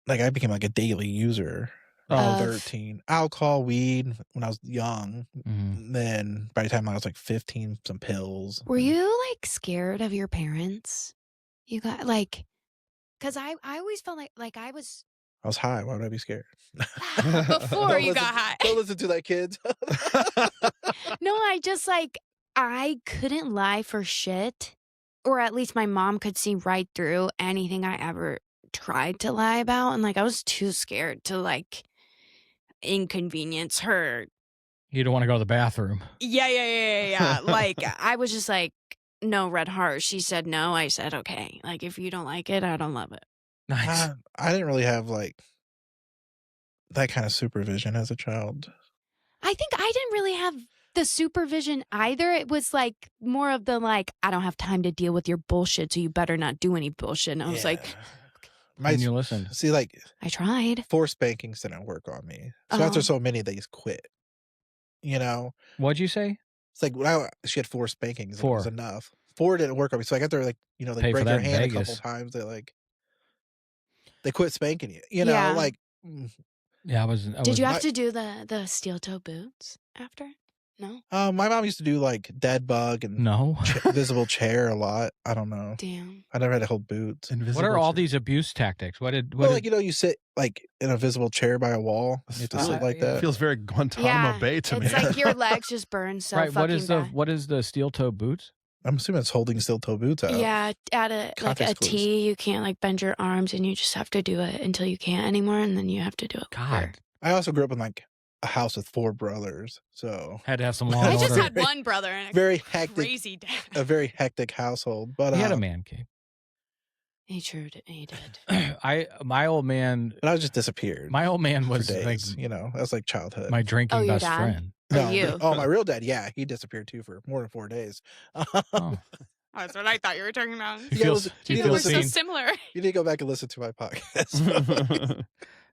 Speaker 3: Like I became like a daily user.
Speaker 4: Of-
Speaker 3: 13. Alcohol, weed when I was young.
Speaker 6: Mhm.
Speaker 3: Then by the time I was like 15, some pills.
Speaker 4: Were you like scared of your parents? You got like, because I always felt like I was
Speaker 3: I was high. Why would I be scared?
Speaker 4: before
Speaker 3: Don't
Speaker 4: you
Speaker 3: listen-
Speaker 4: got high.
Speaker 3: Don't listen to that, kids.
Speaker 4: No, I just like I couldn't lie for shit, or at least my mom could see right through anything I ever tried to lie about, and like I was too scared to like inconvenience her.
Speaker 6: You don't want to go to the bathroom.
Speaker 4: Yeah. Like, I was just like, no, red heart. She said no. I said, okay. Like, if you don't like it, I don't love it.
Speaker 6: Nice.
Speaker 3: I didn't really have like that kind of supervision as a child.
Speaker 4: I think I didn't really have the supervision either. It was like more of the like, I don't have time to deal with your bullshit, so you better not do any bullshit. And I was like,
Speaker 6: And you listened.
Speaker 3: See, like,
Speaker 4: I tried.
Speaker 3: forced spankings didn't work on me. So after
Speaker 4: Oh.
Speaker 3: so many, they just quit. You know,
Speaker 6: What'd you say?
Speaker 3: it's like she had 4 spankings. And it
Speaker 6: 4.
Speaker 3: was enough. 4 didn't work on me. So I got there, like, you know, they
Speaker 6: Pay for
Speaker 3: break your
Speaker 6: that in
Speaker 3: hand a
Speaker 6: Vegas.
Speaker 3: couple times. They quit spanking you. You know,
Speaker 4: Yeah.
Speaker 3: like.
Speaker 6: Yeah, I
Speaker 4: Did you have
Speaker 3: my-
Speaker 4: to do the steel toe boots after? No.
Speaker 3: My mom used to do like dead bug and
Speaker 6: No.
Speaker 3: invisible chair a lot. I don't know.
Speaker 4: Damn.
Speaker 3: I never had to hold boots.
Speaker 6: What are all these abuse tactics? What did
Speaker 3: Well, like, you know, you sit like in a visible chair by a wall. You have to sit like
Speaker 6: yeah.
Speaker 3: that.
Speaker 5: Feels very Guantanamo
Speaker 4: Yeah,
Speaker 5: Bay to me.
Speaker 4: it's like your legs just burn so
Speaker 6: right?
Speaker 4: fucking bad.
Speaker 6: What is the steel toe boots?
Speaker 3: I'm assuming it's holding steel toe boots out.
Speaker 4: Yeah, at a like a
Speaker 3: Context clues.
Speaker 4: T, you can't like bend your arms, and you just have to do it until you can't anymore, and then you have to do it.
Speaker 6: God,
Speaker 3: I also grew up in like a house with 4 brothers, so
Speaker 6: had to have some law
Speaker 4: I
Speaker 6: and
Speaker 4: just
Speaker 6: order.
Speaker 4: had one brother and a
Speaker 3: very hectic,
Speaker 4: crazy dad.
Speaker 3: a very hectic household. But
Speaker 6: He had a man cave.
Speaker 4: He sure did. He did.
Speaker 6: My old man.
Speaker 3: But I just disappeared.
Speaker 6: My old man
Speaker 3: for
Speaker 6: was
Speaker 3: days.
Speaker 6: like
Speaker 3: You know, that was like childhood.
Speaker 6: my drinking
Speaker 4: Oh, your
Speaker 6: best
Speaker 4: dad?
Speaker 6: friend.
Speaker 4: Or you?
Speaker 3: Oh, my real dad. Yeah, he disappeared too for more than 4 days.
Speaker 6: Oh.
Speaker 4: That's what I thought you were talking about.
Speaker 6: He
Speaker 3: Yeah,
Speaker 6: feels,
Speaker 3: listen-
Speaker 6: he
Speaker 3: you
Speaker 6: feels
Speaker 3: know,
Speaker 6: seen.
Speaker 4: similar.
Speaker 3: You need to go back and listen to my podcast.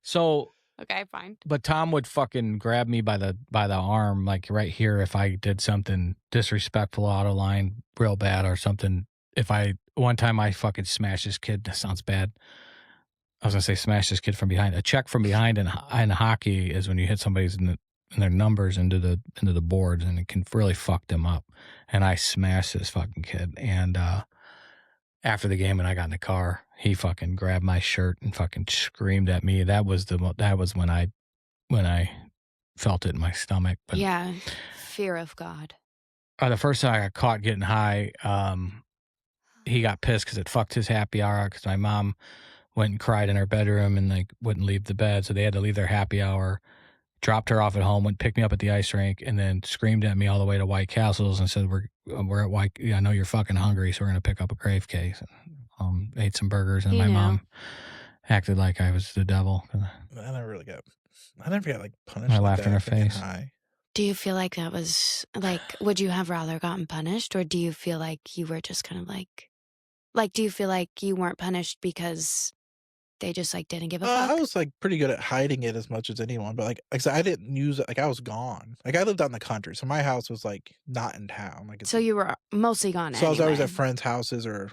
Speaker 6: So,
Speaker 4: Okay, fine.
Speaker 6: but Tom would fucking grab me by the arm, like right here, if I did something disrespectful, out of line, real bad, or something. One time I fucking smashed this kid. That sounds bad. I was gonna say smash this kid from behind. A check from behind in hockey is when you hit somebody's in their numbers into the boards, and it can really fuck them up. And I smashed this fucking kid. And after the game, when I got in the car, he fucking grabbed my shirt and fucking screamed at me. That was when I felt it in my stomach. But
Speaker 4: Yeah, fear of God.
Speaker 6: the first time I got caught getting high, he got pissed because it fucked his happy hour. Because my mom went and cried in her bedroom and like wouldn't leave the bed, so they had to leave their happy hour. Dropped her off at home, went picked me up at the ice rink, and then screamed at me all the way to White Castles and said, "We're at White. I know you're fucking hungry, so we're gonna pick up a crave case." Ate some burgers, and
Speaker 4: He
Speaker 6: my
Speaker 4: knew.
Speaker 6: mom acted like I was the devil.
Speaker 3: I never got like punished.
Speaker 6: I
Speaker 3: like
Speaker 6: laughed in
Speaker 3: that
Speaker 6: her
Speaker 3: for getting
Speaker 6: face.
Speaker 3: high.
Speaker 4: Do you feel like that was like? Would you have rather gotten punished, or do you feel like you were just kind of like? Do you feel like you weren't punished because they just like didn't give a fuck?
Speaker 3: I was like pretty good at hiding it as much as anyone, but like I said, I didn't use it. Like I was gone. Like I lived out in the country, so my house was like not in town. Like
Speaker 4: So you were mostly gone.
Speaker 3: So I was always
Speaker 4: anyway.
Speaker 3: at friends' houses, or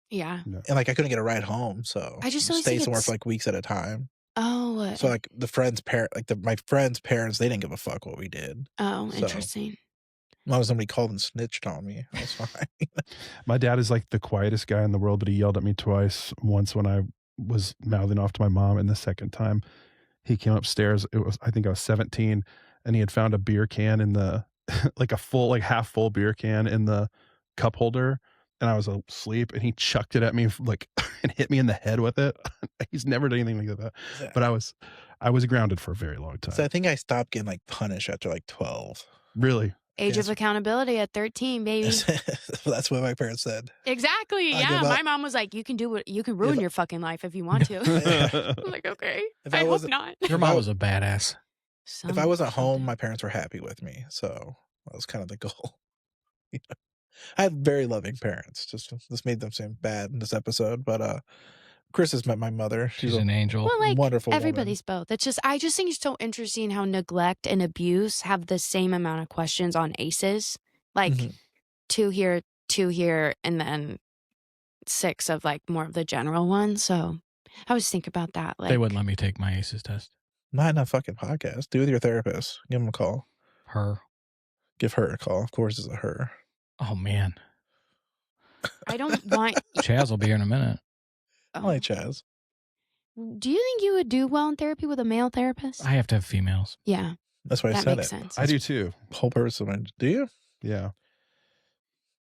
Speaker 4: Yeah.
Speaker 3: and like I couldn't get a ride home, so
Speaker 4: I just
Speaker 3: you
Speaker 4: always
Speaker 3: stay
Speaker 4: think
Speaker 3: somewhere
Speaker 4: it's-
Speaker 3: for like weeks at a time.
Speaker 4: Oh.
Speaker 3: So like the friends' my friends' parents, they didn't give a fuck what we did.
Speaker 4: Oh,
Speaker 3: so-
Speaker 4: interesting.
Speaker 3: As long as somebody called and snitched on me, I was fine.
Speaker 5: My dad is like the quietest guy in the world, but he yelled at me twice. Once when I was mouthing off to my mom, and the second time he came upstairs. I think I was 17, and he had found a beer can in the like a full, like half full beer can in the cup holder, and I was asleep, and he chucked it at me like and hit me in the head with it. He's never done anything like that. But I was grounded for a very long time.
Speaker 3: So I think I stopped getting like punished after like 12.
Speaker 5: Really?
Speaker 4: Age
Speaker 3: Yes.
Speaker 4: of accountability at 13, baby.
Speaker 3: That's what my parents said.
Speaker 4: Exactly.
Speaker 3: I
Speaker 4: Yeah.
Speaker 3: give up.
Speaker 4: My mom was like, you can ruin your fucking life if you want to. I'm like, okay.
Speaker 3: If
Speaker 4: I
Speaker 3: I
Speaker 4: hope
Speaker 3: wasn't-
Speaker 4: not.
Speaker 6: Your mom was a badass.
Speaker 3: If I wasn't home, my parents were happy with me. So that was kind of the goal. I had very loving parents. Just made them seem bad in this episode. But Chris has met my mother.
Speaker 6: She's an angel.
Speaker 4: Well, like
Speaker 3: wonderful woman.
Speaker 4: everybody's both. I just think it's so interesting how neglect and abuse have the same amount of questions on ACEs. Like
Speaker 3: Mhm.
Speaker 4: 2 here, and then 6 of like more of the general ones. So I always think about that. Like
Speaker 6: They wouldn't let me take my ACEs test.
Speaker 3: Not in a fucking podcast. Do it with your therapist. Give him a call.
Speaker 6: Her.
Speaker 3: Give her a call. Of course, it's a her.
Speaker 6: Oh man,
Speaker 4: I don't want.
Speaker 6: Chaz will be here in a minute.
Speaker 3: I like Chaz.
Speaker 4: Do you think you would do well in therapy with a male therapist?
Speaker 6: I have to have females.
Speaker 4: Yeah,
Speaker 3: That's why I
Speaker 4: that
Speaker 3: said
Speaker 4: makes
Speaker 3: it.
Speaker 4: sense.
Speaker 5: I do too.
Speaker 3: Whole purpose of it. Do you?
Speaker 5: Yeah.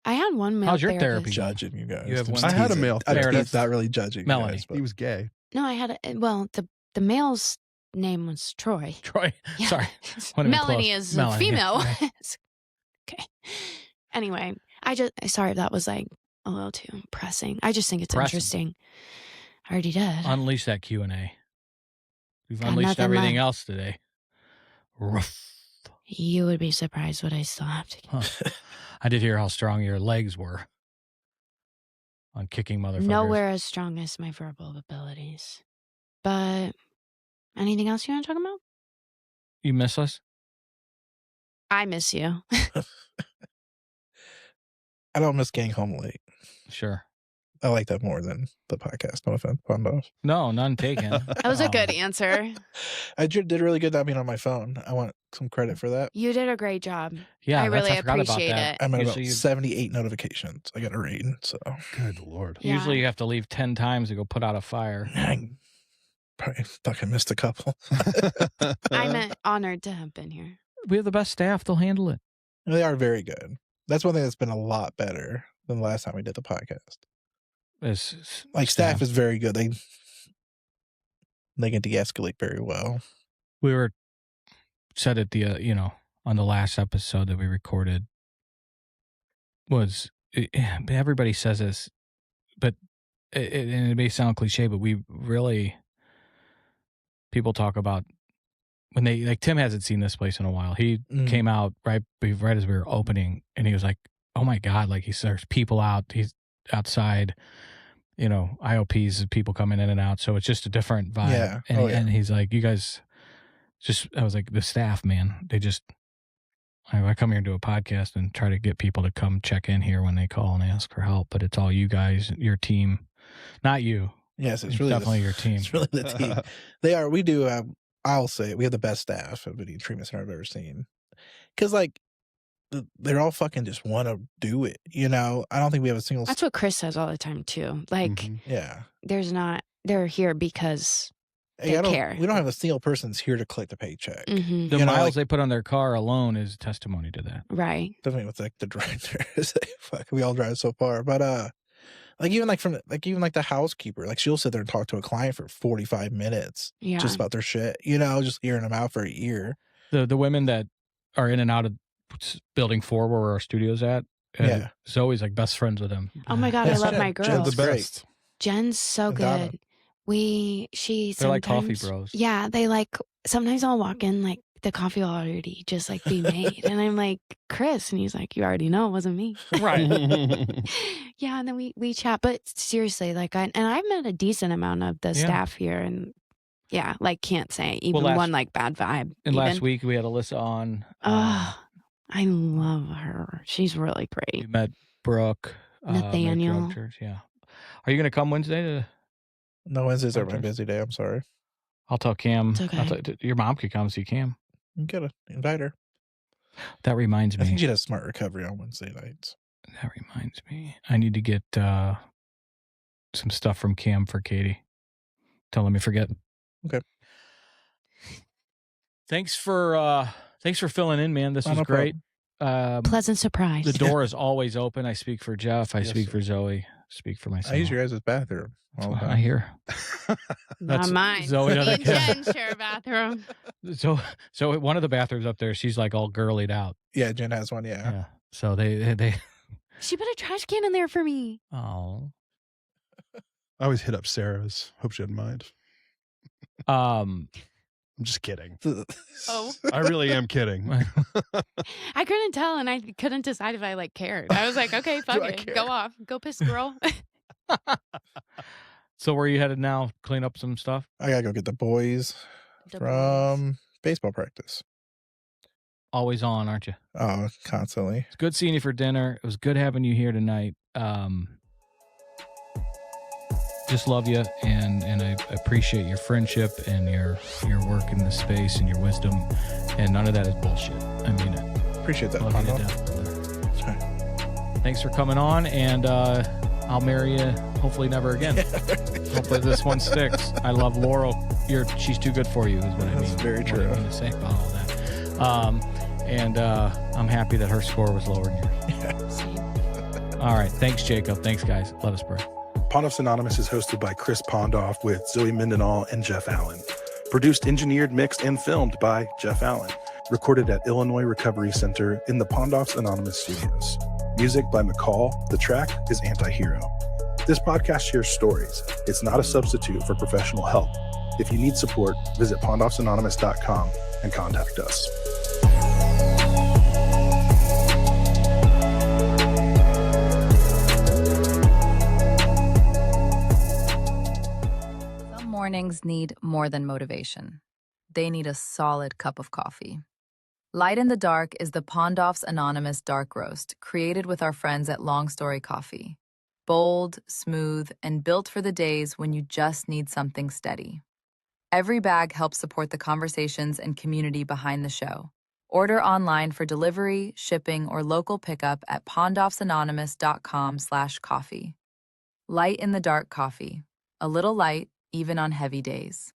Speaker 4: I had one male
Speaker 6: How's your
Speaker 4: therapist.
Speaker 6: therapy?
Speaker 3: Judging you guys.
Speaker 6: You have
Speaker 3: I'm
Speaker 6: one-
Speaker 3: just
Speaker 5: I had a
Speaker 3: teasing.
Speaker 5: male
Speaker 3: I'm
Speaker 6: therapist.
Speaker 3: not really judging
Speaker 6: Melanie.
Speaker 3: you guys, but
Speaker 5: He was gay.
Speaker 4: No, I had the males name was Troy.
Speaker 6: Troy.
Speaker 4: Yeah.
Speaker 6: Sorry. Wanna be
Speaker 4: Melanie
Speaker 6: close.
Speaker 4: is
Speaker 6: Melanie,
Speaker 4: female.
Speaker 6: yeah.
Speaker 4: Okay. Anyway, sorry if that was like a little too pressing. I just think it's
Speaker 6: Pressing.
Speaker 4: interesting. I already did.
Speaker 6: Unleash that Q&A. We've
Speaker 4: Got
Speaker 6: unleashed
Speaker 4: nothing
Speaker 6: everything
Speaker 4: left.
Speaker 6: else today. Ruff.
Speaker 4: You would be surprised what I still have to do.
Speaker 6: Huh. I did hear how strong your legs were on kicking motherfuckers.
Speaker 4: Nowhere as strong as my verbal abilities. But anything else you want to talk about?
Speaker 6: You miss us?
Speaker 4: I miss you.
Speaker 3: I don't miss getting home late.
Speaker 6: Sure.
Speaker 3: I like that more than the podcast. No offense, Pondoff.
Speaker 6: No, none taken.
Speaker 4: That was a good answer.
Speaker 3: I did really good not being on my phone. I want some credit for that.
Speaker 4: You did a great job.
Speaker 6: Yeah,
Speaker 4: I really
Speaker 6: forgot about
Speaker 4: appreciate
Speaker 6: that.
Speaker 4: it.
Speaker 3: I'm at about
Speaker 6: Usually you-
Speaker 3: 78 notifications I got to read. So
Speaker 5: Good Lord.
Speaker 4: Yeah.
Speaker 6: Usually you have to leave 10 times to go put out a fire.
Speaker 3: I probably fucking missed a couple.
Speaker 4: I'm honored to have been here.
Speaker 6: We have the best staff. They'll handle it.
Speaker 3: They are very good. That's one thing that's been a lot better than the last time we did the podcast. Like staff is very good. They can de-escalate very well.
Speaker 6: We were said at the on the last episode that we recorded was everybody says this, but it may sound cliche, but we really, people talk about when they, like, Tim hasn't seen this place in a while. He came out right as we were opening, and he was like, oh my God, like, there's people out, he's outside, IOPs, people coming in and out. So it's just a different vibe.
Speaker 3: Yeah.
Speaker 6: And,
Speaker 3: Yeah.
Speaker 6: and he's like, you guys I was like, the staff, man, they just, I come here and do a podcast and try to get people to come check in here when they call and ask for help. But it's all you guys, your team, not you.
Speaker 3: Yes, it's
Speaker 6: It's
Speaker 3: really
Speaker 6: definitely your team.
Speaker 3: It's really the team. They are. We do. I'll say we have the best staff of any treatment center I've ever seen. Because like, they're all fucking just want to do it. I don't think we have a single.
Speaker 4: That's what Chris says all the time too. Like,
Speaker 5: Mhm.
Speaker 3: Yeah.
Speaker 4: they're here because
Speaker 3: Hey,
Speaker 4: they care.
Speaker 3: We don't have a single person's here to collect a paycheck.
Speaker 4: Mhm.
Speaker 6: The
Speaker 3: You know,
Speaker 6: miles
Speaker 3: like-
Speaker 6: they put on their car alone is testimony to that.
Speaker 4: Right.
Speaker 3: Definitely with like the driver. It's like, fuck, we all drive so far. But like even the housekeeper, like she'll sit there and talk to a client for 45 minutes
Speaker 4: Yeah.
Speaker 3: just about their shit. Just hearing them out for a year.
Speaker 6: The women that are in and out of building 4 where our studio's at,
Speaker 3: Yeah.
Speaker 6: Zoe's like best friends with them.
Speaker 4: Oh my God, I
Speaker 3: Yes,
Speaker 4: love
Speaker 3: Jen.
Speaker 4: my
Speaker 3: Jen's
Speaker 4: girls.
Speaker 3: the best.
Speaker 4: Jen's so
Speaker 3: And Donna.
Speaker 4: good. She
Speaker 6: They're like coffee
Speaker 4: sometimes-
Speaker 6: bros.
Speaker 4: Yeah, they sometimes I'll walk in like the coffee will already just like be made, and I'm like, Chris, and he's like, you already know it wasn't me.
Speaker 6: Right.
Speaker 4: Yeah, and then we chat. But seriously, like I've met a decent amount of the
Speaker 6: Yeah.
Speaker 4: staff here, and yeah, like can't say even
Speaker 6: last-
Speaker 4: one like bad vibe.
Speaker 6: And
Speaker 4: even.
Speaker 6: last week we had Alyssa on.
Speaker 4: Oh, I love her. She's really
Speaker 6: We
Speaker 4: great.
Speaker 6: met Brooke.
Speaker 4: Nathaniel.
Speaker 6: Drug Church, yeah. Are you going to come Wednesday?
Speaker 3: No, Wednesdays are my
Speaker 6: Okay.
Speaker 3: busy day. I'm sorry.
Speaker 6: I'll tell Cam.
Speaker 4: It's okay.
Speaker 6: Your mom could come see Cam.
Speaker 3: You gotta invite her.
Speaker 6: That reminds
Speaker 3: I think
Speaker 6: me.
Speaker 3: she does smart recovery on Wednesday nights.
Speaker 6: That reminds me. I need to get some stuff from Cam for Katie. Don't let me forget.
Speaker 3: Okay.
Speaker 6: Thanks for filling in, man. This
Speaker 3: Oh,
Speaker 6: was
Speaker 3: no
Speaker 6: great.
Speaker 4: Pleasant surprise.
Speaker 6: The door is always open. I speak for Jeff. I
Speaker 3: Yes,
Speaker 6: speak
Speaker 3: sir.
Speaker 6: for Zoe. Speak for myself.
Speaker 3: I use your guys' bathroom all the
Speaker 6: I
Speaker 3: time.
Speaker 6: hear.
Speaker 4: Not mine.
Speaker 6: Zoe
Speaker 4: Me
Speaker 6: doesn't
Speaker 4: and
Speaker 6: care.
Speaker 4: Jen share a bathroom.
Speaker 6: So one of the bathrooms up there, she's like all girlied out.
Speaker 3: Yeah, Jen has one. Yeah.
Speaker 6: Yeah. So they.
Speaker 4: She put a trash can in there for me.
Speaker 6: Oh.
Speaker 5: I always hit up Sarah's. Hope she didn't mind. I'm just kidding.
Speaker 4: Oh.
Speaker 5: I really am kidding.
Speaker 4: I couldn't tell, and I couldn't decide if I cared. I was like, okay, fuck
Speaker 5: I
Speaker 4: it,
Speaker 5: care?
Speaker 4: go off, go piss, girl.
Speaker 6: So where are you headed now? Clean up some stuff.
Speaker 3: I gotta go get the boys
Speaker 4: The
Speaker 3: from baseball practice.
Speaker 6: Always on, aren't you?
Speaker 3: Oh, constantly.
Speaker 6: It's good seeing you for dinner. It was good having you here tonight. Just love you, and I appreciate your friendship and your work in this space and your wisdom. And none of that is bullshit. I mean it.
Speaker 3: Appreciate that.
Speaker 6: Love you to
Speaker 3: Pondoff.
Speaker 6: death, brother.
Speaker 3: Sorry.
Speaker 6: Thanks for coming on, and I'll marry you. Hopefully, never again. Hopefully, this one sticks. I love Laurel. She's too good for you, is what I mean.
Speaker 3: That's very
Speaker 6: What
Speaker 3: true.
Speaker 6: I mean to say about all that. And I'm happy that her score was lower than yours.
Speaker 4: Same.
Speaker 6: All right. Thanks, Jacob. Thanks, guys. Let us pray.
Speaker 7: Pondoff's Anonymous is hosted by Chris Pondoff with Zoe Mendenhall and Jeff Allen. Produced, engineered, mixed, and filmed by Jeff Allen. Recorded at Illinois Recovery Center in the Pondoff's Anonymous Studios. Music by McCall. The track is Anti-Hero. This podcast shares stories. It's not a substitute for professional help. If you need support, visit pondoffsanonymous.com and contact us.
Speaker 8: Some mornings need more than motivation. They need a solid cup of coffee. Light in the Dark is the Pondoff's Anonymous Dark Roast, created with our friends at Long Story Coffee. Bold, smooth, and built for the days when you just need something steady. Every bag helps support the conversations and community behind the show. Order online for delivery, shipping, or local pickup at pondoffsanonymous.com/coffee. Light in the Dark Coffee. A little light, even on heavy days.